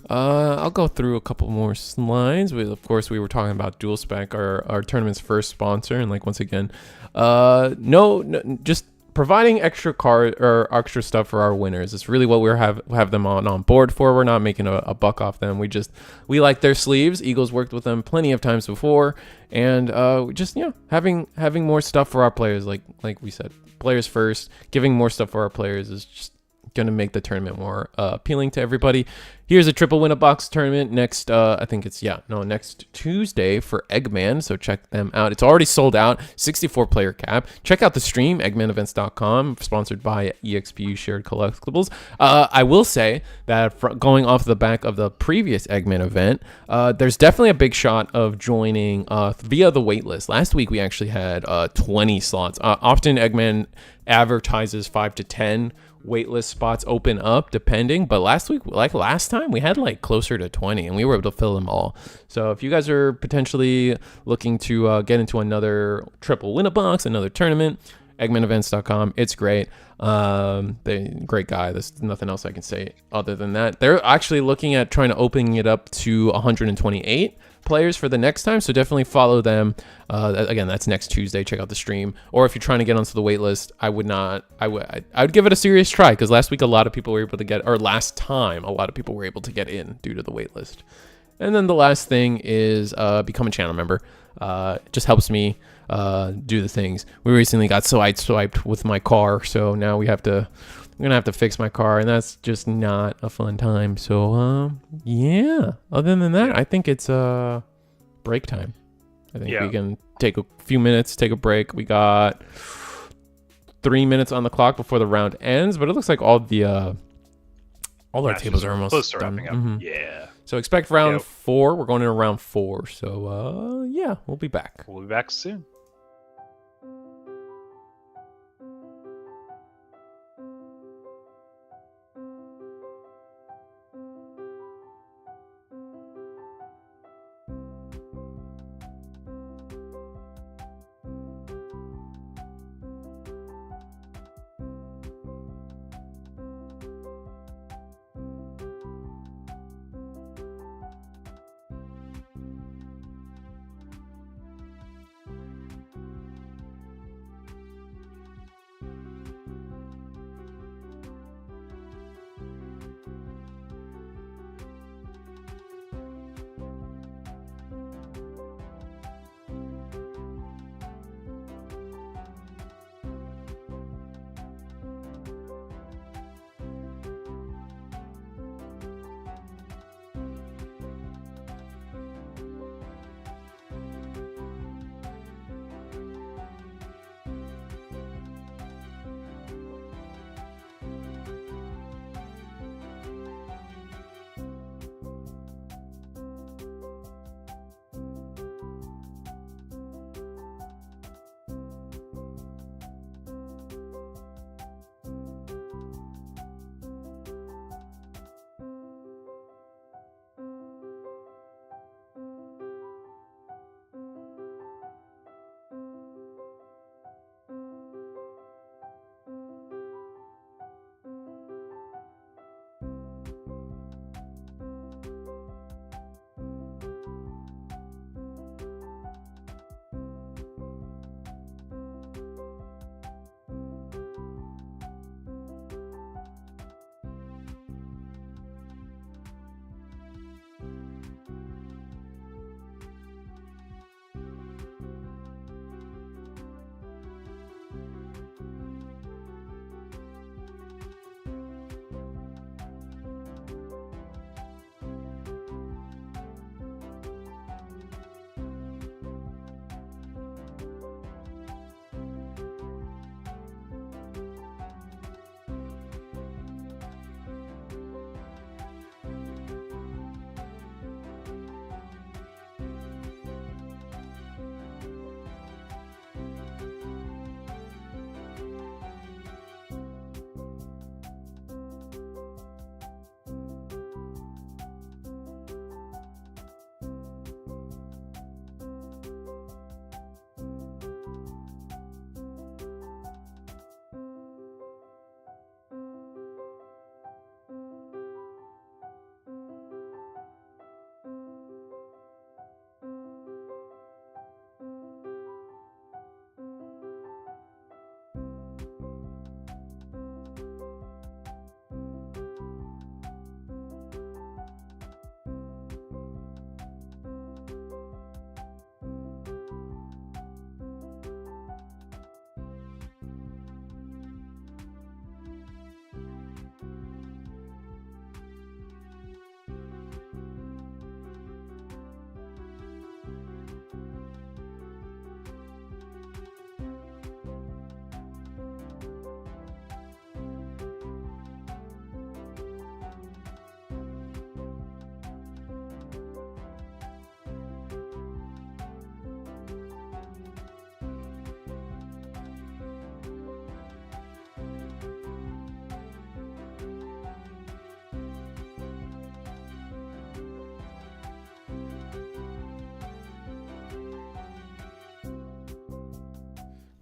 I'll go through a couple more slides. Of course, we were talking about Dual Spec, our tournament's first sponsor. And like, once again, no, just providing extra card or extra stuff for our winners. It's really what we have them on board for. We're not making a buck off them. We like their sleeves. Eagles worked with them plenty of times before, and just having more stuff for our players, like we said, players first. Giving more stuff for our players is just going to make the tournament more appealing to everybody. Here's a triple win a box tournament next next Tuesday for Eggman, so check them out. It's already sold out, 64 player cap. Check out the stream, eggmanevents.com, sponsored by EXP Shared Collectibles. I will say that going off the back of the previous Eggman event, there's definitely a big shot of joining via the waitlist. Last week we actually had 20 slots. Often Eggman advertises 5 to 10 waitlist spots open up depending, but last time we had like closer to 20 and we were able to fill them all. So if you guys are potentially looking to get into another triple win a box, another tournament, eggmanevents.com, it's great. Great guy. There's nothing else I can say other than that. They're actually looking at trying to open it up to 128 players for the next time, so definitely follow them. Again, that's next Tuesday. Check out the stream, or if you're trying to get onto the wait list, I would give it a serious try, because last time a lot of people were able to get in due to the wait list. And then the last thing is become a channel member. It just helps me do the things. We recently got swiped with my car, so now I'm gonna have to fix my car, and that's just not a fun time. So yeah, other than that, I think it's break time. I think we can take a few minutes, take a break. We got 3 minutes on the clock before the round ends, but it looks like all our tables are almost close to done. wrapping up. Yeah. So expect round 4. We're going into round 4. So yeah, we'll be back. We'll be back soon.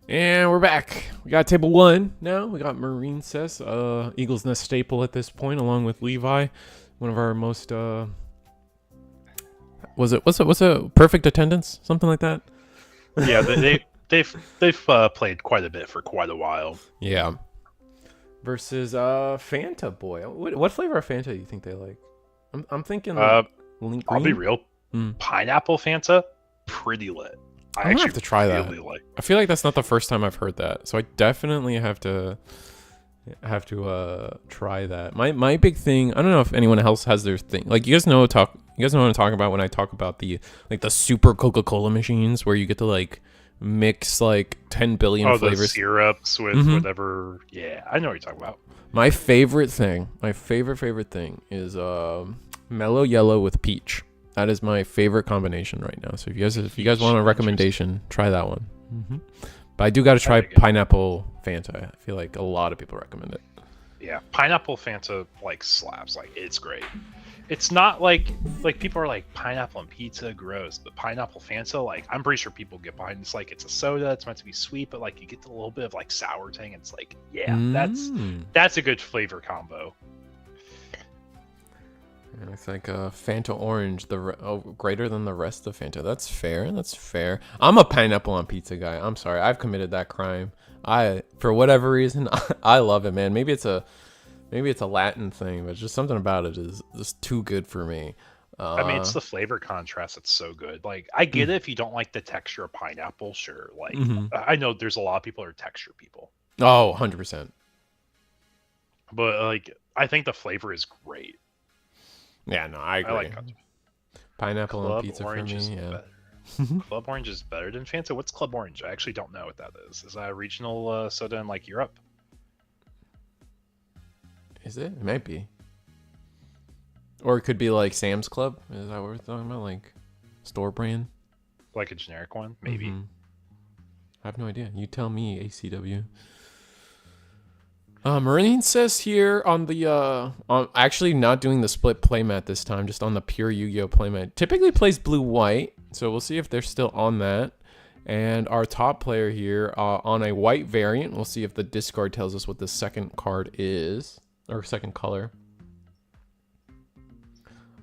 And we're back. We got table 1 now. We got Marine Cess, Eagle's Nest staple at this point, along with Levi, one of our most what's a perfect attendance, something like that. Yeah, they've played quite a bit for quite a while. Yeah. Versus Fanta Boy. What flavor of Fanta do you think they like? I'm thinking. I'll be real. Pineapple Fanta, pretty lit. I'm gonna have to try that. I feel like that's not the first time I've heard that, so I definitely have to try that. My big thing. I don't know if anyone else has their thing. Like you guys know what I'm talking about when I talk about the super Coca-Cola machines where you get to like mix like 10 billion flavors. The syrups with whatever. Yeah, I know what you're talking about. My favorite thing is mellow yellow with peach. That is my favorite combination right now. So if you guys want a recommendation, try that one. But I do got to try pineapple Fanta. I feel like a lot of people recommend it. Yeah, pineapple Fanta like slaps. Like it's great. It's not like people are like pineapple and pizza, gross. But pineapple Fanta, like I'm pretty sure people get behind. It's like it's a soda. It's meant to be sweet, but like you get a little bit of like sour tang. It's like that's a good flavor combo. And it's like Fanta orange, greater than the rest of Fanta. That's fair. That's fair. I'm a pineapple on pizza guy. I'm sorry, I've committed that crime. For whatever reason, I love it, man. Maybe it's a Latin thing, but just something about it is just too good for me. I mean, it's the flavor contrast that's so good. Like, I get it if you don't like the texture of pineapple, sure. Like, I know there's a lot of people who are texture people. Oh, 100%. But like, I think the flavor is great. Yeah, no, I agree. I like pineapple Club on pizza Orange for me. Yeah. Club Orange is better than Fanta. What's Club Orange? I actually don't know what that is. Is that a regional soda in like Europe? Is it? It might be. Or it could be like Sam's Club. Is that what we're talking about? Like store brand? Like a generic one? Maybe. I have no idea. You tell me, ACW. Marine says here on the on actually not doing the split playmat this time, just on the pure Yu-Gi-Oh playmat. Typically plays blue-white, so we'll see if they're still on that. And our top player here on a white variant. We'll see if the Discord tells us what the second card is, or second color.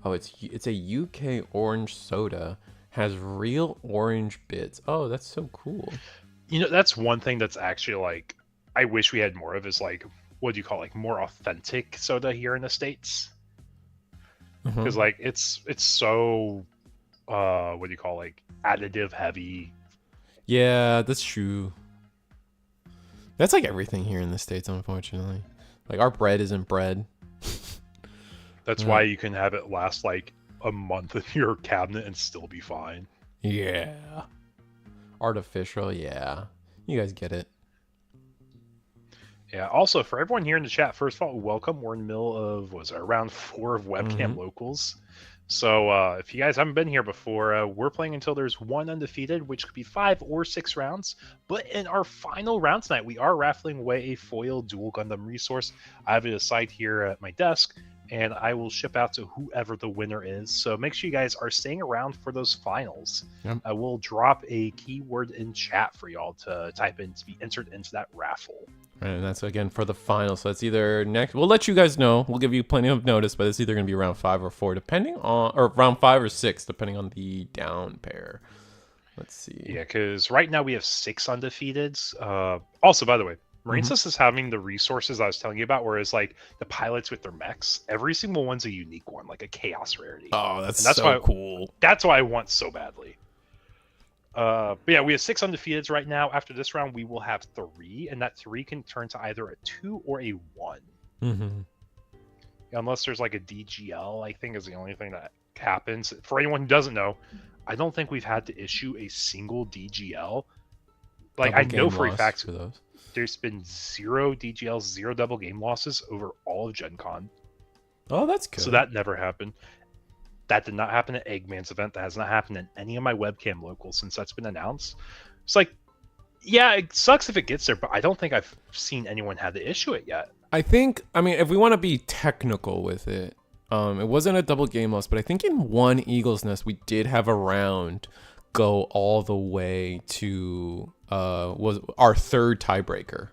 Oh, it's a UK orange soda. Has real orange bits. Oh, that's so cool. You know, that's one thing that's actually like I wish we had more of is like, what do you call it? Like more authentic soda here in the States? Because like it's so what do you call it? Like additive heavy. Yeah, that's true. That's like everything here in the States, unfortunately. Like our bread isn't bread. That's why you can have it last like a month in your cabinet and still be fine. Yeah. Artificial, yeah. You guys get it. Yeah, also for everyone here in the chat, first of all, welcome. We're in the middle of round 4 of WEBCAM locals. So if you guys haven't been here before, we're playing until there's 1 undefeated, which could be 5 or 6 rounds. But in our final round tonight, we are raffling away a foil dual Gundam resource. I have it aside here at my desk, and I will ship out to whoever the winner is. So make sure you guys are staying around for those finals. Yep. I will drop a keyword in chat for y'all to type in to be entered into that raffle. And that's again for the final. So it's either next. We'll let you guys know. We'll give you plenty of notice, but it's either going to be round 5 or 4, depending on, or round 5 or 6, depending on the down pair. Let's see. Yeah, because right now we have 6 undefeateds. Also, by the way, Marine Cess is having the resources I was telling you about, whereas like the pilots with their mechs, every single one's a unique one, like a chaos rarity. Oh, that's so cool. That's why I want so badly. But yeah, we have 6 undefeateds right now. After this round, we will have 3, and that 3 can turn to either a 2 or a 1. Unless there's like a DGL, I think is the only thing that happens. For anyone who doesn't know, I don't think we've had to issue a single DGL. Like I know for a fact there's been 0 DGLs, 0 double game losses over all of Gen Con. Oh, that's good. So that never happened. That did not happen at Eggman's event. That has not happened in any of my WEBCAM locals since that's been announced. It's like, yeah, it sucks if it gets there, but I don't think I've seen anyone have to issue it yet. I mean, if we want to be technical with it, it wasn't a double game loss, but I think in one Eagle's Nest, we did have a round go all the way to was our third tiebreaker,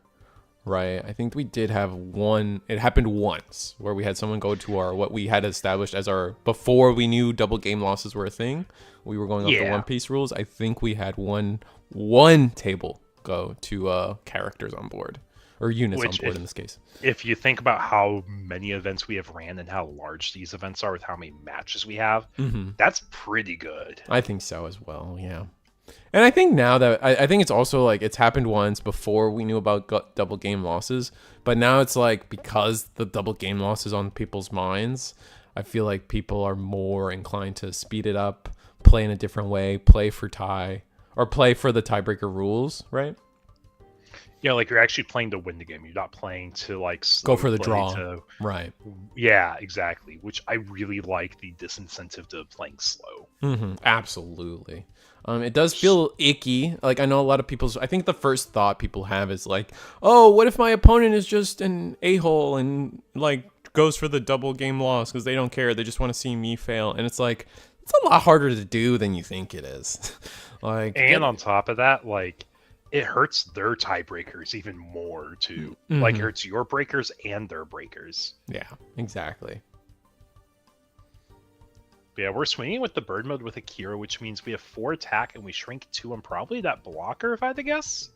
right? I think we did have one. It happened once where we had someone go to our what we had established as our before we knew double game losses were a thing. We were going off the One Piece rules. I think we had one table go to characters on board or units on board in this case. If you think about how many events we have ran and how large these events are with how many matches we have, that's pretty good. I think so as well, yeah. And I think now that I think it's also like it's happened once before we knew about double game losses, but now it's like because the double game loss is on people's minds, I feel like people are more inclined to speed it up, play in a different way, play for tie, or play for the tiebreaker rules, right? Yeah, like you're actually playing to win the game. You're not playing to like go for the draw, right? Yeah, exactly. Which I really like the disincentive to playing slow. Absolutely. It does feel icky. Like I know a lot of people's. I think the first thought people have is like, "Oh, what if my opponent is just an a-hole and like goes for the double game loss because they don't care. They just want to see me fail." And it's like it's a lot harder to do than you think it is. Like, and on top of that, like it hurts their tiebreakers even more too. Like it hurts your breakers and their breakers. Yeah, exactly. But yeah, we're swinging with the bird mode with Akira, which means we have 4 attack and we shrink 2 and probably that blocker, if I had to guess.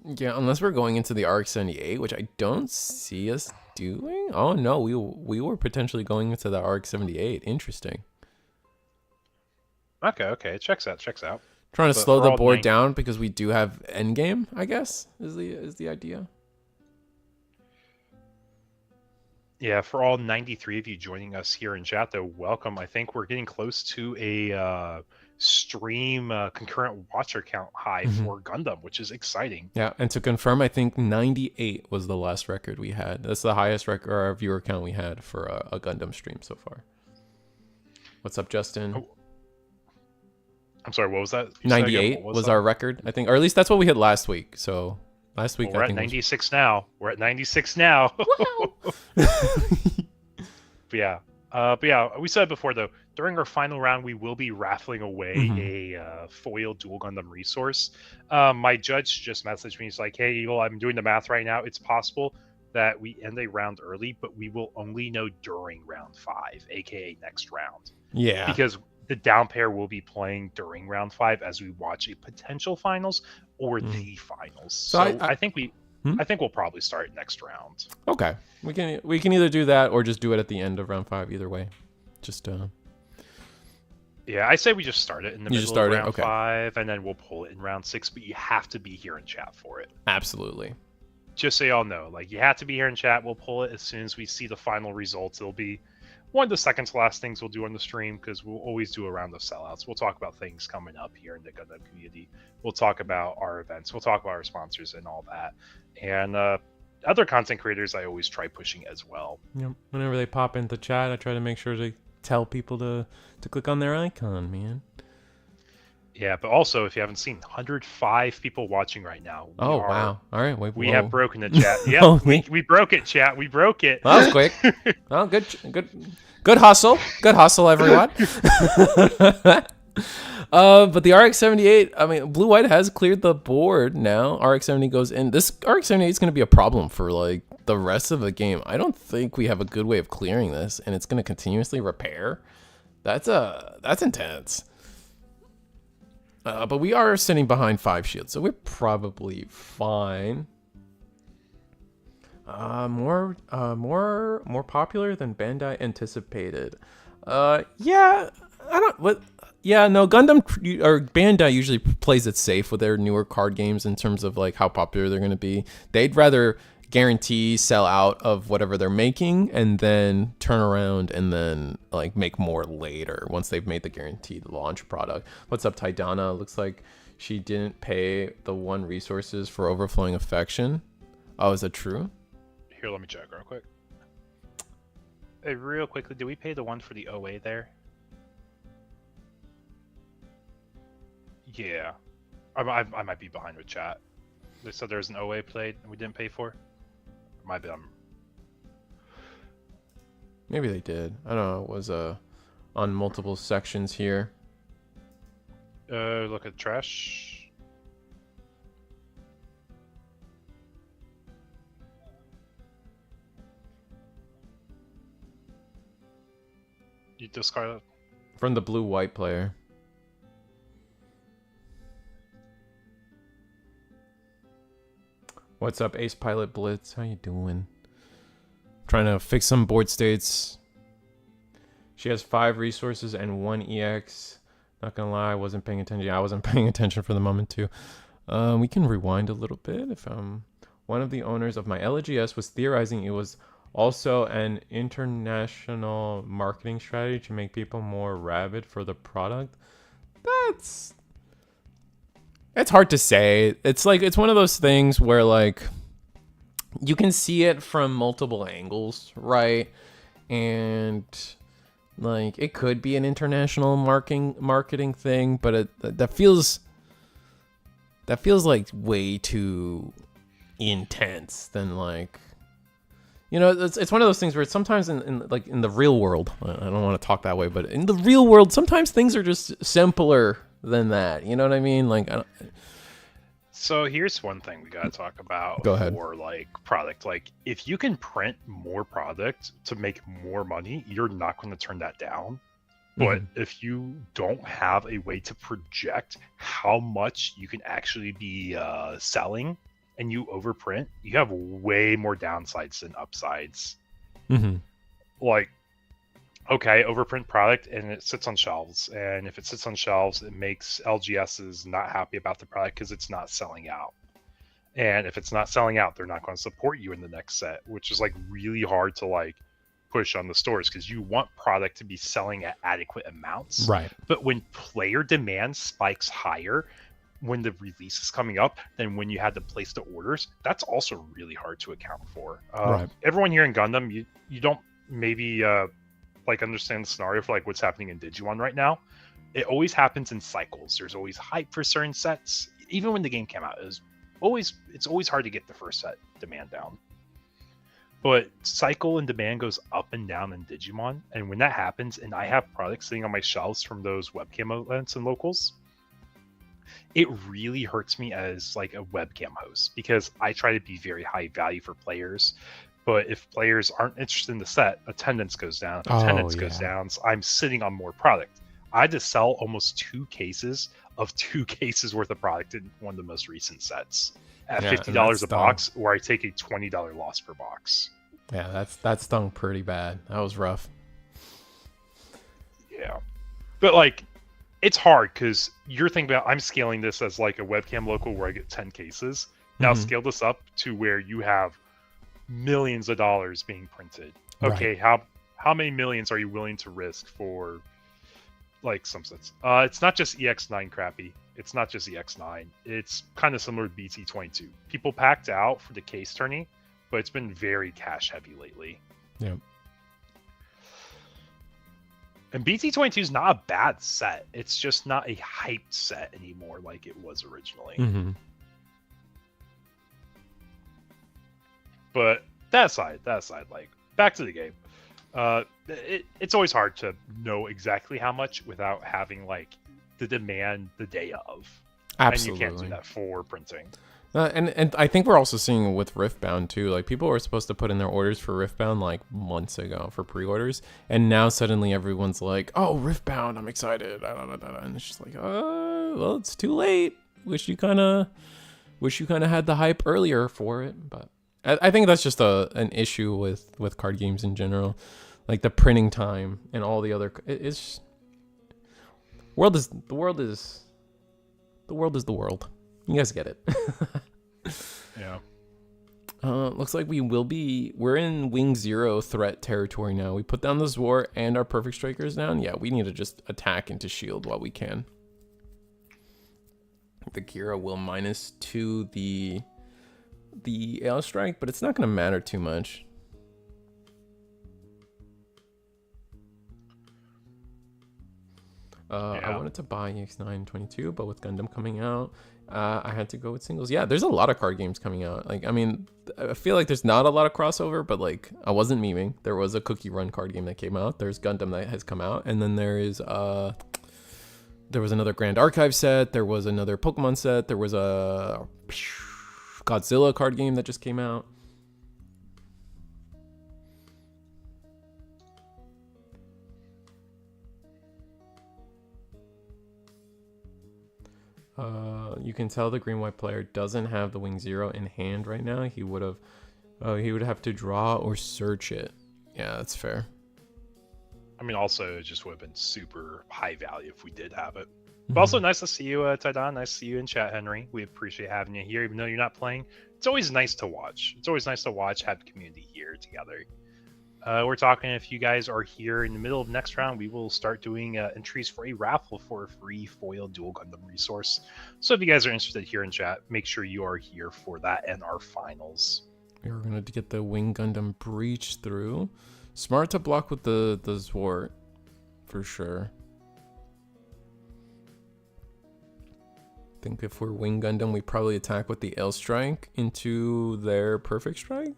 Yeah, unless we're going into the RX-78, which I don't see us doing. Oh no, we were potentially going into the RX-78. Interesting. Okay, checks out. Trying to slow the board down because we do have endgame, I guess, is the idea. Yeah, for all 93 of you joining us here in chat, though, welcome. I think we're getting close to a stream concurrent watcher count high for Gundam, which is exciting. Yeah, and to confirm, I think 98 was the last record we had. That's the highest record or viewer count we had for a Gundam stream so far. What's up, Justin? Oh. I'm sorry, what was that? 98 was our record, I think, or at least that's what we had last week. So last week, we're at 96 now. We're at 96 now. Wow. But yeah, we said before though, during our final round, we will be raffling away a foil dual Gundam resource. My judge just messaged me. He's like, "Hey, Eagle, I'm doing the math right now. It's possible that we end a round early, but we will only know during round 5, aka next round." Yeah, because the down pair will be playing during round 5 as we watch a potential finals or the finals. So I think we'll probably start next round. Okay, we can either do that or just do it at the end of round 5. Either way, just yeah, I say we just start it in the middle of round 5, and then we'll pull it in round 6. But you have to be here in chat for it. Absolutely. Just so y'all know, like you have to be here in chat. We'll pull it as soon as we see the final results. It'll be one of the second to last things we'll do on the stream because we'll always do a round of sellouts. We'll talk about things coming up here in the Gundam community. We'll talk about our events. We'll talk about our sponsors and all that. And other content creators, I always try pushing as well. Yep. Whenever they pop into chat, I try to make sure to tell people to click on their icon, man. Yeah, but also, if you haven't seen, 105 people watching right now. Wow. All right. We have broken the chat. Yeah, we broke it, chat. We broke it. That was quick. Oh, good hustle. Good hustle, everyone. But the RX-78, I mean, Blue White has cleared the board now. RX-70 goes in. This RX-78 is going to be a problem for, like, the rest of the game. I don't think we have a good way of clearing this, and it's going to continuously repair. That's intense. But we are sitting behind 5 shields, so we're probably fine. More popular than Bandai anticipated. Yeah, Gundam or Bandai usually plays it safe with their newer card games in terms of like how popular they're going to be. They'd rather guarantee sell out of whatever they're making and then turn around and then like make more later once they've made the guaranteed launch product. What's up, Taidana? Looks like she didn't pay the 1 resources for overflowing affection. Oh, is that true? Here, let me check real quick. Hey, real quickly, did we pay the 1 for the OA there? Yeah. I might be behind with chat. They said there's an OA played and we didn't pay for. Might be. Maybe they did. I don't know. It was on multiple sections here. Look at trash. You discard. From the blue-white player. What's up, Ace Pilot Blitz? How you doing? Trying to fix some board states. She has 5 resources and 1 EX. Not gonna lie, I wasn't paying attention. Yeah, I wasn't paying attention for the moment too. We can rewind a little bit. If one of the owners of my LGS was theorizing it was also an international marketing strategy to make people more rabid for the product. It's hard to say. It's like, it's one of those things where like you can see it from multiple angles, right? And like it could be an international marketing thing, but that feels like way too intense than like, you know, it's one of those things where it's sometimes in the real world, I don't want to talk that way, but in the real world sometimes things are just simpler than that. You know what I mean? Like, So here's one thing we gotta talk about. Go ahead. For like product. Like if you can print more product to make more money, you're not going to turn that down. But if you don't have a way to project how much you can actually be selling, and you overprint, you have way more downsides than upsides. Like, okay, overprint product and it sits on shelves. And if it sits on shelves, it makes LGSs not happy about the product because it's not selling out. And if it's not selling out, they're not going to support you in the next set, which is like really hard to like push on the stores because you want product to be selling at adequate amounts. Right. But when player demand spikes higher, when the release is coming up, than when you had to place the orders, that's also really hard to account for. Right. Everyone here in Gundam, you don't maybe like understand the scenario for like what's happening in Digimon right now. It always happens in cycles. There's always hype for certain sets. Even when the game came out, it's always hard to get the first set demand down. But cycle and demand goes up and down in Digimon, and when that happens, and I have products sitting on my shelves from those webcam events and locals, it really hurts me as like a webcam host because I try to be very high value for players. But if players aren't interested in the set, attendance goes down. If attendance goes down, so I'm sitting on more product. I had to sell almost 2 cases of 2 cases worth of product in one of the most recent sets at $50 a box, where I take a $20 loss per box. Yeah, that stung pretty bad. That was rough. Yeah. But like, it's hard because you're thinking about, I'm scaling this as like a webcam local where I get 10 cases. Now scale this up to where you have millions of dollars being printed. Okay, right. How many millions are you willing to risk for like some sets? It's not just EX9 crappy. It's not just EX9. It's kind of similar to BT22. People packed out for the case tourney, but it's been very cash heavy lately. Yeah. And BT22 is not a bad set. It's just not a hyped set anymore like it was originally. But that aside, like, back to the game. It's always hard to know exactly how much without having like the demand the day of. Absolutely. And you can't do that for printing. And I think we're also seeing with Riftbound too. Like people were supposed to put in their orders for Riftbound like months ago for pre-orders, and now suddenly everyone's like, "Oh, Riftbound, I'm excited!" And it's just like, "Oh, well, it's too late. Wish you kind of had the hype earlier for it." But I think that's just an issue with card games in general, like the printing time and all the other. It's the world is the world. You guys get it. Yeah. Looks like we're in Wing Zero threat territory now. We put down the Zor and our Perfect Strikers down. Yeah, we need to just attack into shield while we can. The Kira will -2 the AL strike, but it's not going to matter too much. I wanted to buy EX9 22, but with Gundam coming out, I had to go with singles. Yeah, there's a lot of card games coming out. Like, I mean, I feel like there's not a lot of crossover, but like, I wasn't memeing. There was a Cookie Run card game that came out. There's Gundam that has come out, and then there was another Grand Archive set. There was another Pokemon set. There was a Godzilla card game that just came out. You can tell the green-white player doesn't have the wing 0 in hand right now. He would have to draw or search it. Yeah, that's fair. I mean, also, it just would have been super high value if we did have it. But also, nice to see you, Taidan. Nice to see you in chat, Henry. We appreciate having you here, even though you're not playing. It's always nice to watch. It's always nice to watch, have the community here together. We're talking, if you guys are here in the middle of next round, we will start doing entries for a raffle for a free foil dual Gundam resource. So if you guys are interested here in chat, make sure you are here for that and our finals. We're going to get the wing Gundam breach through. Smart to block with the Zwart, for sure. I think if we're wing Gundam, we probably attack with the L strike into their perfect strike.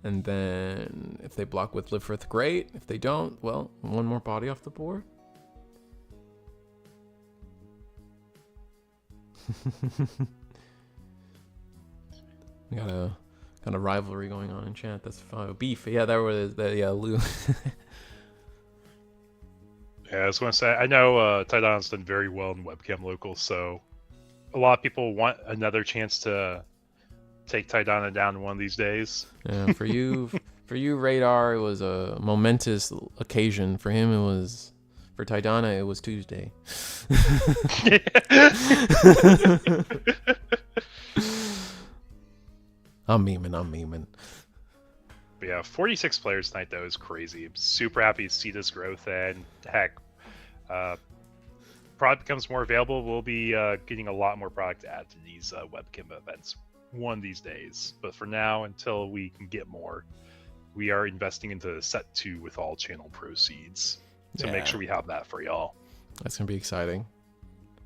And then if they block with Lifrith, great. If they don't, well, one more body off the board. We got a kind of rivalry going on in chat. That's fine. Beef. Yeah, that was yeah, Lou. Yeah, I was going to say, I know Taidan's done very well in webcam locals, so a lot of people want another chance to take Taidana down one of these days. Yeah, for you, Radar, it was a momentous occasion. For him, it was. For Taidana, it was Tuesday. I'm memeing. But yeah, 46 players tonight, though, is crazy. I'm super happy to see this growth, and heck, product becomes more available. We'll be getting a lot more product to add to these webcam events one of these days. But for now, until we can get more, we are investing into set 2 with all channel proceeds to make sure we have that for y'all. That's gonna be exciting.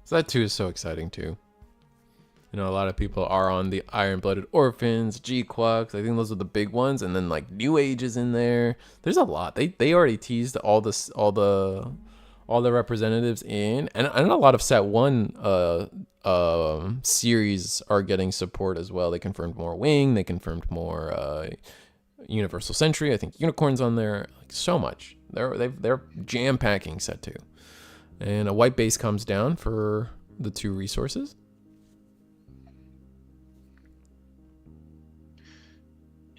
So that 2 is so exciting too. You know, a lot of people are on the Iron-Blooded Orphans, G-Quacks. I think those are the big ones, and then like New Age is in there. There's a lot. They already teased all the representatives in, and a lot of Set 1 series are getting support as well. They confirmed more Wing. They confirmed more Universal Century. I think Unicorn's on there. Like so much. They're jam packing Set 2, and a white base comes down for the 2 resources.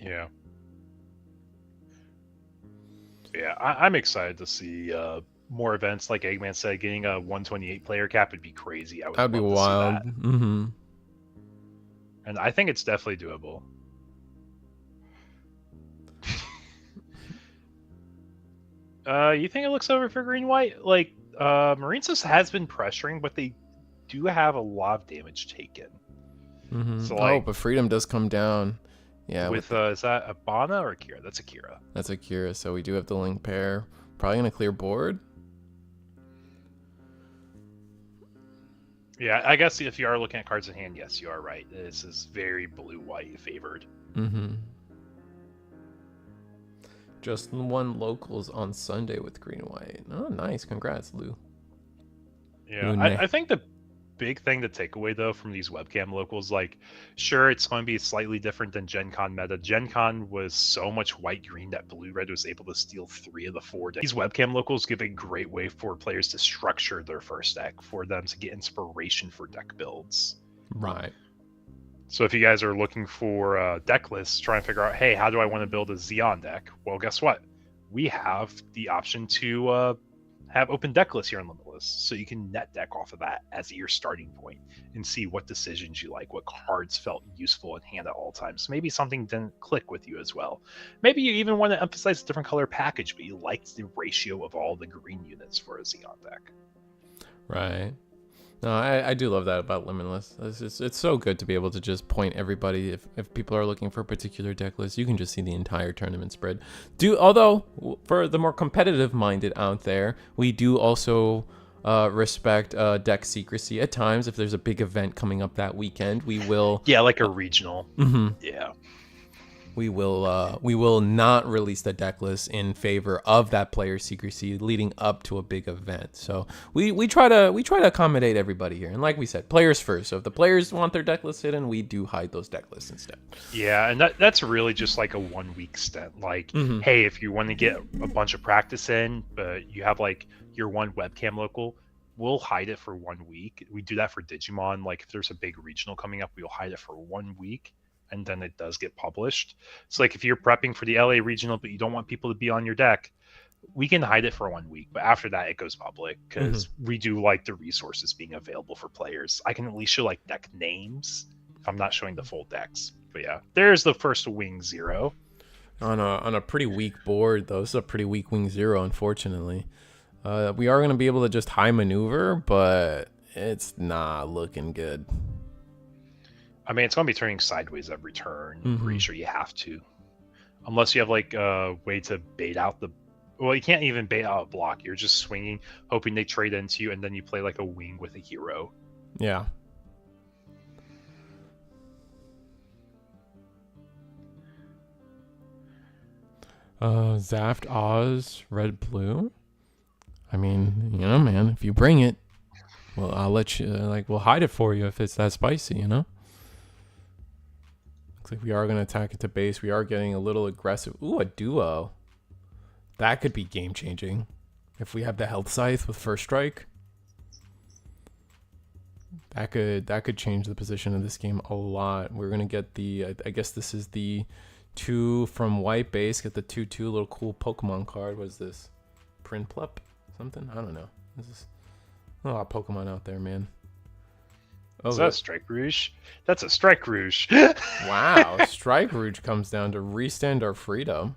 Yeah, I'm excited to see more events. Like Eggman said, getting a 128 player cap would be crazy. That'd be wild. Mm-hmm. And I think it's definitely doable. You think it looks over for green white? Like Marinesus has been pressuring, but they do have a lot of damage taken. Mm-hmm. So like, but freedom does come down. Yeah. With is that Abana or Akira? That's Akira. That's Akira. So we do have the link pair. Probably gonna clear board. Yeah, I guess if you are looking at cards in hand, yes, you are right. This is very blue-white favored. Mm-hmm. Just 1 locals on Sunday with green and white. Oh, nice. Congrats, Lou. Yeah, I think the big thing to take away, though, from these webcam locals, like, sure, it's going to be slightly different than Gen Con meta. Gen Con was so much white-green that blue-red was able to steal 3 of the 4 decks. These webcam locals give a great way for players to structure their first deck, for them to get inspiration for deck builds. Right. So if you guys are looking for deck lists, trying to figure out, hey, how do I want to build a Xeon deck? Well, guess what? We have the option to have open deck lists here on Limitless, so you can net deck off of that as your starting point and see what decisions you like, what cards felt useful in hand at all times. Maybe something didn't click with you as well. Maybe you even want to emphasize a different color package, but you liked the ratio of all the green units for a Xeon deck. Right. No, I do love that about Limitless. It's so good to be able to just point everybody. If people are looking for a particular deck list, you can just see the entire tournament spread. Although, for the more competitive-minded out there, we do also respect deck secrecy at times. If there's a big event coming up that weekend, we will... Yeah, like a regional. Mm-hmm. Yeah. We will not release the deck list in favor of that player secrecy leading up to a big event. So we try to accommodate everybody here. And like we said, players first. So if the players want their deck list hidden, we do hide those deck lists instead. Yeah, and that's really just like a 1 week stint. Like, hey, if you want to get a bunch of practice in, but you have like your one webcam local, we'll hide it for 1 week. We do that for Digimon. Like if there's a big regional coming up, we'll hide it for 1 week, and then it does get published. So like if you're prepping for the LA regional, but you don't want people to be on your deck, we can hide it for 1 week. But after that, it goes public because we do like the resources being available for players. I can at least show like deck names if I'm not showing the full decks. But yeah, there's the first Wing Zero. On a pretty weak board, though. This is a pretty weak Wing Zero, unfortunately. We are going to be able to just high maneuver, but it's not looking good. I mean, it's going to be turning sideways every turn. I'm pretty sure you have to. Unless you have like a way to bait out the... Well, you can't even bait out a block. You're just swinging, hoping they trade into you, and then you play like a wing with a hero. Yeah. Zaft Oz Red Blue. I mean, you know, man, if you bring it, well, I'll let you, we'll hide it for you if it's that spicy, you know? Looks like we are going to attack it to base. We are getting a little aggressive. Ooh, a duo. That could be game-changing. If we have the Health Scythe with First Strike, that could change the position of this game a lot. We're going to get the, I guess this is the 2 from white base. Get the 2/2 little cool Pokemon card. What is this? Prinplup? Something? I don't know. This is a lot of Pokemon out there, man. Oh, is that a Strike Rouge? That's a Strike Rouge. Wow. Strike Rouge comes down to restand our freedom.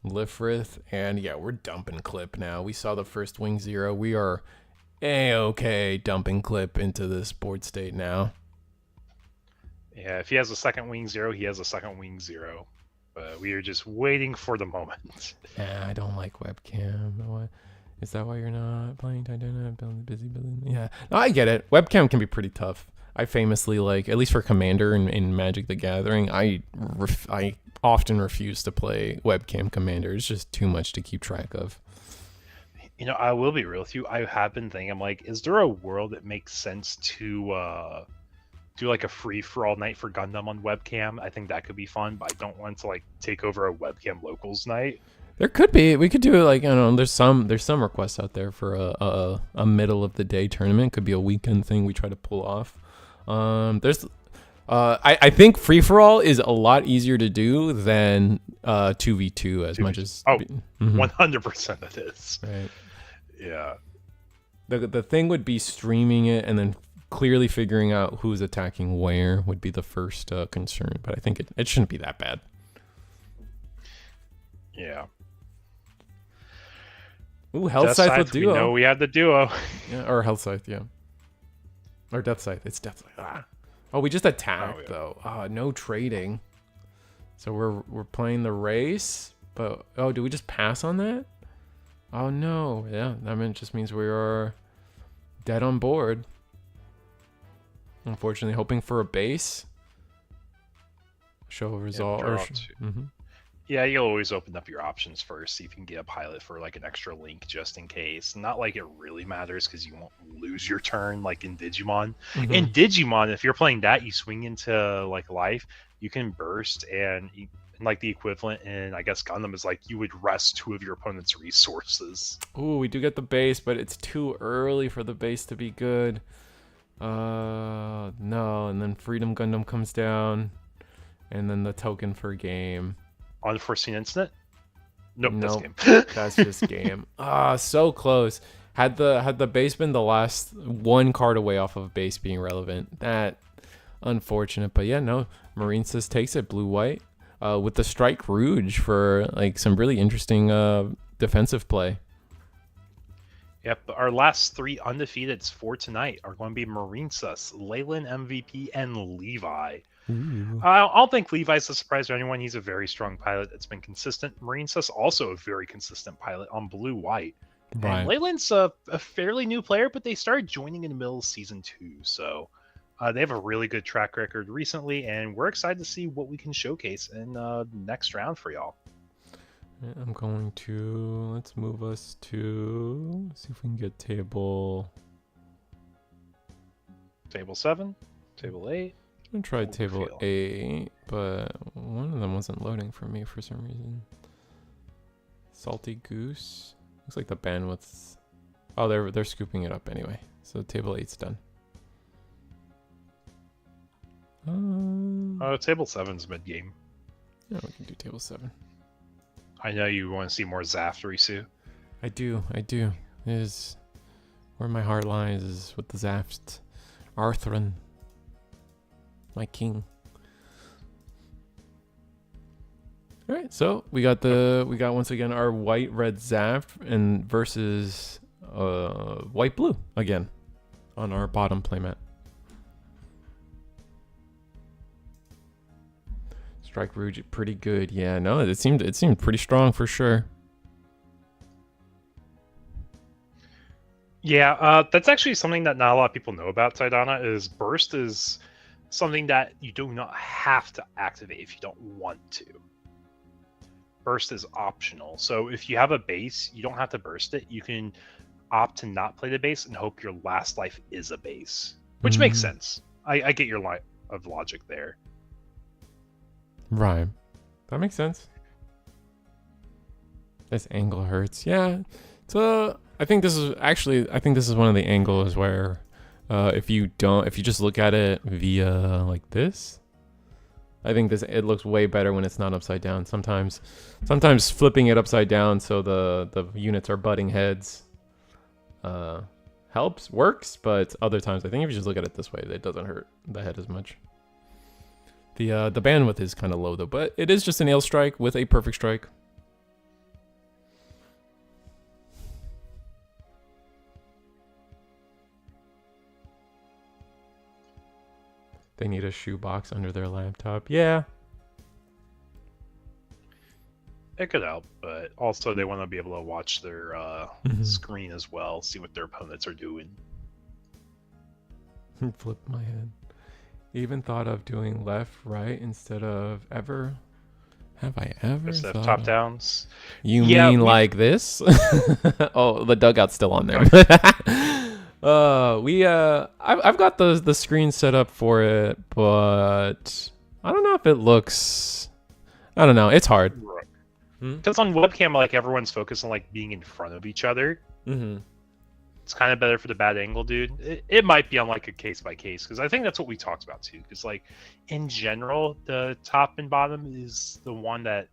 Lifrith, and yeah, we're dumping Clip now. We saw the first Wing Zero. We are A-okay dumping Clip into this board state now. Yeah, if he has a second Wing Zero, he has a second Wing Zero. We are just waiting for the moment. I don't like webcam. What? Is that why you're not playing Titanic? Busy building? Yeah, no, I get it. Webcam can be pretty tough. I famously, like, at least for Commander in Magic the Gathering, I often refuse to play webcam Commander. It's just too much to keep track of. You know, I will be real with you. I have been thinking, I'm like, is there a world that makes sense to do like a free-for-all night for Gundam on webcam? I think that could be fun, but I don't want to like take over a webcam locals night. There could be. We could do it like, I don't know, there's some requests out there for a middle of the day tournament. Could be a weekend thing we try to pull off. I think free for all is a lot easier to do than 2v2 as much as 100% it is. Right. Yeah. The thing would be streaming it and then clearly figuring out who's attacking where would be the first concern, but I think it shouldn't be that bad. Yeah. Ooh, Health Scythe with duo. We know we had the duo. Yeah, or Health Scythe, yeah. Or Death Scythe. It's Death Scythe. Ah. Oh, we just attacked though. No trading. So we're playing the race, but do we just pass on that? Oh no. Yeah, that just means we are dead on board. Unfortunately, hoping for a base. Show a result. Yeah, you'll always open up your options first, see if you can get a pilot for like an extra link just in case. Not like it really matters because you won't lose your turn like in Digimon. In Digimon, if you're playing that, you swing into like life, you can burst, and like the equivalent in, I guess, Gundam is like you would rest 2 of your opponent's resources. Ooh, we do get the base, but it's too early for the base to be good. No, and then Freedom Gundam comes down, and then the token for game. Unforeseen incident? Nope. That's game. That's just game. So close. Had the base been the last one card away off of base being relevant, that unfortunate. But yeah, no, Marine Says takes it blue-white with the Strike Rouge for like some really interesting defensive play. Yep, our last 3 undefeateds for tonight are going to be Marinesus, Leyland MVP, and Levi. I don't think Levi's a surprise to anyone. He's a very strong pilot that's been consistent. Marinesus also a very consistent pilot on blue-white. Right. And Leyland's a fairly new player, but they started joining in the middle of Season 2, so they have a really good track record recently, and we're excited to see what we can showcase in the next round for y'all. I'm going to, let's move us to, see if we can get table 7, table 8. I tried table 8, but one of them wasn't loading for me for some reason. Salty Goose. Looks like the bandwidth's Oh, they're scooping it up anyway. So table 8's done. Table 7's mid-game. Yeah, we can do table 7. I know you want to see more Zaft, Sue. I do. It is where my heart lies, is with the Zaft. Arthrin. My king. Alright, so we got once again our white red Zaft and versus white blue again on our bottom playmat. Strike Rouge pretty good. Yeah, no, it seemed pretty strong for sure. Yeah, that's actually something that not a lot of people know about Tidana, is Burst is something that you do not have to activate if you don't want to. Burst is optional. So if you have a base, you don't have to burst it. You can opt to not play the base and hope your last life is a base, which makes sense. I get your line of logic there. Right. That makes sense. This angle hurts. Yeah. So I think this is one of the angles where if you just look at it via like this, I think it looks way better when it's not upside down. Sometimes flipping it upside down so the units are butting heads works, but other times I think if you just look at it this way, it doesn't hurt the head as much. The bandwidth is kind of low though, but it is just a nail strike with a perfect strike. They need a shoebox under their laptop. Yeah. It could help, but also they want to be able to watch their screen as well, see what their opponents are doing. Flip my head. Even thought of doing left, right instead of ever. Have I ever Instead thought of top of... downs? You mean like this? Oh, the dugout's still on there. I've got the screen set up for it, but I don't know if it looks. I don't know. It's hard. Because on webcam, like everyone's focused on like being in front of each other. Mm-hmm. It's kind of better for the bad angle, dude. It might be on like a case by case, because I think that's what we talked about too. Because like in general, the top and bottom is the one that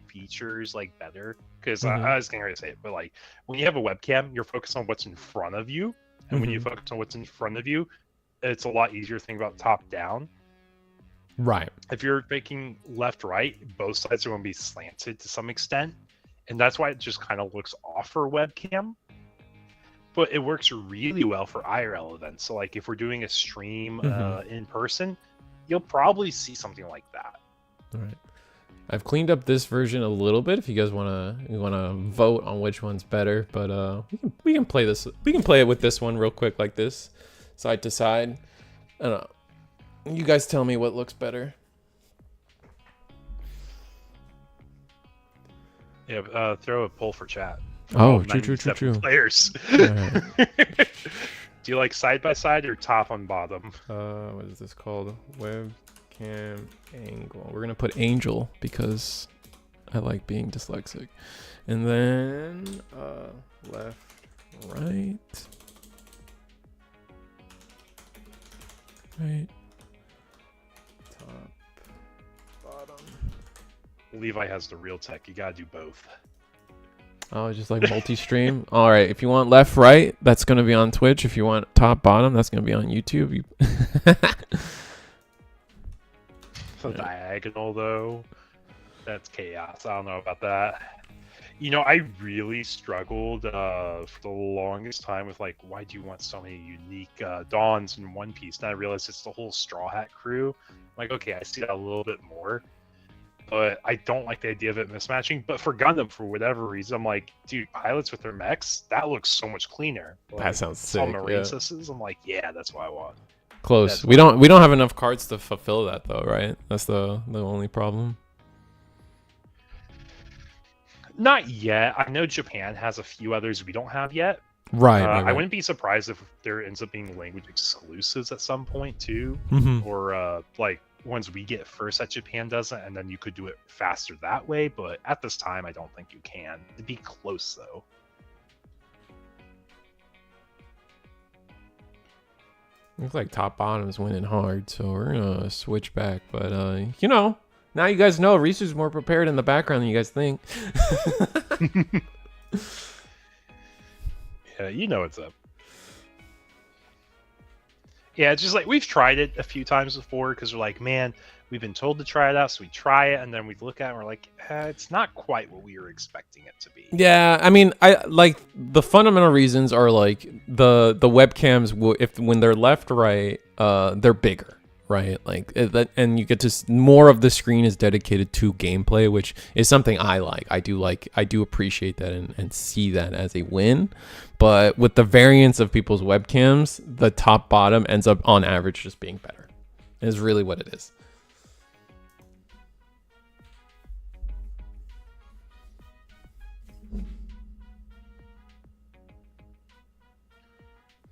features like better. Because I was getting ready to say it, but like when you have a webcam, you're focused on what's in front of you, and when you focus on what's in front of you, it's a lot easier to think about top down. Right. If you're making left right, both sides are going to be slanted to some extent, and that's why it just kind of looks off for webcam. But it works really well for IRL events. So like if we're doing a stream in person, you'll probably see something like that. All right. I've cleaned up this version a little bit if you guys wanna vote on which one's better, but we can play this. We can play it with this one real quick like this, side to side. I don't know. You guys tell me what looks better. Yeah, throw a poll for chat. Oh, true. Players. Right. Do you like side by side or top on bottom? What is this called? Webcam angle. We're gonna put angel because I like being dyslexic. And then left, right. Right. Top, bottom. Levi has the real tech. You gotta do both. Oh, just like multi-stream. All right, if you want left, right, that's gonna be on Twitch. If you want top, bottom, that's gonna be on YouTube. Diagonal though, that's chaos. I don't know about that. You know, I really struggled for the longest time with like, why do you want so many unique dawns in One Piece? And I realized it's the whole Straw Hat crew. I'm like, okay, I see that a little bit more, but I don't like the idea of it mismatching. But for Gundam, for whatever reason, I'm like, dude, pilots with their mechs, that looks so much cleaner. Like, that sounds sick. Marine systems, I'm like, yeah, that's what I want. Close. We don't have enough cards to fulfill that though, right? That's the only problem. Not yet. I know Japan has a few others we don't have yet. Right. I wouldn't be surprised if there ends up being language exclusives at some point too, or like ones we get first that Japan doesn't, and then you could do it faster that way. But at this time, I don't think you can. It'd be close though. Looks like top bottom's winning hard, so we're gonna switch back. But you know, now you guys know Risu's more prepared in the background than you guys think. Yeah, you know what's up. Yeah, it's just like we've tried it a few times before because we're like, man, we've been told to try it out, so we try it, and then we look at it and we're like, it's not quite what we were expecting it to be. Yeah, I mean, I like the fundamental reasons are like the webcams when they're left right, they're bigger, right? Like and you get to more of the screen is dedicated to gameplay, which is something I like. I do appreciate that and see that as a win. But with the variance of people's webcams, the top bottom ends up on average just being better. Is really what it is.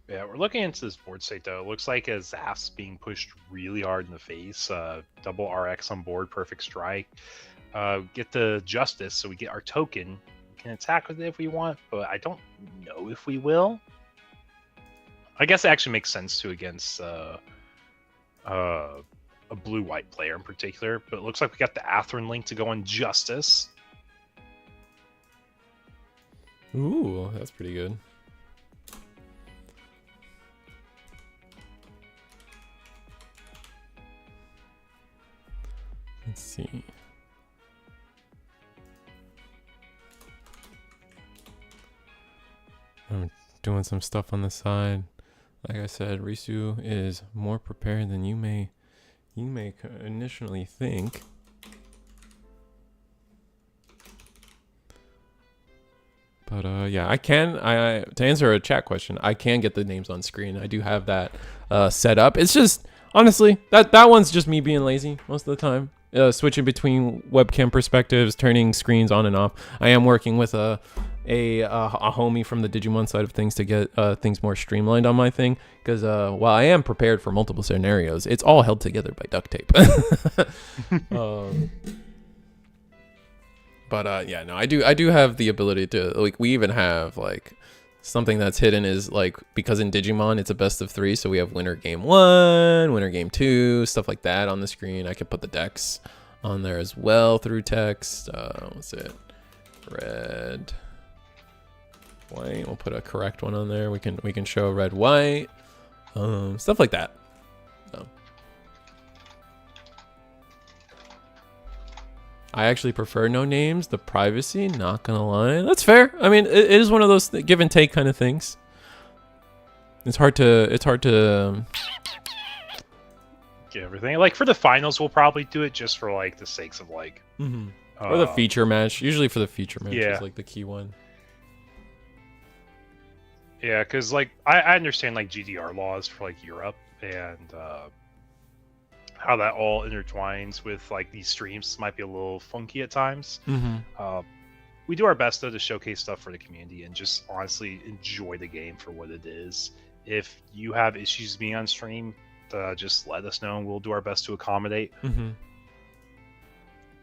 Yeah, we're looking into this board state though. It looks like a Zaf's being pushed really hard in the face. Double RX on board, perfect strike. Get the Justice, so we get our token. We can attack with it if we want, but I don't know if we will. I guess it actually makes sense to against a blue-white player in particular, but it looks like we got the Atherin link to go on Justice. Ooh, that's pretty good. Let's see. I'm doing some stuff on the side. Like I said, Risu is more prepared than you may initially think. But yeah, to answer a chat question, I can get the names on screen. I do have that set up. It's just honestly that one's just me being lazy most of the time. Switching between webcam perspectives, turning screens on and off. I am working with a homie from the Digimon side of things to get things more streamlined on my thing. Because while I am prepared for multiple scenarios, it's all held together by duct tape. But yeah, no, I do have the ability to, like, we even have like something that's hidden is like, because in Digimon it's a best of 3, so we have winner game 1, winner game 2, stuff like that on the screen. I could put the decks on there as well through text. What's it? Red, white. We'll put a correct one on there. We can show red, white, stuff like that. So I actually prefer no names, the privacy, not gonna lie. That's fair. I mean, it is one of those give and take kind of things. It's hard to get everything. Like for the finals, we'll probably do it just for like the sakes of like or the feature match. Usually for the feature match is like the key one. Yeah, because like I understand like GDR laws for like Europe and how that all intertwines with like these streams might be a little funky at times. We do our best though to showcase stuff for the community and just honestly enjoy the game for what it is. If you have issues being on stream, just let us know and we'll do our best to accommodate.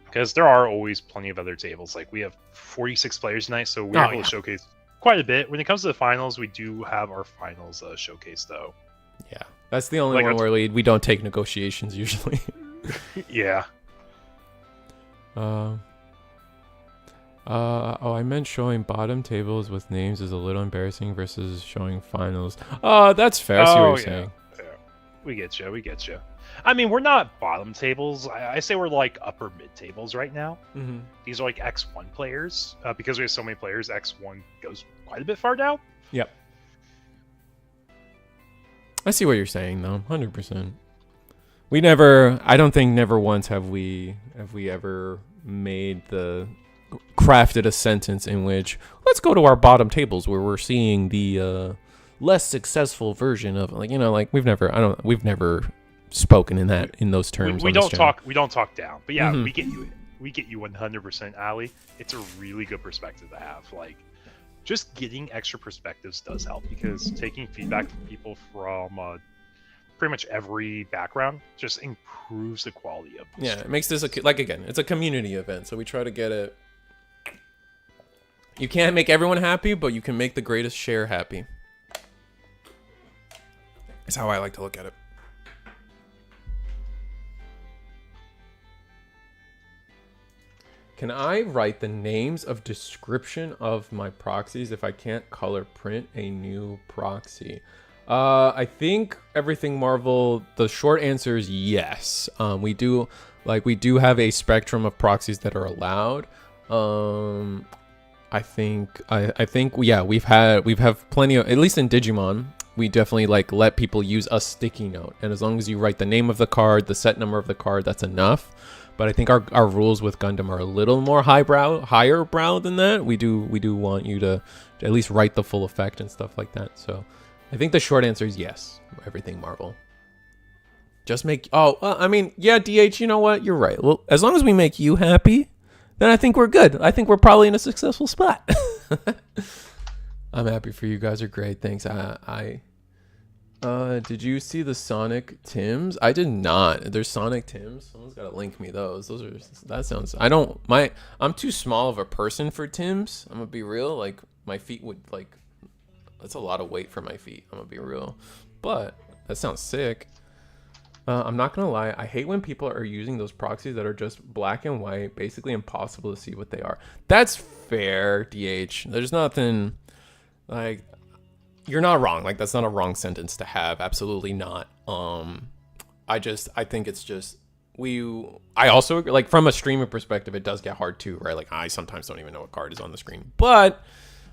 Because there are always plenty of other tables. Like we have 46 players tonight, so we're able to showcase quite a bit. When it comes to the finals, we do have our finals showcase though. Yeah, that's the only one where we don't take negotiations usually. Yeah. Oh, I meant showing bottom tables with names is a little embarrassing versus showing finals. That's fair. I see what you're saying. Yeah. We get you. I mean, we're not bottom tables. I say we're like upper mid tables right now. These are like X1 players. Because we have so many players, X1 goes quite a bit far down. Yep. I see what you're saying though, 100%. I don't think never once have we ever crafted a sentence in which let's go to our bottom tables where we're seeing the less successful version of, like, you know, like we've never spoken in those terms. We don't talk down, but yeah, we get you 100%, Ali. It's a really good perspective to have. Like, just getting extra perspectives does help because taking feedback from people from pretty much every background just improves the quality of the it makes this it's a community event, so we try to get it. You can't make everyone happy, but you can make the greatest share happy. Is how I like to look at it. Can I write the names of description of my proxies if I can't color print a new proxy? I think everything Marvel, the short answer is yes. We do have a spectrum of proxies that are allowed. I think yeah, we've have plenty of, at least in Digimon, we definitely like let people use a sticky note, and as long as you write the name of the card, the set number of the card, that's enough. But I think our rules with Gundam are a little more higher brow than that. We do want you to at least write the full effect and stuff like that. So I think the short answer is yes. Everything Marvel. Just make. I mean, yeah, DH. You know what? You're right. Well, as long as we make you happy, then I think we're good. I think we're probably in a successful spot. I'm happy for you. Guys are great. Thanks. Did you see the Sonic Tims? I did not. There's Sonic Tims. Someone's got to link me those. I'm too small of a person for Tims. I'm gonna be real. Like my feet would that's a lot of weight for my feet. I'm gonna be real. But that sounds sick. I'm not gonna lie. I hate when people are using those proxies that are just black and white, basically impossible to see what they are. That's fair, DH. There's nothing like. You're not wrong. Like, that's not a wrong sentence to have. Absolutely not. I think it's just I also, like, from a streamer perspective, it does get hard too, right? Like, I sometimes don't even know what card is on the screen. But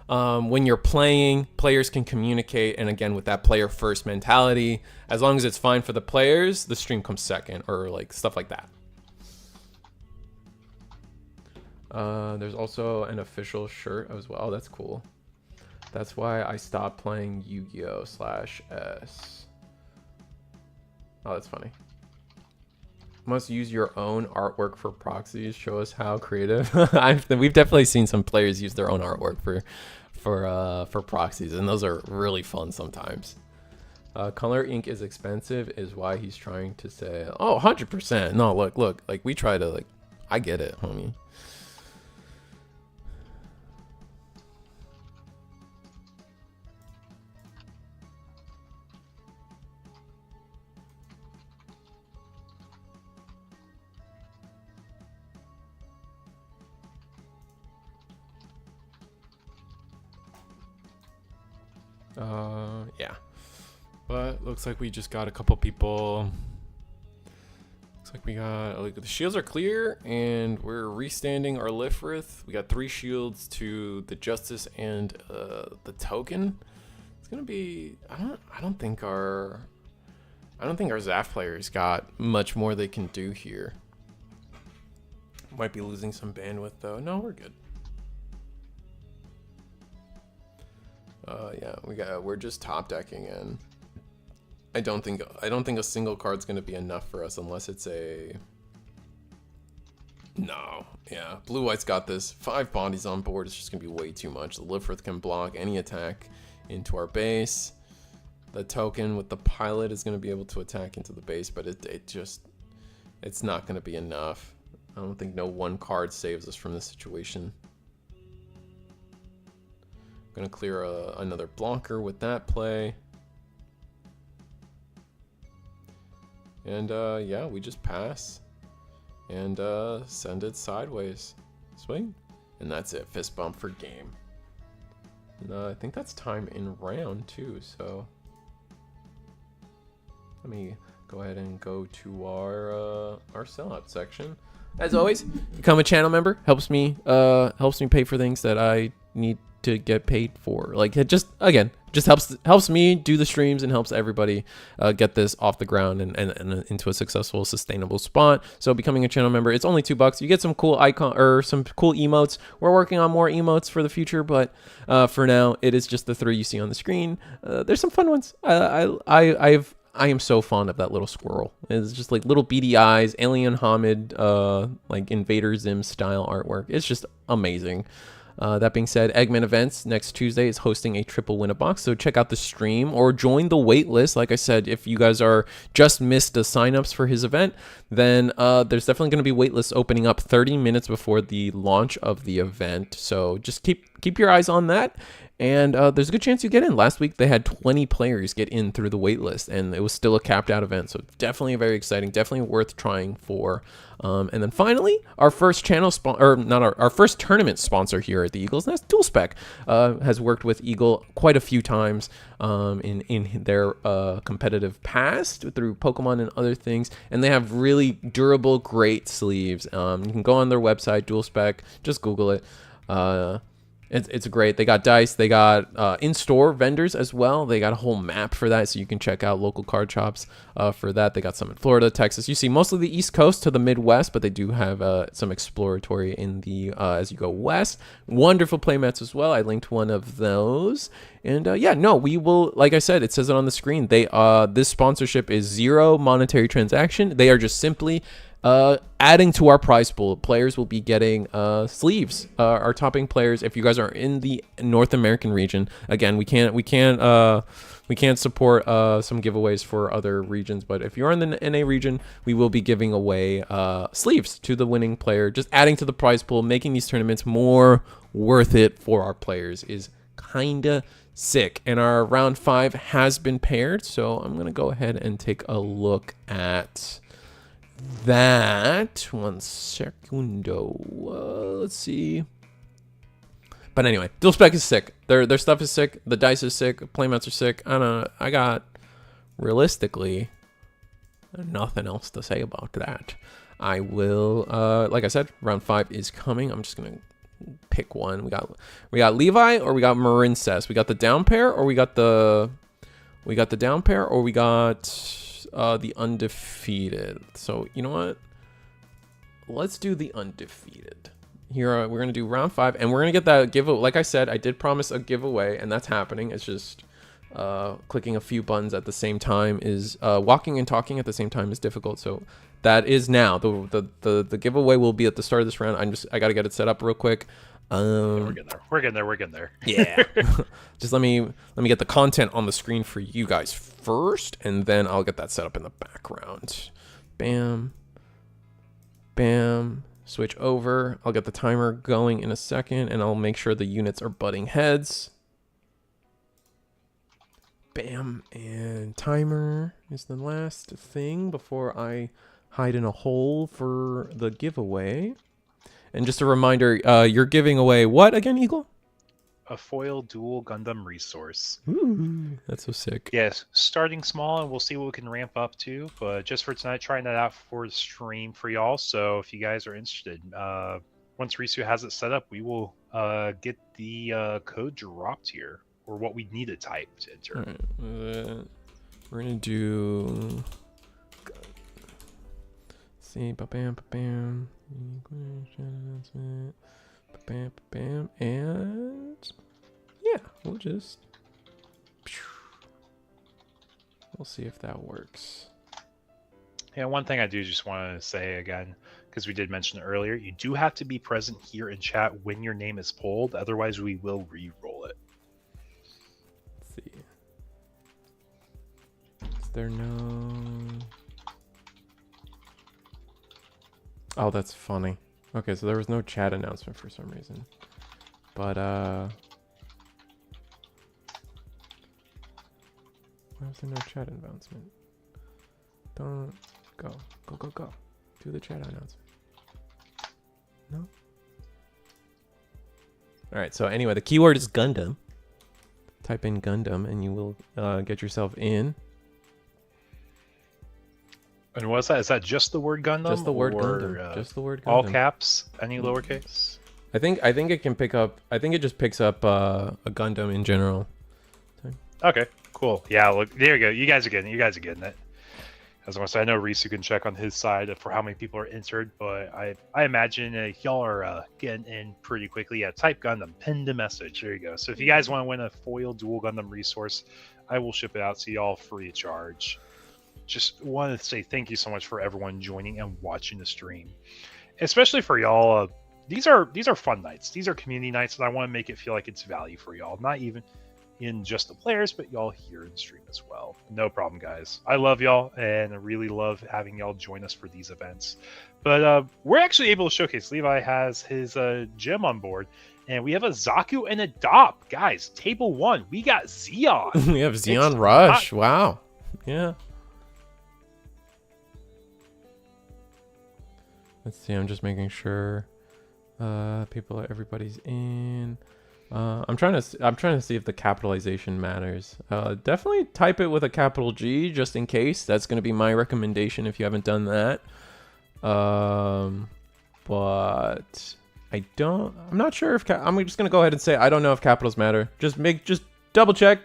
when you're playing, players can communicate, and again, with that player first mentality, as long as it's fine for the players, the stream comes second, or like stuff like that. There's also an official shirt as well. That's cool. That's why I stopped playing Yu-Gi-Oh! /S. Oh, that's funny. Must use your own artwork for proxies. Show us how creative. We've definitely seen some players use their own artwork for proxies, and those are really fun sometimes. Color ink is expensive is why he's trying to say. Oh, 100%. No, look. Like, we try to, like, I get it, homie. Yeah, but looks like we just got a couple people. Looks like we got, like, the shields are clear, and we're restanding our Lifrith. We got 3 shields to the Justice and the Token. It's gonna be. I don't think our Zaf players got much more they can do here. Might be losing some bandwidth though. No, we're good. Yeah, we're just top decking in. I don't think a single card's gonna be enough for us unless it's a. No, yeah, blue white's got this. 5 bodies on board. It's just gonna be way too much. The Lifrith can block any attack into our base. The Token with the pilot is gonna be able to attack into the base, but it's not gonna be enough. I don't think no one card saves us from this situation. Gonna clear another blocker with that play, and yeah, we just pass and send it sideways, swing, and that's it. Fist bump for game. And I think that's time in round 2. So let me go ahead and go to our sellout section. As always, become a channel member. Helps me pay for things that I need to get paid for. Like, it just helps me do the streams and helps everybody get this off the ground and into a successful, sustainable spot. So becoming a channel member, it's only $2. You get some cool icon or some cool emotes. We're working on more emotes for the future, but for now, it is just the 3 you see on the screen. There's some fun ones. I am so fond of that little squirrel. It's just like little beady eyes, Alien Hamid, like Invader Zim style artwork. It's just amazing. That being said, Eggman Events next Tuesday is hosting a triple win a box, so check out the stream or join the wait list. Like I said, if you guys are just missed the signups for his event, then there's definitely going to be wait lists opening up 30 minutes before the launch of the event. So just keep your eyes on that. And there's a good chance you get in. Last week, they had 20 players get in through the wait list, and it was still a capped out event. So definitely very exciting, definitely worth trying for. And then finally, our first channel our first tournament sponsor here at the Eagles Nest, DualSpec, has worked with Eagle quite a few times in their competitive past through Pokemon and other things. And they have really durable, great sleeves. You can go on their website, DualSpec, just Google it. It's great. They got dice. They got in-store vendors as well. They got a whole map for that, so you can check out local card shops for that. They got some in Florida, Texas. You see mostly the East Coast to the Midwest, but they do have some exploratory in the as you go west. Wonderful playmats as well. I linked one of those. And yeah, no, we will. Like I said, it says it on the screen. This sponsorship is zero monetary transaction. They are just simply adding to our prize pool. Players will be getting sleeves. Our topping players, if you guys are in the North American region, again, we can't support some giveaways for other regions, but if you're in the NA region, we will be giving away sleeves to the winning player. Just adding to the prize pool, making these tournaments more worth it for our players is kinda sick. And our round 5 has been paired, so I'm gonna go ahead and take a look at that. 1 secundo. Let's see. But anyway, DualSpec is sick. Their stuff is sick. The dice is sick. Playmats are sick. I don't know. I got realistically nothing else to say about that. I will like I said, round 5 is coming. I'm just gonna pick one. We got Levi or we got Marincess. We got the down pair or we got the down pair or we got the undefeated. So you know what, let's do the undefeated here. We're gonna do round 5 and we're gonna get that giveaway. Like I said, I did promise a giveaway and that's happening. It's just clicking a few buttons at the same time is walking and talking at the same time is difficult. So that is now the giveaway will be at the start of this round. I gotta get it set up real quick. We're getting there. Yeah. Just let me get the content on the screen for you guys first, and then I'll get that set up in the background. Bam. Bam. Switch over. I'll get the timer going in a second, and I'll make sure the units are butting heads. Bam. And timer is the last thing before I hide in a hole for the giveaway. And just a reminder, you're giving away what again, Eagle? A foil dual Gundam resource. Ooh, that's so sick. Yes, starting small, and we'll see what we can ramp up to. But just for tonight, trying that out for the stream for y'all. So if you guys are interested, once Risu has it set up, we will get the code dropped here, or what we need to type to enter. All right, we're gonna do. See, bam, bam. Bam, bam, and yeah, we'll see if that works. Yeah, one thing I do just want to say again, because we did mention it earlier, you do have to be present here in chat when your name is pulled, otherwise we will re-roll it. Let's see. Is there no... Oh, that's funny. Okay, so there was no chat announcement for some reason. But, why was there no chat announcement? Don't go. Go. Do the chat announcement. No? Alright, so anyway, the keyword is Gundam. Type in Gundam and you will get yourself in. And what's that? Is that just the word Gundam? Just the word Gundam. Just the word Gundam. All caps? Any lowercase? I think it can pick up. I think it just picks up a Gundam in general. Okay, cool. Yeah, look, there you go. You guys are getting it. As I want to say, I know Risu can check on his side for how many people are entered, but I imagine y'all are getting in pretty quickly. Yeah, type Gundam, pinned a message. There you go. So if you guys want to win a foil dual Gundam resource, I will ship it out to y'all free of charge. Just wanted to say thank you so much for everyone joining and watching the stream, especially for y'all. These are fun nights. These are community nights, and I want to make it feel like it's value for y'all, not even in just the players, but y'all here in the stream as well. No problem, guys. I love y'all, and I really love having y'all join us for these events. But we're actually able to showcase. Levi has his gym on board, And we have a Zaku and a Dop. Guys, table 1, we got Zeon. We have Zeon Rush. Wow. Yeah. Let's see. I'm just making sure everybody's in. I'm trying to see if the capitalization matters. Definitely type it with a capital G just in case. That's going to be my recommendation if you haven't done that. But I'm not sure if I'm just going to go ahead and say I don't know if capitals matter. Just double check,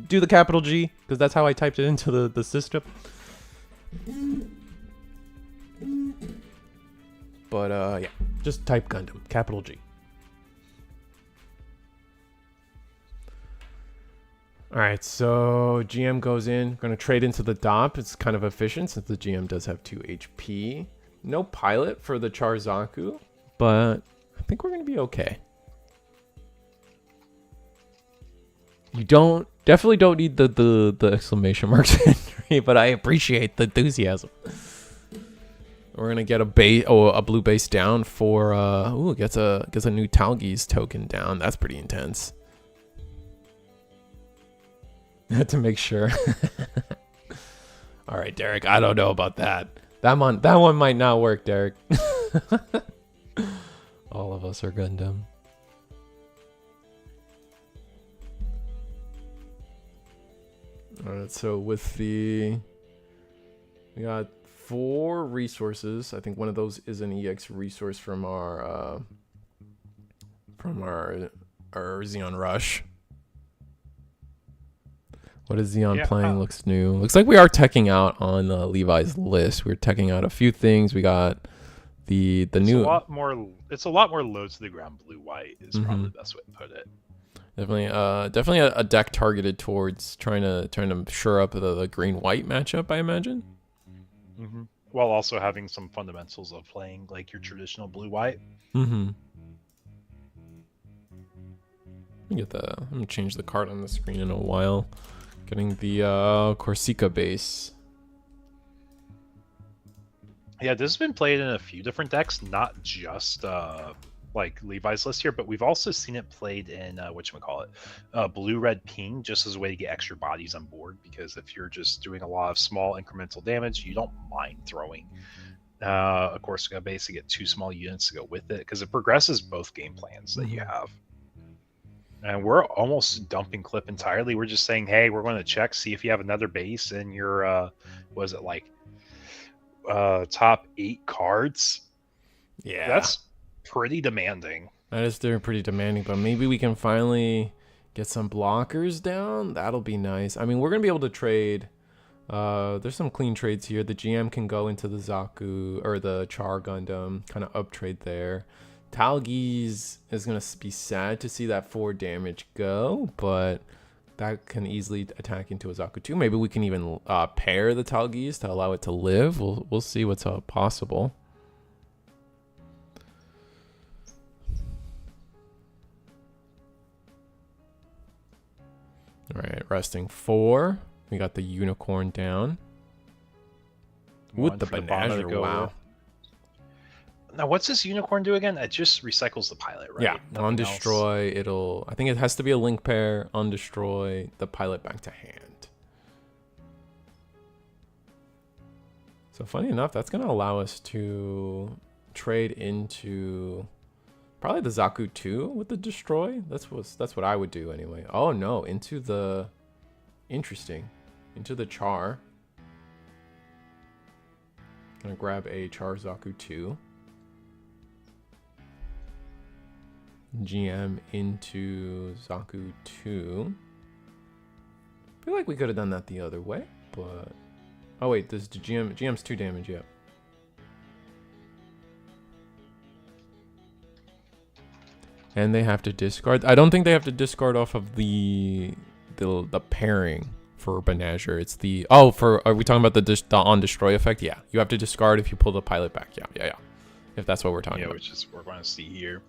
do the capital G because that's how I typed it into the system. But yeah, just type Gundam, capital G. All right, so GM goes in. Going to trade into the Dop. It's kind of efficient since the GM does have 2 HP. No pilot for the Charzaku, but I think we're going to be okay. You definitely don't need the exclamation marks, Henry, but I appreciate the enthusiasm. We're gonna get a blue base down for gets a new Talgis token down. That's pretty intense. To make sure. All right, Derek. I don't know about that. That one might not work, Derek. All of us are Gundam. All right. So we got 4 resources. I think one of those is an EX resource from our Zeon Rush. What is Zeon playing? Looks new. Looks like we are teching out on Levi's list. We're teching out a few things. We got the new. It's a lot more low to the ground blue white is probably the best way to put it. Definitely a deck targeted towards trying to shore up the green white matchup. I imagine. Mm-hmm. While also having some fundamentals of playing like your traditional blue-white. Mm-hmm. I'm gonna change the card on the screen in a while. Getting the Corsica base. Yeah, this has been played in a few different decks, not just like Levi's list here, but we've also seen it played in blue-red ping, just as a way to get extra bodies on board. Because if you're just doing a lot of small incremental damage, you don't mind throwing a Corsica base to get 2 small units to go with it, because it progresses both game plans that you have. And we're almost dumping clip entirely. We're just saying, hey, we're going to check, see if you have another base in your top 8 cards. Yeah, that's pretty demanding. That is pretty demanding, but maybe we can finally get some blockers down. That'll be nice. I mean, we're gonna be able to trade. There's some clean trades here. The GM can go into the Zaku or the Char Gundam, kind of up trade there. Talgis is gonna be sad to see that 4 damage go, but that can easily attack into a Zaku too. Maybe we can even pair the Talgis to allow it to live. We'll see what's possible. All right, resting 4. We got the unicorn down. With the Banagher, wow. Now, what's this unicorn do again? It just recycles the pilot, right? Yeah, on destroy, I think it has to be a link pair, on destroy, the pilot back to hand. So funny enough, that's going to allow us to trade into probably the Zaku 2 with the destroy. That's what I would do anyway. Oh no, into the Char. Gonna grab a Char Zaku 2. GM into Zaku 2. I feel like we could have done that the other way, but oh wait, this GM's 2 damage, yeah. And they have to discard. I don't think they have to discard off of the pairing for Banagher. It's the are we talking about the on destroy effect? Yeah, you have to discard if you pull the pilot back. Yeah. If that's what we're talking about. Yeah, which is what we're going to see here.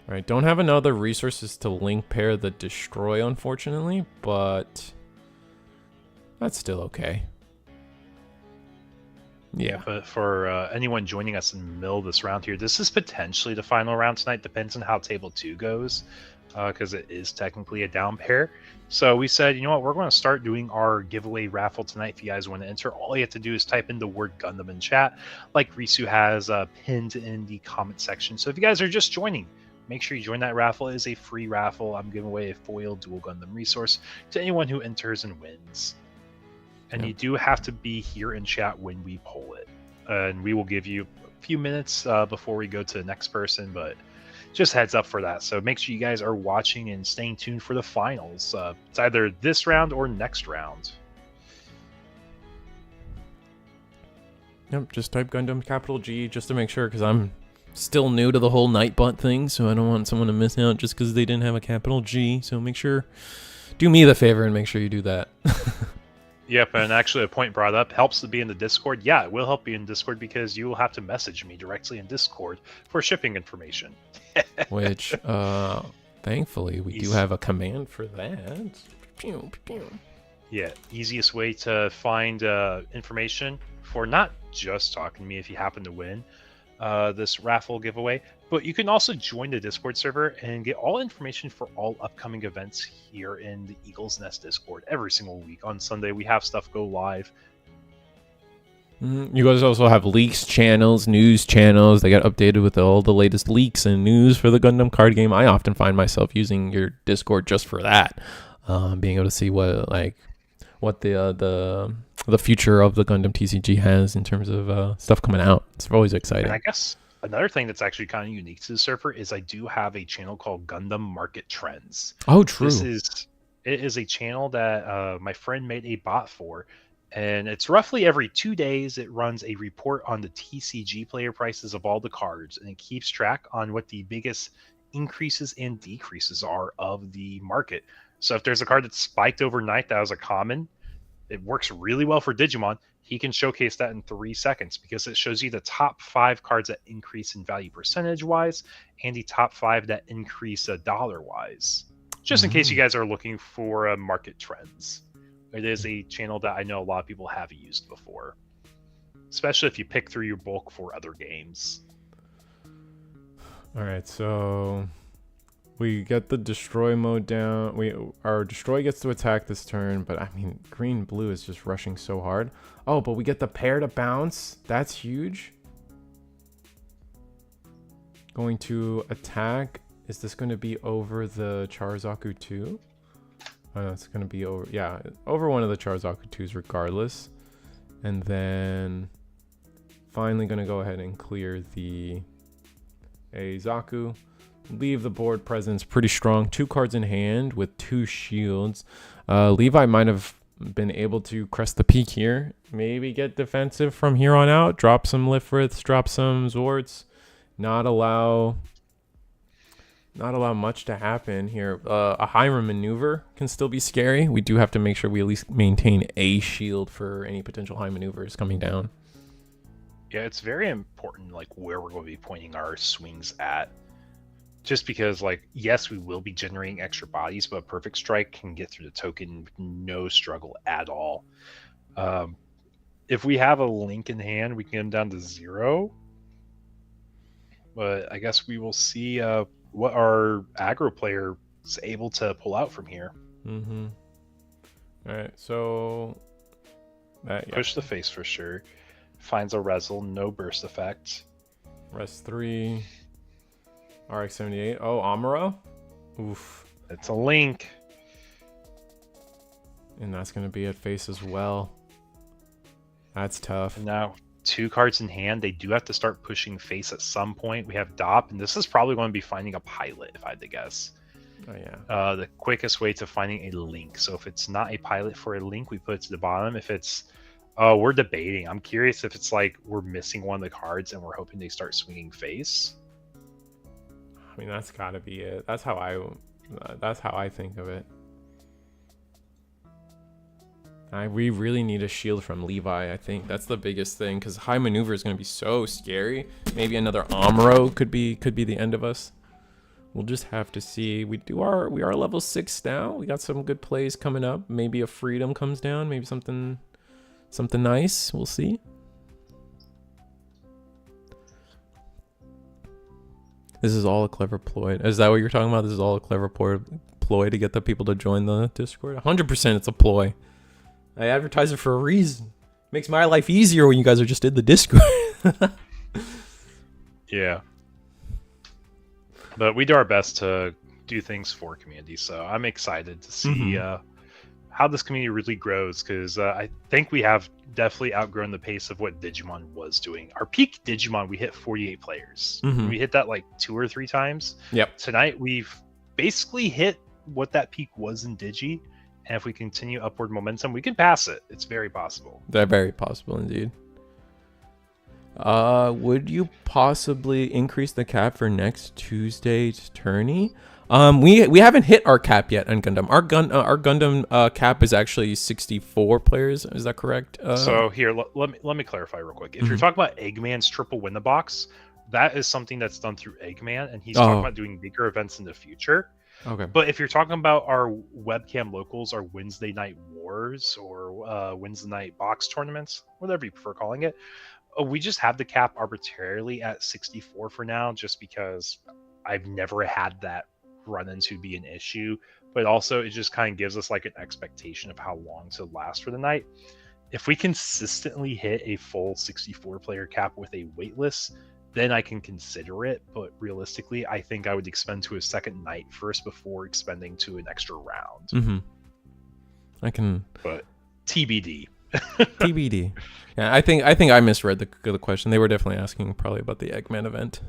All right, don't have another resources to link pair the destroy, unfortunately, but that's still okay. Yeah. But for anyone joining us in the middle of this round here, this is potentially the final round tonight. Depends on how table 2 goes, because it is technically a down pair. So we said, you know what, we're going to start doing our giveaway raffle tonight. If you guys want to enter, all you have to do is type in the word Gundam in chat, like Risu has pinned in the comment section. So if you guys are just joining, make sure you join that raffle. It is a free raffle. I'm giving away a foil dual Gundam resource to anyone who enters and wins. And you do have to be here in chat when we poll it. And we will give you a few minutes before we go to the next person, but just heads up for that. So make sure you guys are watching and staying tuned for the finals. It's either this round or next round. Yep, just type Gundam capital G just to make sure, because I'm still new to the whole Nightbot thing, so I don't want someone to miss out just because they didn't have a capital G. So make sure, do me the favor and make sure you do that. Yep, and actually a point brought up, helps to be in the Discord. Yeah, it will help you in Discord because you will have to message me directly in Discord for shipping information. Which, thankfully, we do have a command for that. Pew, pew. Yeah, easiest way to find information for not just talking to me if you happen to win this raffle giveaway, but you can also join the Discord server and get all information for all upcoming events here in the Eagle's Nest Discord every single week. On Sunday, we have stuff go live. You guys also have leaks channels, news channels. They got updated with all the latest leaks and news for the Gundam card game. I often find myself using your Discord just for that, being able to see what the future of the Gundam TCG has in terms of stuff coming out. It's always exciting. And I guess another thing that's actually kind of unique to the server is I do have a channel called Gundam Market Trends. Oh, true. It is a channel that my friend made a bot for, and it's roughly every 2 days it runs a report on the TCG player prices of all the cards, and it keeps track on what the biggest increases and decreases are of the market. So if there's a card that spiked overnight that was a common, it works really well for Digimon. He can showcase that in 3 seconds because it shows you the top 5 cards that increase in value percentage-wise and the top 5 that increase dollar-wise. Just in case you guys are looking for market trends. It is a channel that I know a lot of people have used before, especially if you pick through your bulk for other games. All right, so we get the destroy mode down. Our destroy gets to attack this turn, but I mean, green blue is just rushing so hard. Oh, but we get the pair to bounce. That's huge. Going to attack. Is this going to be over the Charzaku 2? Oh, no, it's going to be over. Yeah, over one of the Charzaku 2s regardless. And then finally going to go ahead and clear the Zaku. Leave the board presence pretty strong. 2 cards in hand with 2 shields. Levi might have been able to crest the peak here. Maybe get defensive from here on out. Drop some Lifriths, drop some Zords. Not allow much to happen here. A Hyra maneuver can still be scary. We do have to make sure we at least maintain a shield for any potential high maneuvers coming down. Yeah, it's very important, like, where we're going to be pointing our swings at. Just because, like, yes, we will be generating extra bodies, but Perfect Strike can get through the token with no struggle at all. If we have a link in hand, we can get them down to 0. But I guess we will see what our aggro player is able to pull out from here. Mm-hmm. All right, so Push the face for sure. Finds a Rezel, no burst effect. Rest 3. RX-78. Oh, Amuro? Oof. It's a link. And that's going to be at face as well. That's tough. And now 2 cards in hand. They do have to start pushing face at some point. We have Dop, and this is probably going to be finding a pilot, if I had to guess. Oh, yeah. The quickest way to finding a link. So if it's not a pilot for a link, we put it to the bottom. If it's... we're debating. I'm curious if it's like we're missing one of the cards and we're hoping they start swinging face. I mean, that's got to be it. That's how I think of it. We really need a shield from Levi. I think that's the biggest thing, because high maneuver is going to be so scary. Maybe another Amuro could be the end of us. We'll just have to see. We are level 6 now. We got some good plays coming up. Maybe a freedom comes down. Maybe something nice. We'll see. This is all a clever ploy. Is that what you're talking about? This is all a clever ploy to get the people to join the Discord? 100% it's a ploy. I advertise it for a reason. Makes my life easier when you guys are just in the Discord. Yeah. But we do our best to do things for community, so I'm excited to see how this community really grows, because I think we have definitely outgrown the pace of what Digimon was doing. Our peak Digimon, we hit 48 players. We hit that like 2 or 3 times. Yep. Tonight, we've basically hit what that peak was in Digi, and if we continue upward momentum, we can pass it. It's very possible. They're very possible indeed. Would you possibly increase the cap for next Tuesday's tourney? We haven't hit our cap yet on Gundam. Our Gundam cap is actually 64 players. Is that correct? So here, let me clarify real quick. If you're talking about Eggman's triple win the box, that is something that's done through Eggman, and he's talking about doing bigger events in the future. Okay. But if you're talking about our webcam locals, our Wednesday night wars, or Wednesday night box tournaments, whatever you prefer calling it, we just have the cap arbitrarily at 64 for now, just because I've never had that run into be an issue. But also, it just kind of gives us like an expectation of how long to last for the night. If we consistently hit a full 64 player cap with a waitlist, then I can consider it. But realistically, I think I would expend to a second night first before expending to an extra round. I can. But TBD. TBD. Yeah, I think I misread the question. They were definitely asking probably about the Eggman event.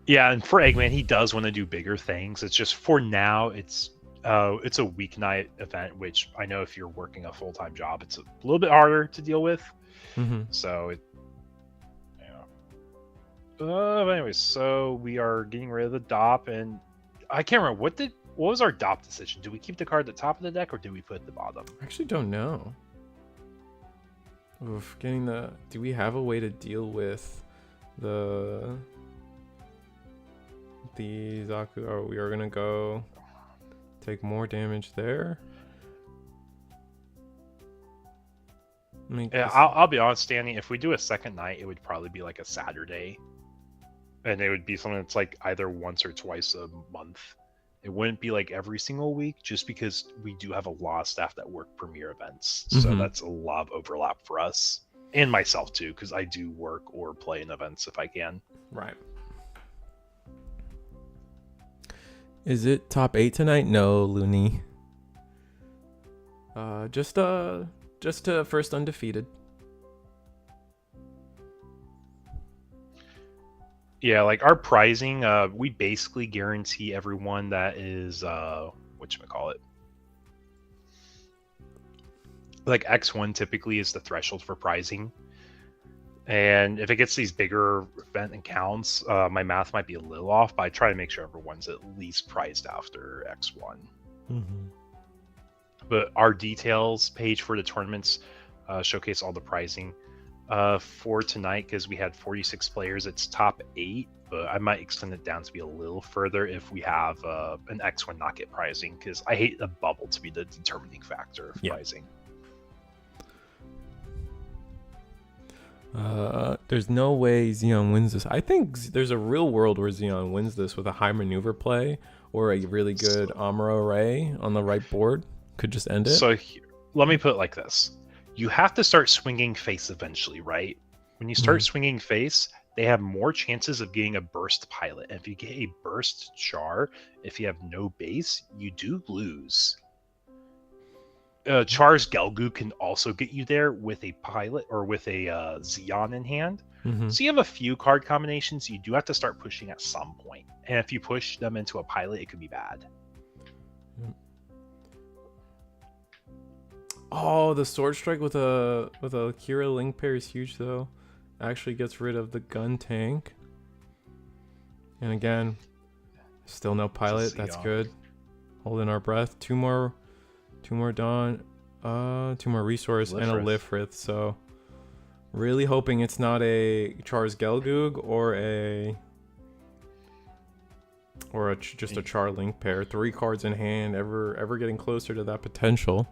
Yeah, and for Eggman, he does want to do bigger things. It's just for now, it's a weeknight event, which I know if you're working a full-time job, it's a little bit harder to deal with. So, but anyways, so we are getting rid of the DOP, and I can't remember what was our DOP decision. Do we keep the card at the top of the deck, or do we put it at the bottom? I actually don't know. Oof, do we have a way to deal with the Zaku? Oh, we are gonna go take more damage there. Yeah, I'll be honest, Danny. If we do a second night, it would probably be like a Saturday, and it would be something that's like either once or twice a month. It wouldn't be like every single week, just because we do have a lot of staff that work premiere events. So that's a lot of overlap for us, and myself too, because I do work or play in events if I can. Right. Is it top 8 tonight? No, Looney. Just first undefeated. Yeah, like our pricing, we basically guarantee everyone that is whatchamacallit. Like X1 typically is the threshold for pricing. And if it gets these bigger event accounts, my math might be a little off, but I try to make sure everyone's at least priced after X1. But our details page for the tournaments showcase all the pricing. For tonight, because we had 46 players, it's top 8, but I might extend it down to be a little further if we have an X1 not get pricing, because I hate the bubble to be the determining factor of pricing. There's no way Xeon wins this. I think there's a real world where Xeon wins this with a high maneuver play or a really good Amuro array on the right board. Could just end it. So let me put it like this. You have to start swinging face eventually, right? When you start swinging face, they have more chances of getting a burst pilot. And if you get a burst char, if you have no base, you do lose. Char's Gelgu can also get you there with a pilot or with a Xeon in hand. So you have a few card combinations you do have to start pushing at some point. And if you push them into a pilot, it could be bad. Oh, the sword strike with a Kira link pair is huge though. Actually gets rid of the gun tank. And again, still no pilot. That's good. Holding our breath. Two more Dawn. 2 more resource and a Lifrith. So really hoping it's not a Char's Gelgoog or just a Char link pair. 3 cards in hand. Ever getting closer to that potential.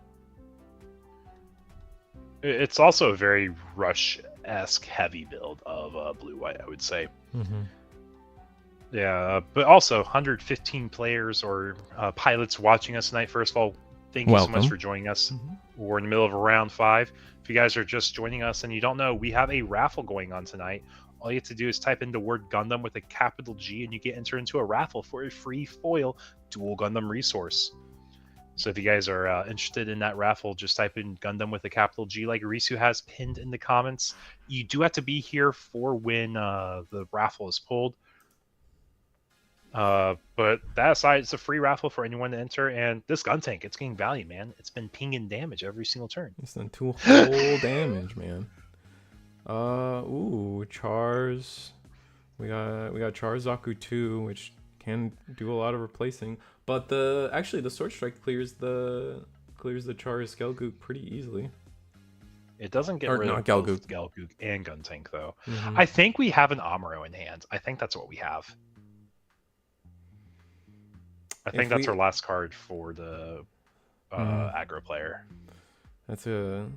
It's also a very Rush-esque heavy build of blue-white, I would say. Yeah, but also 115 players or pilots watching us tonight. First of all, thank you so much Welcome. for joining us. We're in the middle of round 5. If you guys are just joining us and you don't know, we have a raffle going on tonight. All you have to do is type in the word Gundam with a capital G, and you get entered into a raffle for a free foil dual Gundam resource. So if you guys are interested in that raffle, just type in Gundam with a capital G, like Risu has pinned in the comments. You do have to be here for when the raffle is pulled. But that aside, it's a free raffle for anyone to enter, and this gun tank, it's getting value, man. It's been pinging damage every single turn. It's done 2 whole damage, man. Ooh, Chars. We got Charzaku 2, which can do a lot of replacing. But the Sword Strike clears the Chars Gelgoog pretty easily. It doesn't get rid of both Gelgoog and gun tank though. I think we have an Amuro in hand. I think that's what we have. I think that's our last card for the aggro player. That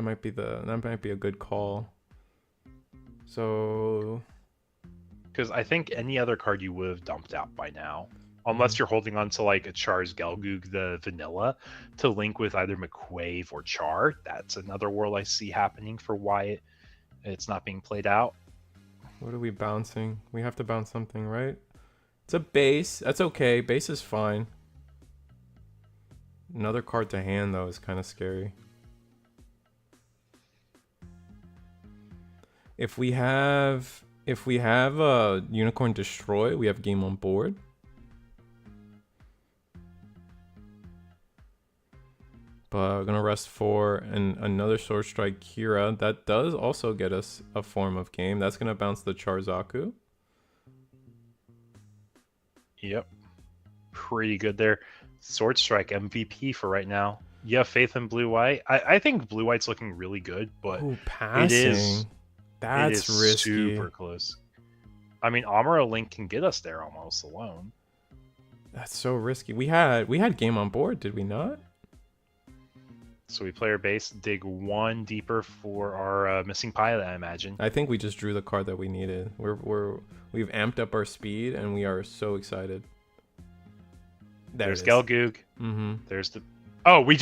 might be a good call. So, because I think any other card you would have dumped out by now, unless you're holding on to like a Char's Gelgoog, the vanilla, to link with either McQuave or Char. That's another world I see happening for why it's not being played out. What are we bouncing? We have to bounce something, right? It's a base. That's okay. Base is fine. Another card to hand though is kind of scary. If we have a Unicorn Destroy, we have game on board. But we're gonna rest 4 and another Sword Strike Kira. That does also get us a form of game. That's gonna bounce the Charzaku. Yep. Pretty good there. Sword Strike MVP for right now. You have faith in Blue-White? I think Blue-White's looking really good, but passing. That's risky. Super close. I mean, Amuro Link can get us there almost alone. That's so risky. We had game on board, did we not? So we play our base, dig 1 deeper for our missing pilot, I imagine. I think we just drew the card that we needed. We've amped up our speed, and we are so excited. There's Gelgoog. There's the... Oh, we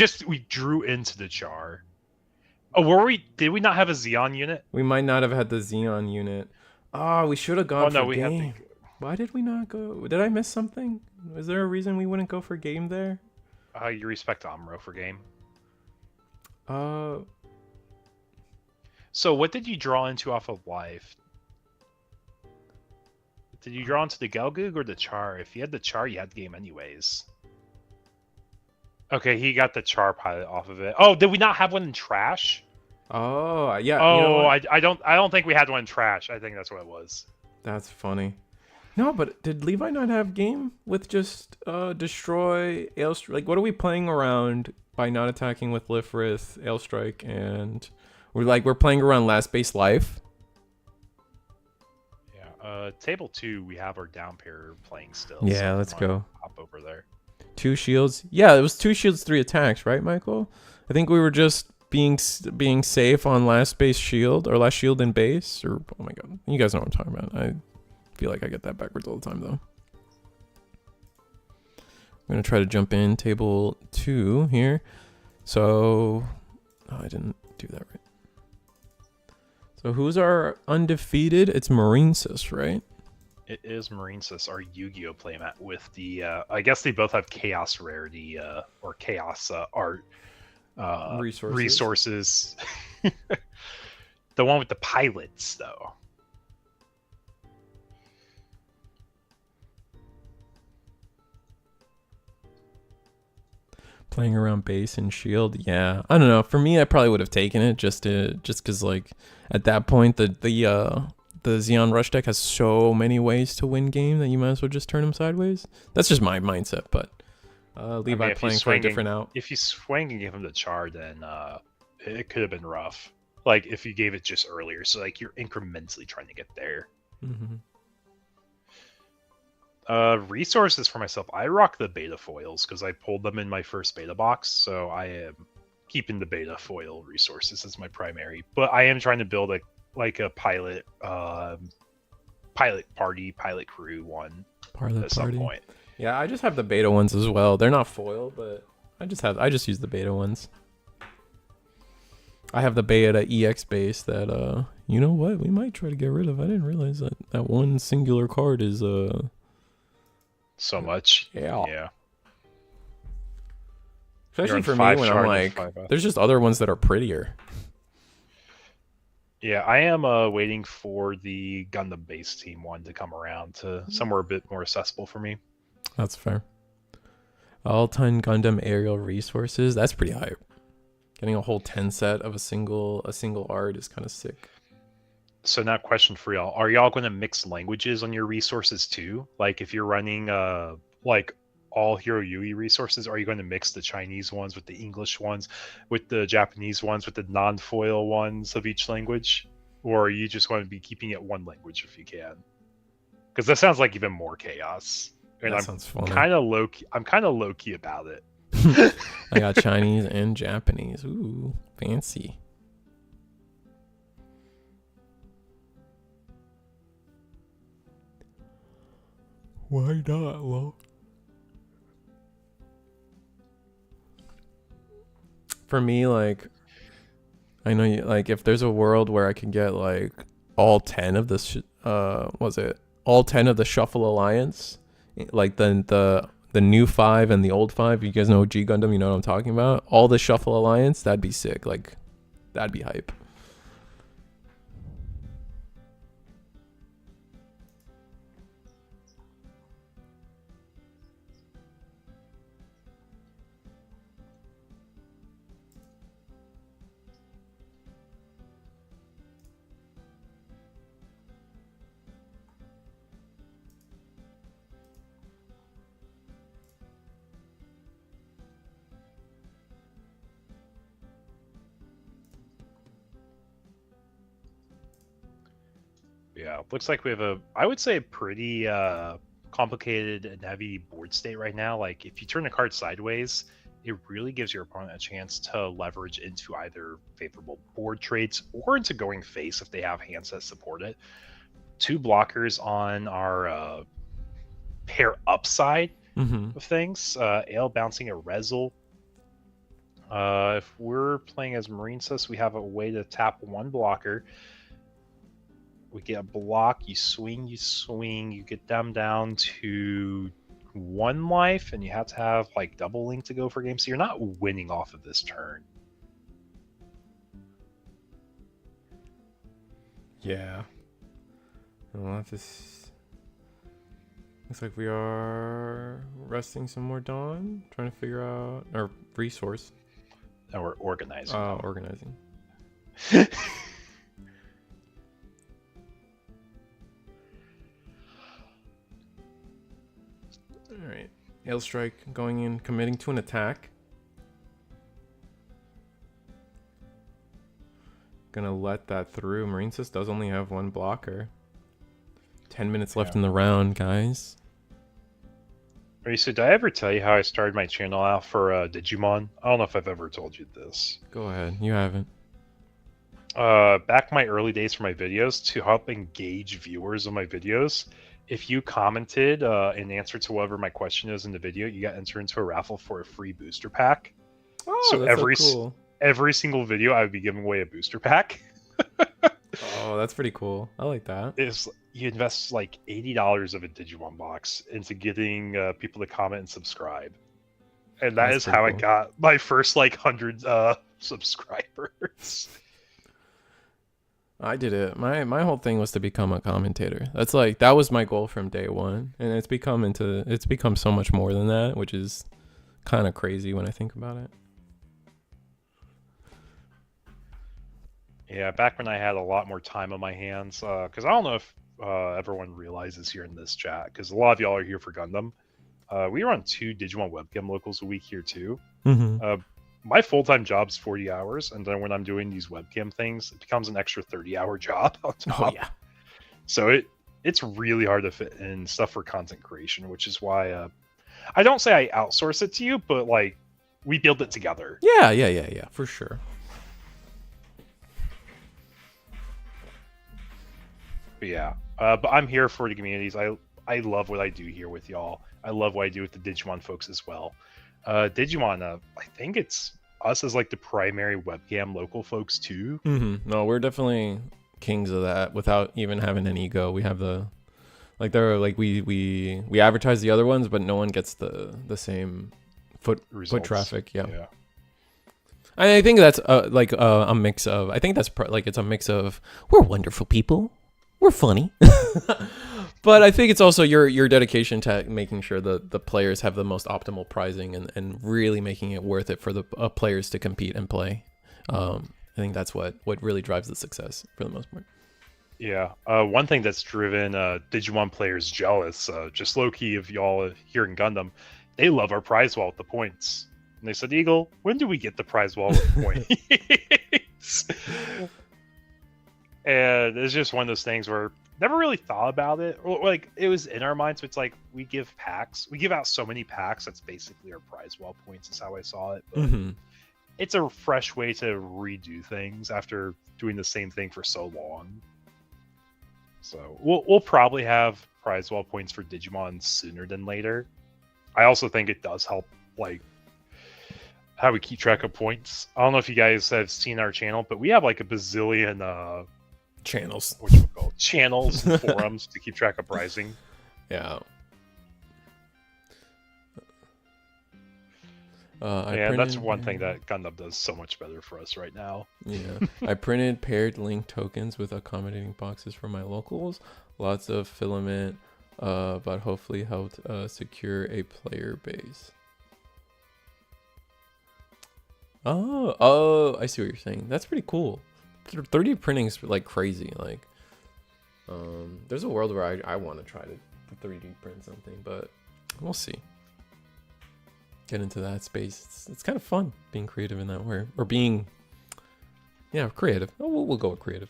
drew into the Char. Oh, did we not have a Xeon unit? We might not have had the Xeon unit. Oh, we should have gone for game. Why did we not go? Did I miss something? Was there a reason we wouldn't go for game there? You respect Amuro for game. So what did you draw into off of life? Did you draw into the Gelgoog or the Char? If you had the Char, you had the game anyways. Okay, he got the Char pilot off of it. Oh, did we not have one in trash? Oh, yeah. Oh, you know I don't think we had one in trash. I think that's what it was. That's funny. No, but did Levi not have game with just destroy, Ailstrike? Like, what are we playing around by not attacking with Lifrith, Ailstrike, and we're playing around last base life? Yeah. Table 2, we have our down pair playing still. Yeah, so let's go. Hop over there. 2 shields. Yeah, it was 2 shields, 3 attacks, right, Michael? I think we were just being safe on last base shield or last shield in base. Or oh my god, you guys know what I'm talking about. I feel like I get that backwards all the time though. I'm gonna try to jump in table 2 here. So I didn't do that right. So who's our undefeated? It's Marinesis, right? It is Marinesis, our Yu-Gi-Oh playmat with the I guess they both have chaos rarity or chaos art resources. The one with the pilots though. Playing around base and shield, yeah. I don't know. For me, I probably would have taken it just because like at that point the Xeon Rush deck has so many ways to win game that you might as well just turn them sideways. That's just my mindset, but Levi playing for a different out. If you swing and give him the Char, then it could have been rough. Like if you gave it just earlier, so like you're incrementally trying to get there. Resources for myself. I rock the beta foils because I pulled them in my first beta box, so I am keeping the beta foil resources as my primary. But I am trying to build a pilot pilot party, pilot crew one at some point. Yeah, I just have the beta ones as well. They're not foil, but I just use the beta ones. I have the beta EX base that you know what, we might try to get rid of. I didn't realize that one singular card is so much. Yeah. Especially for me when I'm like, there's just other ones that are prettier. Yeah, I am waiting for the Gundam base team one to come around to somewhere a bit more accessible for me. That's fair. All-time Gundam aerial resources. That's pretty hype. Getting a whole 10 set of a single art is kind of sick. So now question for y'all. Are y'all going to mix languages on your resources too? Like if you're running like all Hero Yui resources, are you going to mix the Chinese ones with the English ones, with the Japanese ones, with the non-foil ones of each language? Or are you just going to be keeping it one language if you can? Because that sounds like even more chaos. And That sounds funny. I'm kind of low key about it. I got Chinese and Japanese. Ooh, fancy. Why not, Lo? For me, like, I know you like if there's a world where I can get like all 10 of the all 10 of the Shuffle Alliance, like the new 5 and the old 5. You guys know G Gundam, you know what I'm talking about? All the Shuffle Alliance, that'd be sick. Like, that'd be hype. Yeah, looks like we have I would say, pretty complicated and heavy board state right now. Like, if you turn a card sideways, it really gives your opponent a chance to leverage into either favorable board traits or into going face if they have hands that support it. 2 blockers on our pair upside of things. Ale bouncing a Rezel. If we're playing as Marine Sus, we have a way to tap 1 blocker. We get a block, you swing, you get them down to 1 life, and you have to have like double link to go for game, so you're not winning off of this turn. Yeah. Well, this looks like we are resting some more dawn, trying to figure out our resource. Now we're organizing. Organizing. Alright. Hail Strike going in, committing to an attack. Gonna let that through. Marine Sis does only have 1 blocker. 10 minutes left in the round, guys. Alright, so did I ever tell you how I started my channel out for Digimon? I don't know if I've ever told you this. Go ahead. You haven't. Back in my early days for my videos, to help engage viewers on my videos, if you commented in answer to whatever my question is in the video, you got entered into a raffle for a free booster pack. Oh, so that's so cool. Every single video, I would be giving away a booster pack. Oh, that's pretty cool. I like that. You invest like $80 of a Digimon box into getting people to comment and subscribe. And that's how I got my first like 100 subscribers. I did it. My whole thing was to become a commentator. That was my goal from day one, and it's become so much more than that, which is kind of crazy when I think about it. Yeah, back when I had a lot more time on my hands, because I don't know if everyone realizes here in this chat, because a lot of y'all are here for Gundam. We run 2 Digimon webcam locals a week here too. My full-time job's 40 hours, and then when I'm doing these webcam things, it becomes an extra 30-hour job on top. Oh, yeah. So it's really hard to fit in stuff for content creation, which is why I don't say I outsource it to you, but like we build it together. Yeah, for sure. But yeah, But I'm here for the communities. I love what I do here with y'all. I love what I do with the Digimon folks as well. Digimon, I think it's us as like the primary webcam local folks too. No, we're definitely kings of that without even having an ego. We have the they're like we advertise the other ones, but no one gets the same foot traffic. Yeah. I think that's a mix of. I think that's it's a mix of we're wonderful people, we're funny, but I think it's also your dedication to making sure the players have the most optimal pricing and really making it worth it for the players to compete and play. I think that's what really drives the success for the most part. Yeah. One thing that's driven Digimon players jealous, just low key of y'all here in Gundam, they love our prize wall with the points. And they said, Eagle, when do we get the prize wall with points? And it's just one of those things where never really thought about it. Or, like, it was in our minds. So it's like we give packs. We give out so many packs. That's basically our prize wall points is how I saw it. But it's a fresh way to redo things after doing the same thing for so long. So we'll probably have prize wall points for Digimon sooner than later. I also think it does help, like, how we keep track of points. I don't know if you guys have seen our channel, but we have like a bazillion channels. What you call channels and forums to keep track of pricing. Yeah. That's one thing that Gundam does so much better for us right now. Yeah. I printed paired link tokens with accommodating boxes for my locals. Lots of filament, but hopefully helped secure a player base. Oh, I see what you're saying. That's pretty cool. 3D printing's like crazy. Like, there's a world where I want to try to 3D print something, but we'll see. Get into that space. It's kind of fun being creative in that way, or being, creative. Oh, we'll go with creative.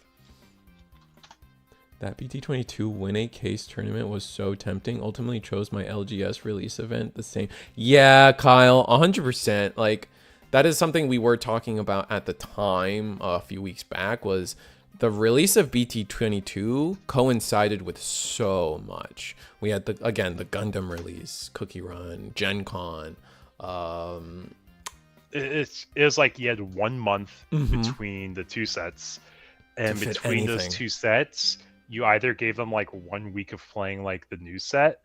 That BT22 win a case tournament was so tempting. Ultimately chose my LGS release event the same. Yeah, Kyle, 100%. Like, that is something we were talking about at the time a few weeks back, was the release of BT22 coincided with so much. We had the Gundam release, Cookie Run, Gen Con. It was like you had 1 month between the two sets, and between those two sets, you either gave them like 1 week of playing like the new set,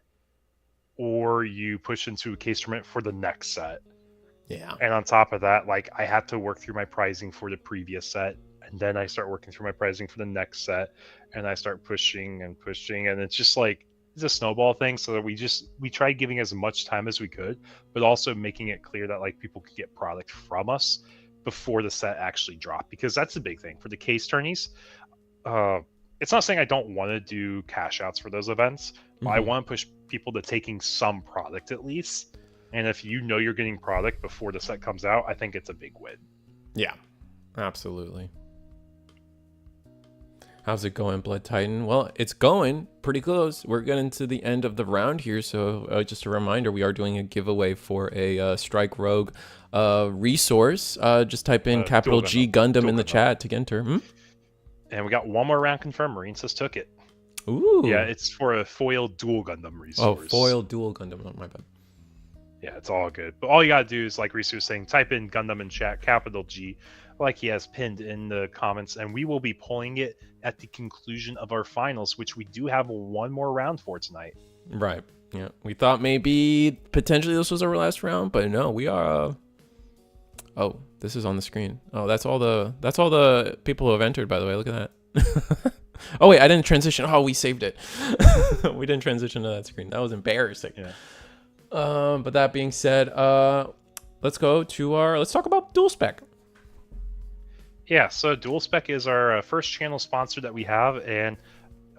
or you push into a case tournament for the next set. Yeah. And on top of that, like, I had to work through my pricing for the previous set, and then I start working through my pricing for the next set, and I start pushing, and it's just like, it's a snowball thing. So that we tried giving as much time as we could, but also making it clear that like people could get product from us before the set actually dropped, because that's the big thing for the case tourneys. It's not saying I don't want to do cash outs for those events, but I want to push people to taking some product at least. And if you know you're getting product before the set comes out, I think it's a big win. Yeah, absolutely. How's it going, Blood Titan? Well, it's going pretty close. We're getting to the end of the round here. So just a reminder, we are doing a giveaway for a Strike Rogue resource. Just type in capital G Gundam in the chat to enter. And we got one more round confirmed. Marine says took it. Ooh. Yeah, it's for a foil dual Gundam resource. Oh, foil dual Gundam. Oh, my bad. Yeah, it's all good. But all you gotta do is, like Reese was saying, type in Gundam in chat, capital G, like he has pinned in the comments, and we will be pulling it at the conclusion of our finals, which we do have one more round for tonight. Right. Yeah. We thought maybe potentially this was our last round, but no, we are. Oh, this is on the screen. Oh, that's all the people who have entered, by the way. Look at that. Oh wait, I didn't transition. Oh, we saved it. We didn't transition to that screen. That was embarrassing. Yeah. But that being said, let's talk about Dual Spec. Yeah, so Dual Spec is our first channel sponsor that we have, and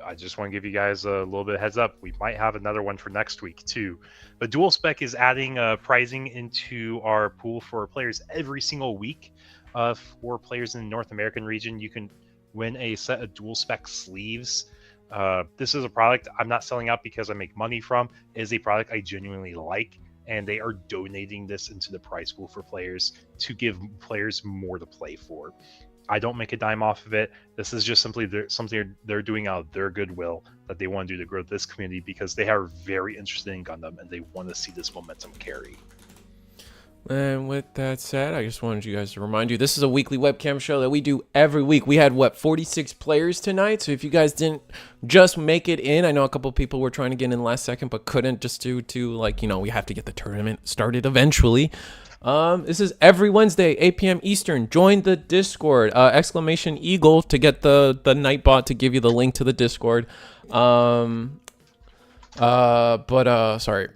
I just want to give you guys a little bit of heads up. We might have another one for next week too. But Dual Spec is adding pricing into our pool for players every single week. For players in the North American region, you can win a set of Dual Spec sleeves. This is a product I'm not selling out because I make money from. It is a product I genuinely like, and they are donating this into the prize pool for players to give players more to play for. I don't make a dime off of it. This is just simply something they're doing out of their goodwill that they want to do to grow this community because they are very interested in Gundam and they want to see this momentum carry. And with that said, I just wanted you guys to remind you, this is a weekly webcam show that we do every week. We had, what, 46 players tonight? So if you guys didn't just make it in, I know a couple people were trying to get in last second, but couldn't just due to, like, you know, we have to get the tournament started eventually. This is every Wednesday, 8 p.m. Eastern. Join the Discord, exclamation eagle to get the Nightbot to give you the link to the Discord. Sorry.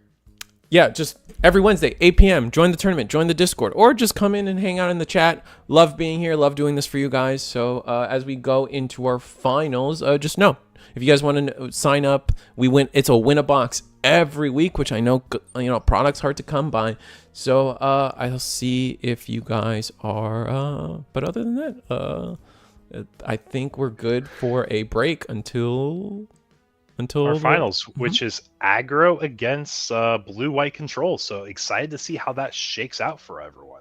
Yeah, just every Wednesday, 8 p.m. Join the tournament, join the Discord, or just come in and hang out in the chat. Love being here, love doing this for you guys. So as we go into our finals, just know, if you guys want to sign up, it's a win a box every week, which I know, you know, product's hard to come by. So I'll see if you guys are, but other than that, I think we're good for a break until our finals, which is aggro against blue-white control. So excited to see how that shakes out for everyone.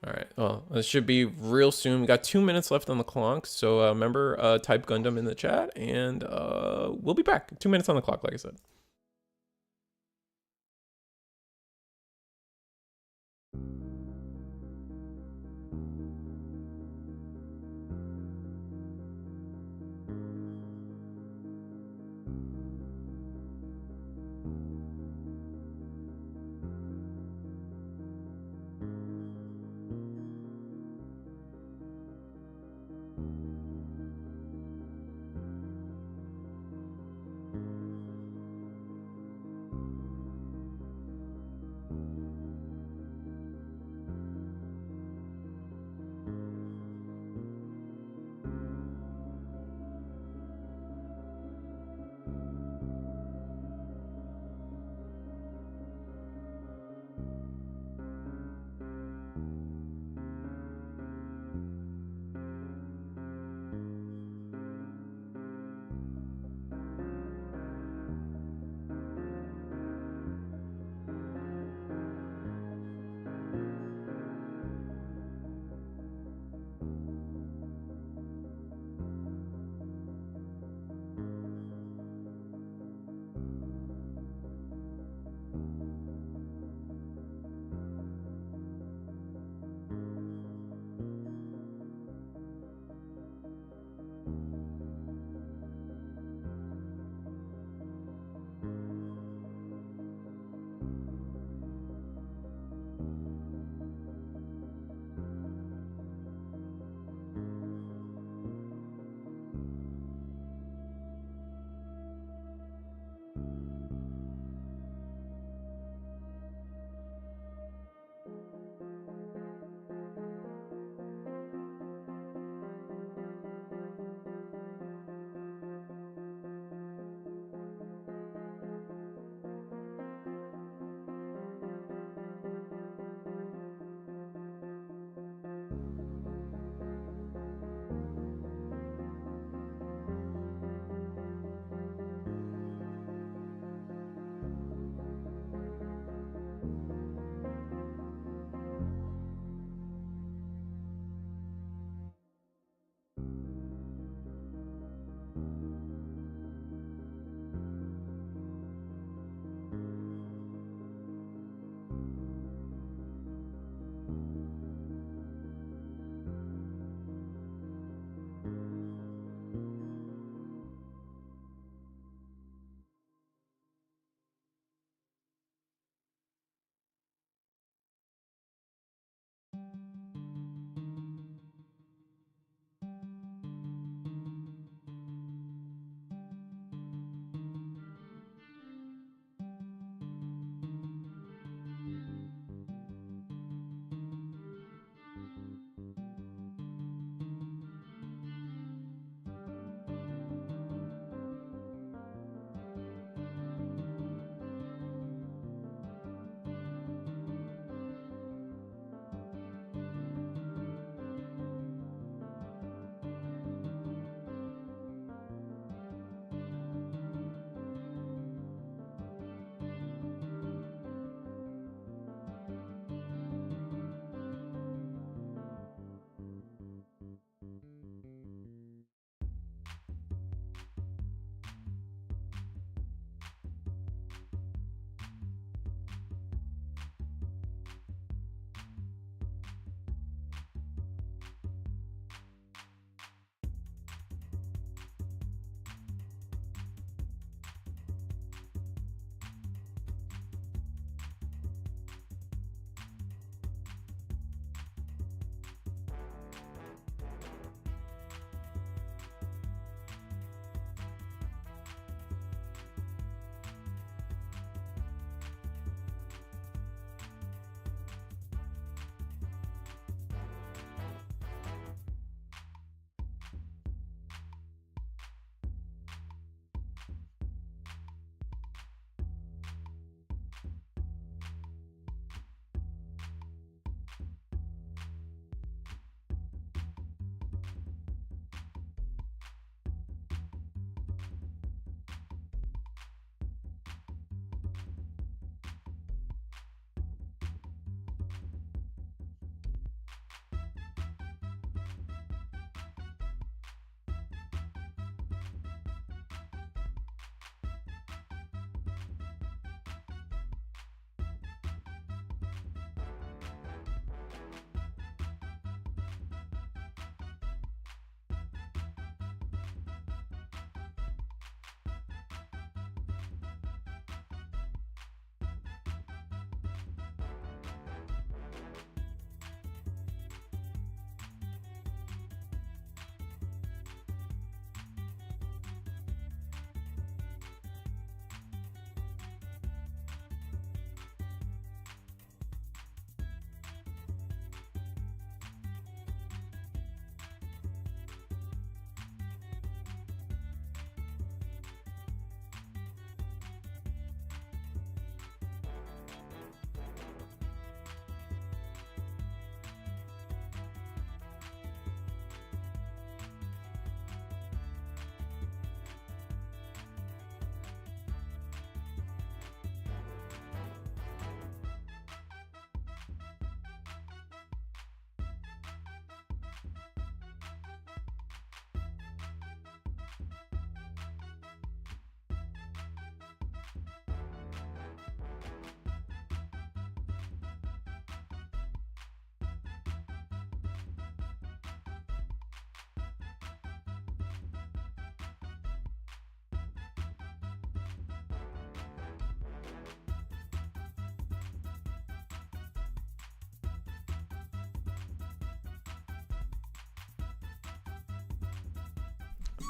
All right. Well, it should be real soon. We got 2 minutes left on the clock. So remember, type Gundam in the chat, and we'll be back. 2 minutes on the clock, like I said.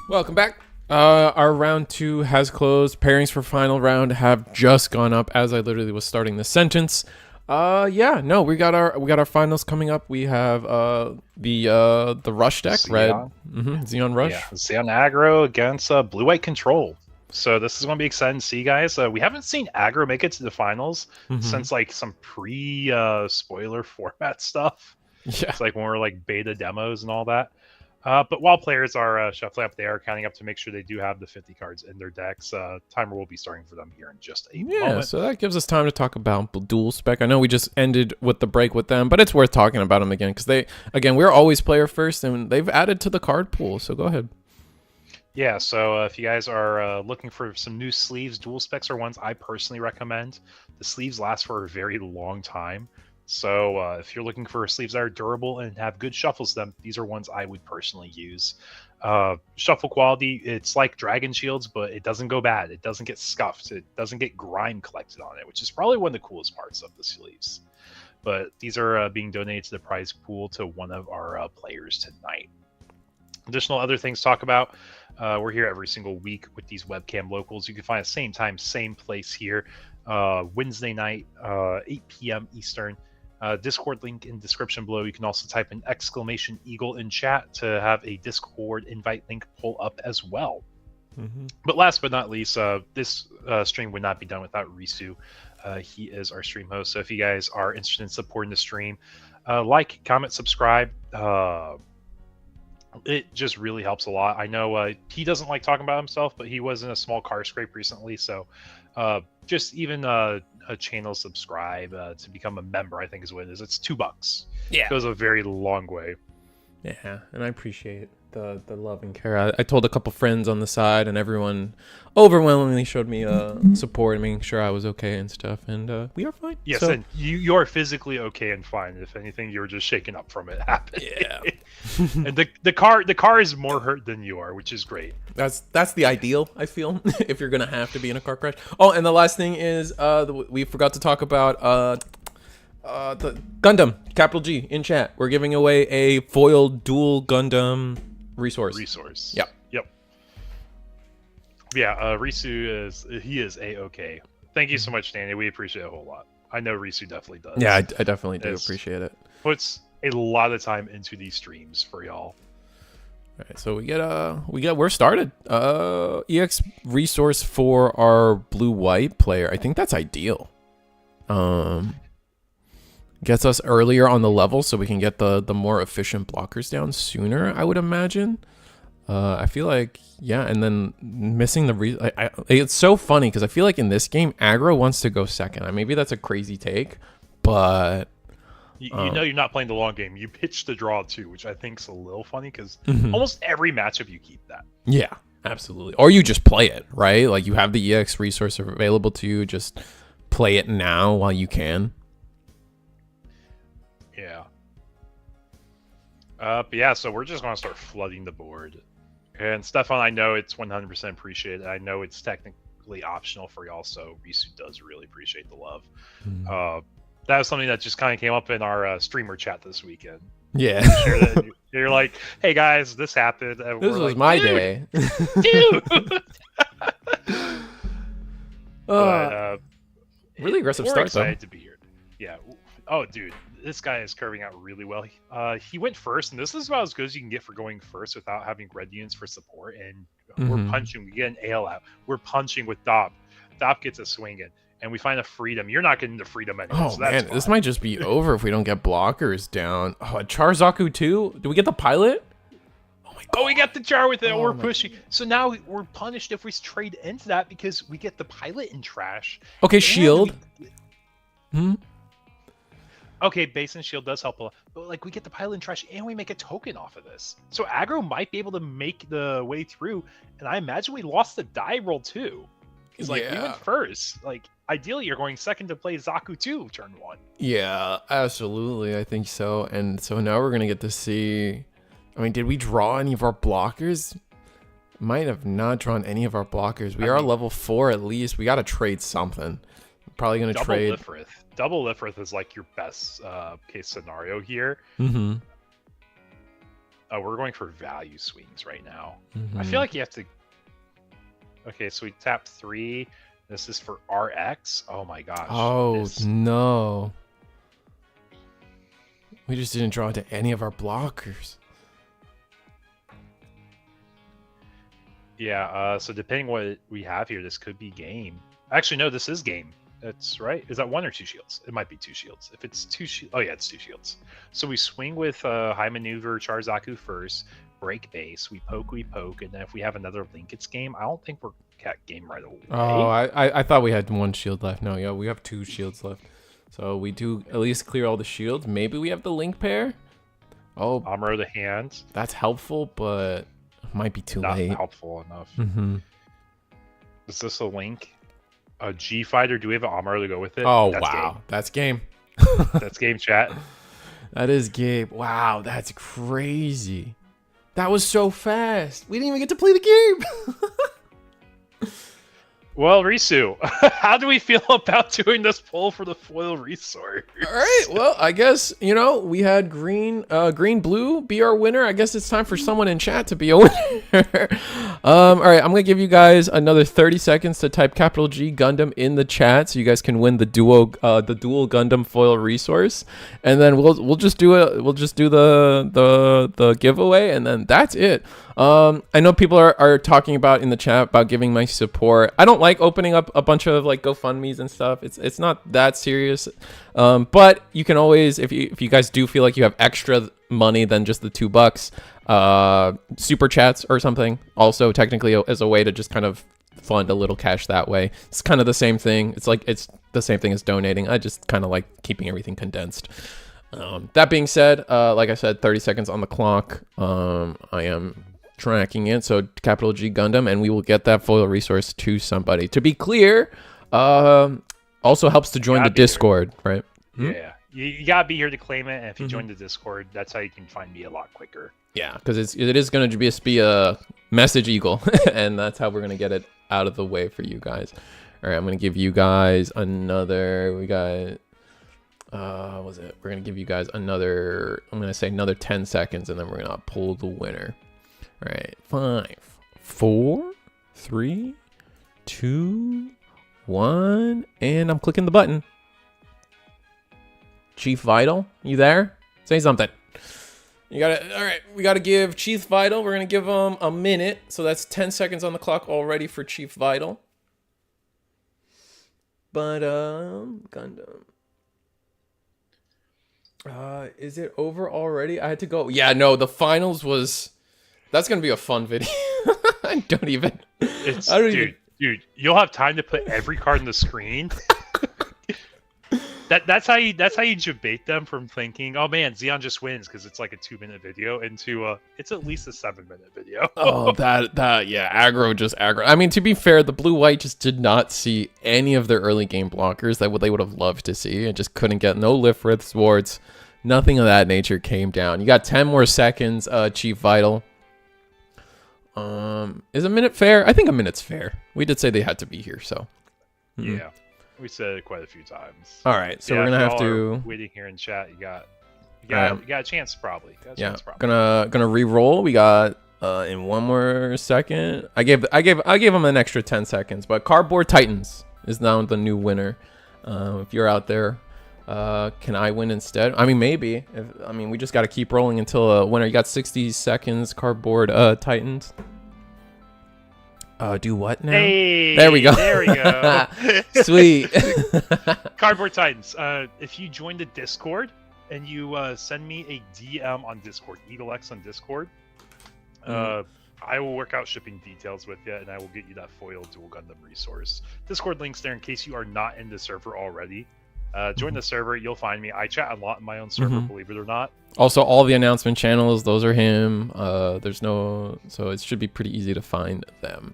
Welcome back. Our round 2 has closed. Pairings for final round have just gone up as I literally was starting the sentence. Yeah, no, we got our finals coming up. We have the Rush deck, Xeon. red, Xeon Rush. Yeah, Xeon aggro against blue-white control. So this is going to be exciting to see, guys. We haven't seen aggro make it to the finals since like some pre-spoiler format stuff. Yeah, It's like when we're like beta demos and all that. But while players are shuffling up, they are counting up to make sure they do have the 50 cards in their decks. Timer will be starting for them here in just a moment. So that gives us time to talk about dual spec. I know we just ended with the break with them, but it's worth talking about them again because we're always player first, and they've added to the card pool. So go ahead. Yeah, so if you guys are looking for some new sleeves, dual specs are ones I personally recommend. The sleeves last for a very long time. So if you're looking for sleeves that are durable and have good shuffles to them, these are ones I would personally use. Shuffle quality, it's like Dragon Shields, but it doesn't go bad. It doesn't get scuffed. It doesn't get grime collected on it, which is probably one of the coolest parts of the sleeves. But these are being donated to the prize pool to one of our players tonight. Additional other things to talk about. We're here every single week with these webcam locals. You can find us same time, same place here. Wednesday night, 8 p.m. Eastern. Discord link in description below. You can also type an exclamation eagle in chat to have a Discord invite link pull up as well. But last but not least, this stream would not be done without Risu. He is our stream host. So if you guys are interested in supporting the stream, like, comment, subscribe. It just really helps a lot. I know he doesn't like talking about himself, but he was in a small car scrape recently. So just even a channel subscribe to become a member, I think is what it is. It's $2. Yeah. It goes a very long way. Yeah, and I appreciate the love and care. I told a couple friends on the side, and everyone overwhelmingly showed me support and making sure I was okay and stuff, and we are fine. Yes, so, and you are physically okay and fine. If anything, you're just shaken up from it happening. Yeah. And the car is more hurt than you are, which is great. That's the ideal, I feel, if you're gonna have to be in a car crash. Oh, and the last thing is we forgot to talk about the Gundam, capital G, in chat. We're giving away a foiled dual Gundam resource. Yep. Yeah, Risu is a-okay. Thank you so much, Danny. We appreciate it a whole lot. I know Risu definitely does. Yeah, I definitely do appreciate it. Puts a lot of time into these streams for y'all. All right, so we're started. EX resource for our blue-white player. I think that's ideal. Gets us earlier on the level so we can get the more efficient blockers down sooner, I would imagine. I feel like, yeah, and then missing the it's so funny because I feel like in this game aggro wants to go second. Maybe that's a crazy take, but you know you're not playing the long game. You pitch the draw too, which I think is a little funny because almost every matchup you keep that. Yeah, absolutely. Or you just play it, right? Like you have the EX resource available to you, just play it now while you can. Yeah. But yeah, so we're just going to start flooding the board. And Stefan, I know it's 100% appreciated. I know it's technically optional for y'all, so Risu does really appreciate the love. That was something that just kind of came up in our streamer chat this weekend. Yeah. You're like, hey guys, this happened. And this was like, my day. Dude! Really aggressive we're start, excited though. to be here. Yeah. Oh, dude, this guy is curving out really well. He went first, and this is about as good as you can get for going first without having red units for support. And we're punching. We get an AL out. We're punching with Dop. Dop gets a swing in, and we find a freedom. You're not getting the freedom anyway. Oh, so that's man, this might just be over if we don't get blockers down. Oh, a Charzaku too? Do we get the pilot? Oh, my God. Oh, we got the Char with it. We're pushing. So now we're punished if we trade into that because we get the pilot in trash. Okay, shield. Okay, base and shield does help a lot, but like we get the pilot in trash and we make a token off of this. So aggro might be able to make the way through, and I imagine we lost the die roll too. Because like we went first. Like ideally you're going second to play Zaku 2 turn 1. Yeah, absolutely. I think so. And so now we're gonna get to see. I mean, did we draw any of our blockers? Might have not drawn any of our blockers. We are level 4 at least. We gotta trade something. Probably gonna trade Lifrith. Double Lifrith is like your best case scenario here. Oh, we're going for value swings right now. I Mhm. feel like you have to. Okay, so we tap 3. This is for RX. Oh my gosh. Oh no. We just didn't draw into any of our blockers. Yeah, so depending what we have here, this could be game. Actually, no, this is game. That's right. Is that 1 or 2 shields? It might be 2 shields. If it's 2 shields, oh yeah, it's 2 shields. So we swing with high maneuver Charzaku first, break base, we poke, and then if we have another link, it's game. I don't think we're at game right away. Oh, I thought we had 1 shield left. No, yeah, we have 2 shields left. So we do at least clear all the shields. Maybe we have the link pair. Oh, Amuro the hand. that's helpful, but might be too Not late. helpful enough. Mm-hmm. Is this a link? A G fighter? Do we have an Amuro to go with it? Oh, That's wow. game. That's game. That's game, chat. That is game. Wow, that's crazy. That was so fast. We didn't even get to play the game. Well, Risu, how do we feel about doing this poll for the foil resource? All right. Well, I guess, we had green blue be our winner. I guess it's time for someone in chat to be a winner. All right. I'm going to give you guys another 30 seconds to type capital G Gundam in the chat so you guys can win the dual Gundam foil resource. And then we'll just do the giveaway, and then that's it. I know people are talking about in the chat about giving my support. I don't like opening up a bunch of like GoFundMe's and stuff. It's not that serious. But you can always, if you guys do feel like you have extra money than just the $2, super chats or something. Also, technically, as a way to just kind of fund a little cash that way. It's kind of the same thing. It's the same thing as donating. I just kind of like keeping everything condensed. That being said, like I said, 30 seconds on the clock. I am tracking it, so capital G Gundam, and we will get that foil resource to somebody. To be clear, also helps to join the Discord, right? Yeah, you gotta be here to claim it, and if you join the Discord, that's how you can find me a lot quicker. Yeah, because it is going to be a message eagle, and that's how we're going to get it out of the way for you guys. All right, I'm going to give you guys another. We got. What was it? We're going to give you guys another. I'm going to say another 10 seconds, and then we're going to pull the winner. All right, 5, 4, 3, 2, 1, and I'm clicking the button. Chief Vital, you there? Say something. You gotta. All right, we gotta give Chief Vital. We're gonna give him a minute, so that's 10 seconds on the clock already for Chief Vital. But Gundam. Is it over already? I had to go. Yeah, no, the finals was. That's gonna be a fun video. I don't even. Dude, you'll have time to put every card on the screen. That's how you debate them from thinking, oh man, Xeon just wins because it's like a 2-minute video into it's at least a 7-minute video. Oh, yeah, aggro. I mean, to be fair, the blue-white just did not see any of their early game blockers that they would have loved to see, and just couldn't get no lift with Swords. Nothing of that nature came down. You got 10 more seconds, Chief Vital. Is a minute fair? I think a minute's fair. We did say they had to be here, so. Yeah, we said it quite a few times. All right, so we're gonna have to waiting here in chat. You got a chance probably. Gonna re-roll. We got in 1 more second. I gave them an extra 10 seconds, but Cardboard Titans is now the new winner. If you're out there, can I win instead? I mean, maybe. We just got to keep rolling until a winner. You got 60 seconds, Cardboard Titans. Do what now? Hey, there we go. There we go. Sweet. Cardboard Titans. If you join the Discord and you send me a DM on Discord, EagleX on Discord, I will work out shipping details with you, and I will get you that foil dual Gundam resource. Discord link's there in case you are not in the server already. Join the server, you'll find me. I chat a lot in my own server, believe it or not. Also, all the announcement channels, those are him. So it should be pretty easy to find them.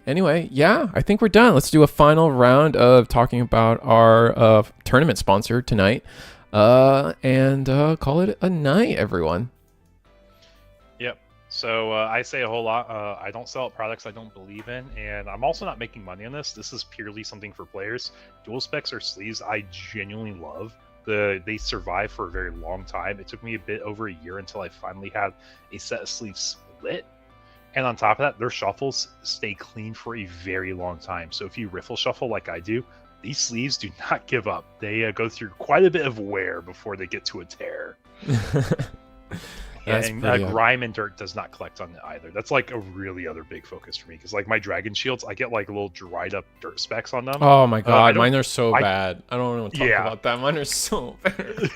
Anyway, yeah, I think we're done. Let's do a final round of talking about our tournament sponsor tonight, and call it a night, everyone. Yep. So I say a whole lot. I don't sell products I don't believe in, and I'm also not making money on this. This is purely something for players. Dual specs or sleeves I genuinely love, They survive for a very long time. It took me a bit over a year until I finally had a set of sleeves split. And on top of that, their shuffles stay clean for a very long time. So if you riffle shuffle like I do, these sleeves do not give up. They go through quite a bit of wear before they get to a tear. And grime and dirt does not collect on it either. That's like a really other big focus for me, because like my dragon shields, I get like little dried up dirt specks on them. Oh my god, mine are so bad. I don't want to talk about that. Mine are so bad.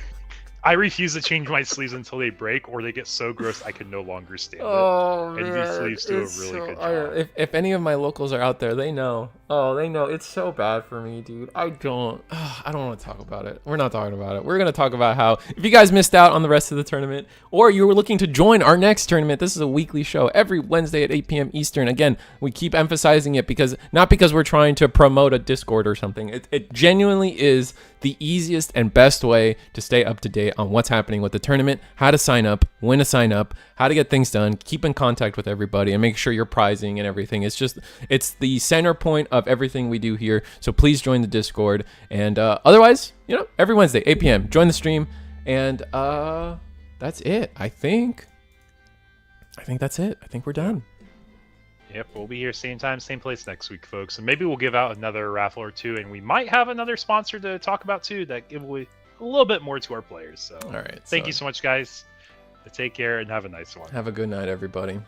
I refuse to change my sleeves until they break, or they get so gross I can no longer stand it. And man, these sleeves do a really good job. If any of my locals are out there, they know. Oh, they know. It's so bad for me, dude. I don't want to talk about it. We're not talking about it. We're going to talk about how, if you guys missed out on the rest of the tournament, or you were looking to join our next tournament, this is a weekly show every Wednesday at 8 p.m. Eastern. Again, we keep emphasizing it not because we're trying to promote a Discord or something. It genuinely is the easiest and best way to stay up to date on what's happening with the tournament, how to sign up, when to sign up, how to get things done, keep in contact with everybody, and make sure you're prizing and everything. It's the center point of everything we do here. So please join the Discord. And otherwise, every Wednesday, 8 p.m., join the stream. And that's it, I think. That's it. I think we're done. Yep, we'll be here same time, same place next week, folks. And maybe we'll give out another raffle or two, and we might have another sponsor to talk about too that give away a little bit more to our players. So, all right. Thank you so much, guys. Take care and have a nice one. Have a good night, everybody.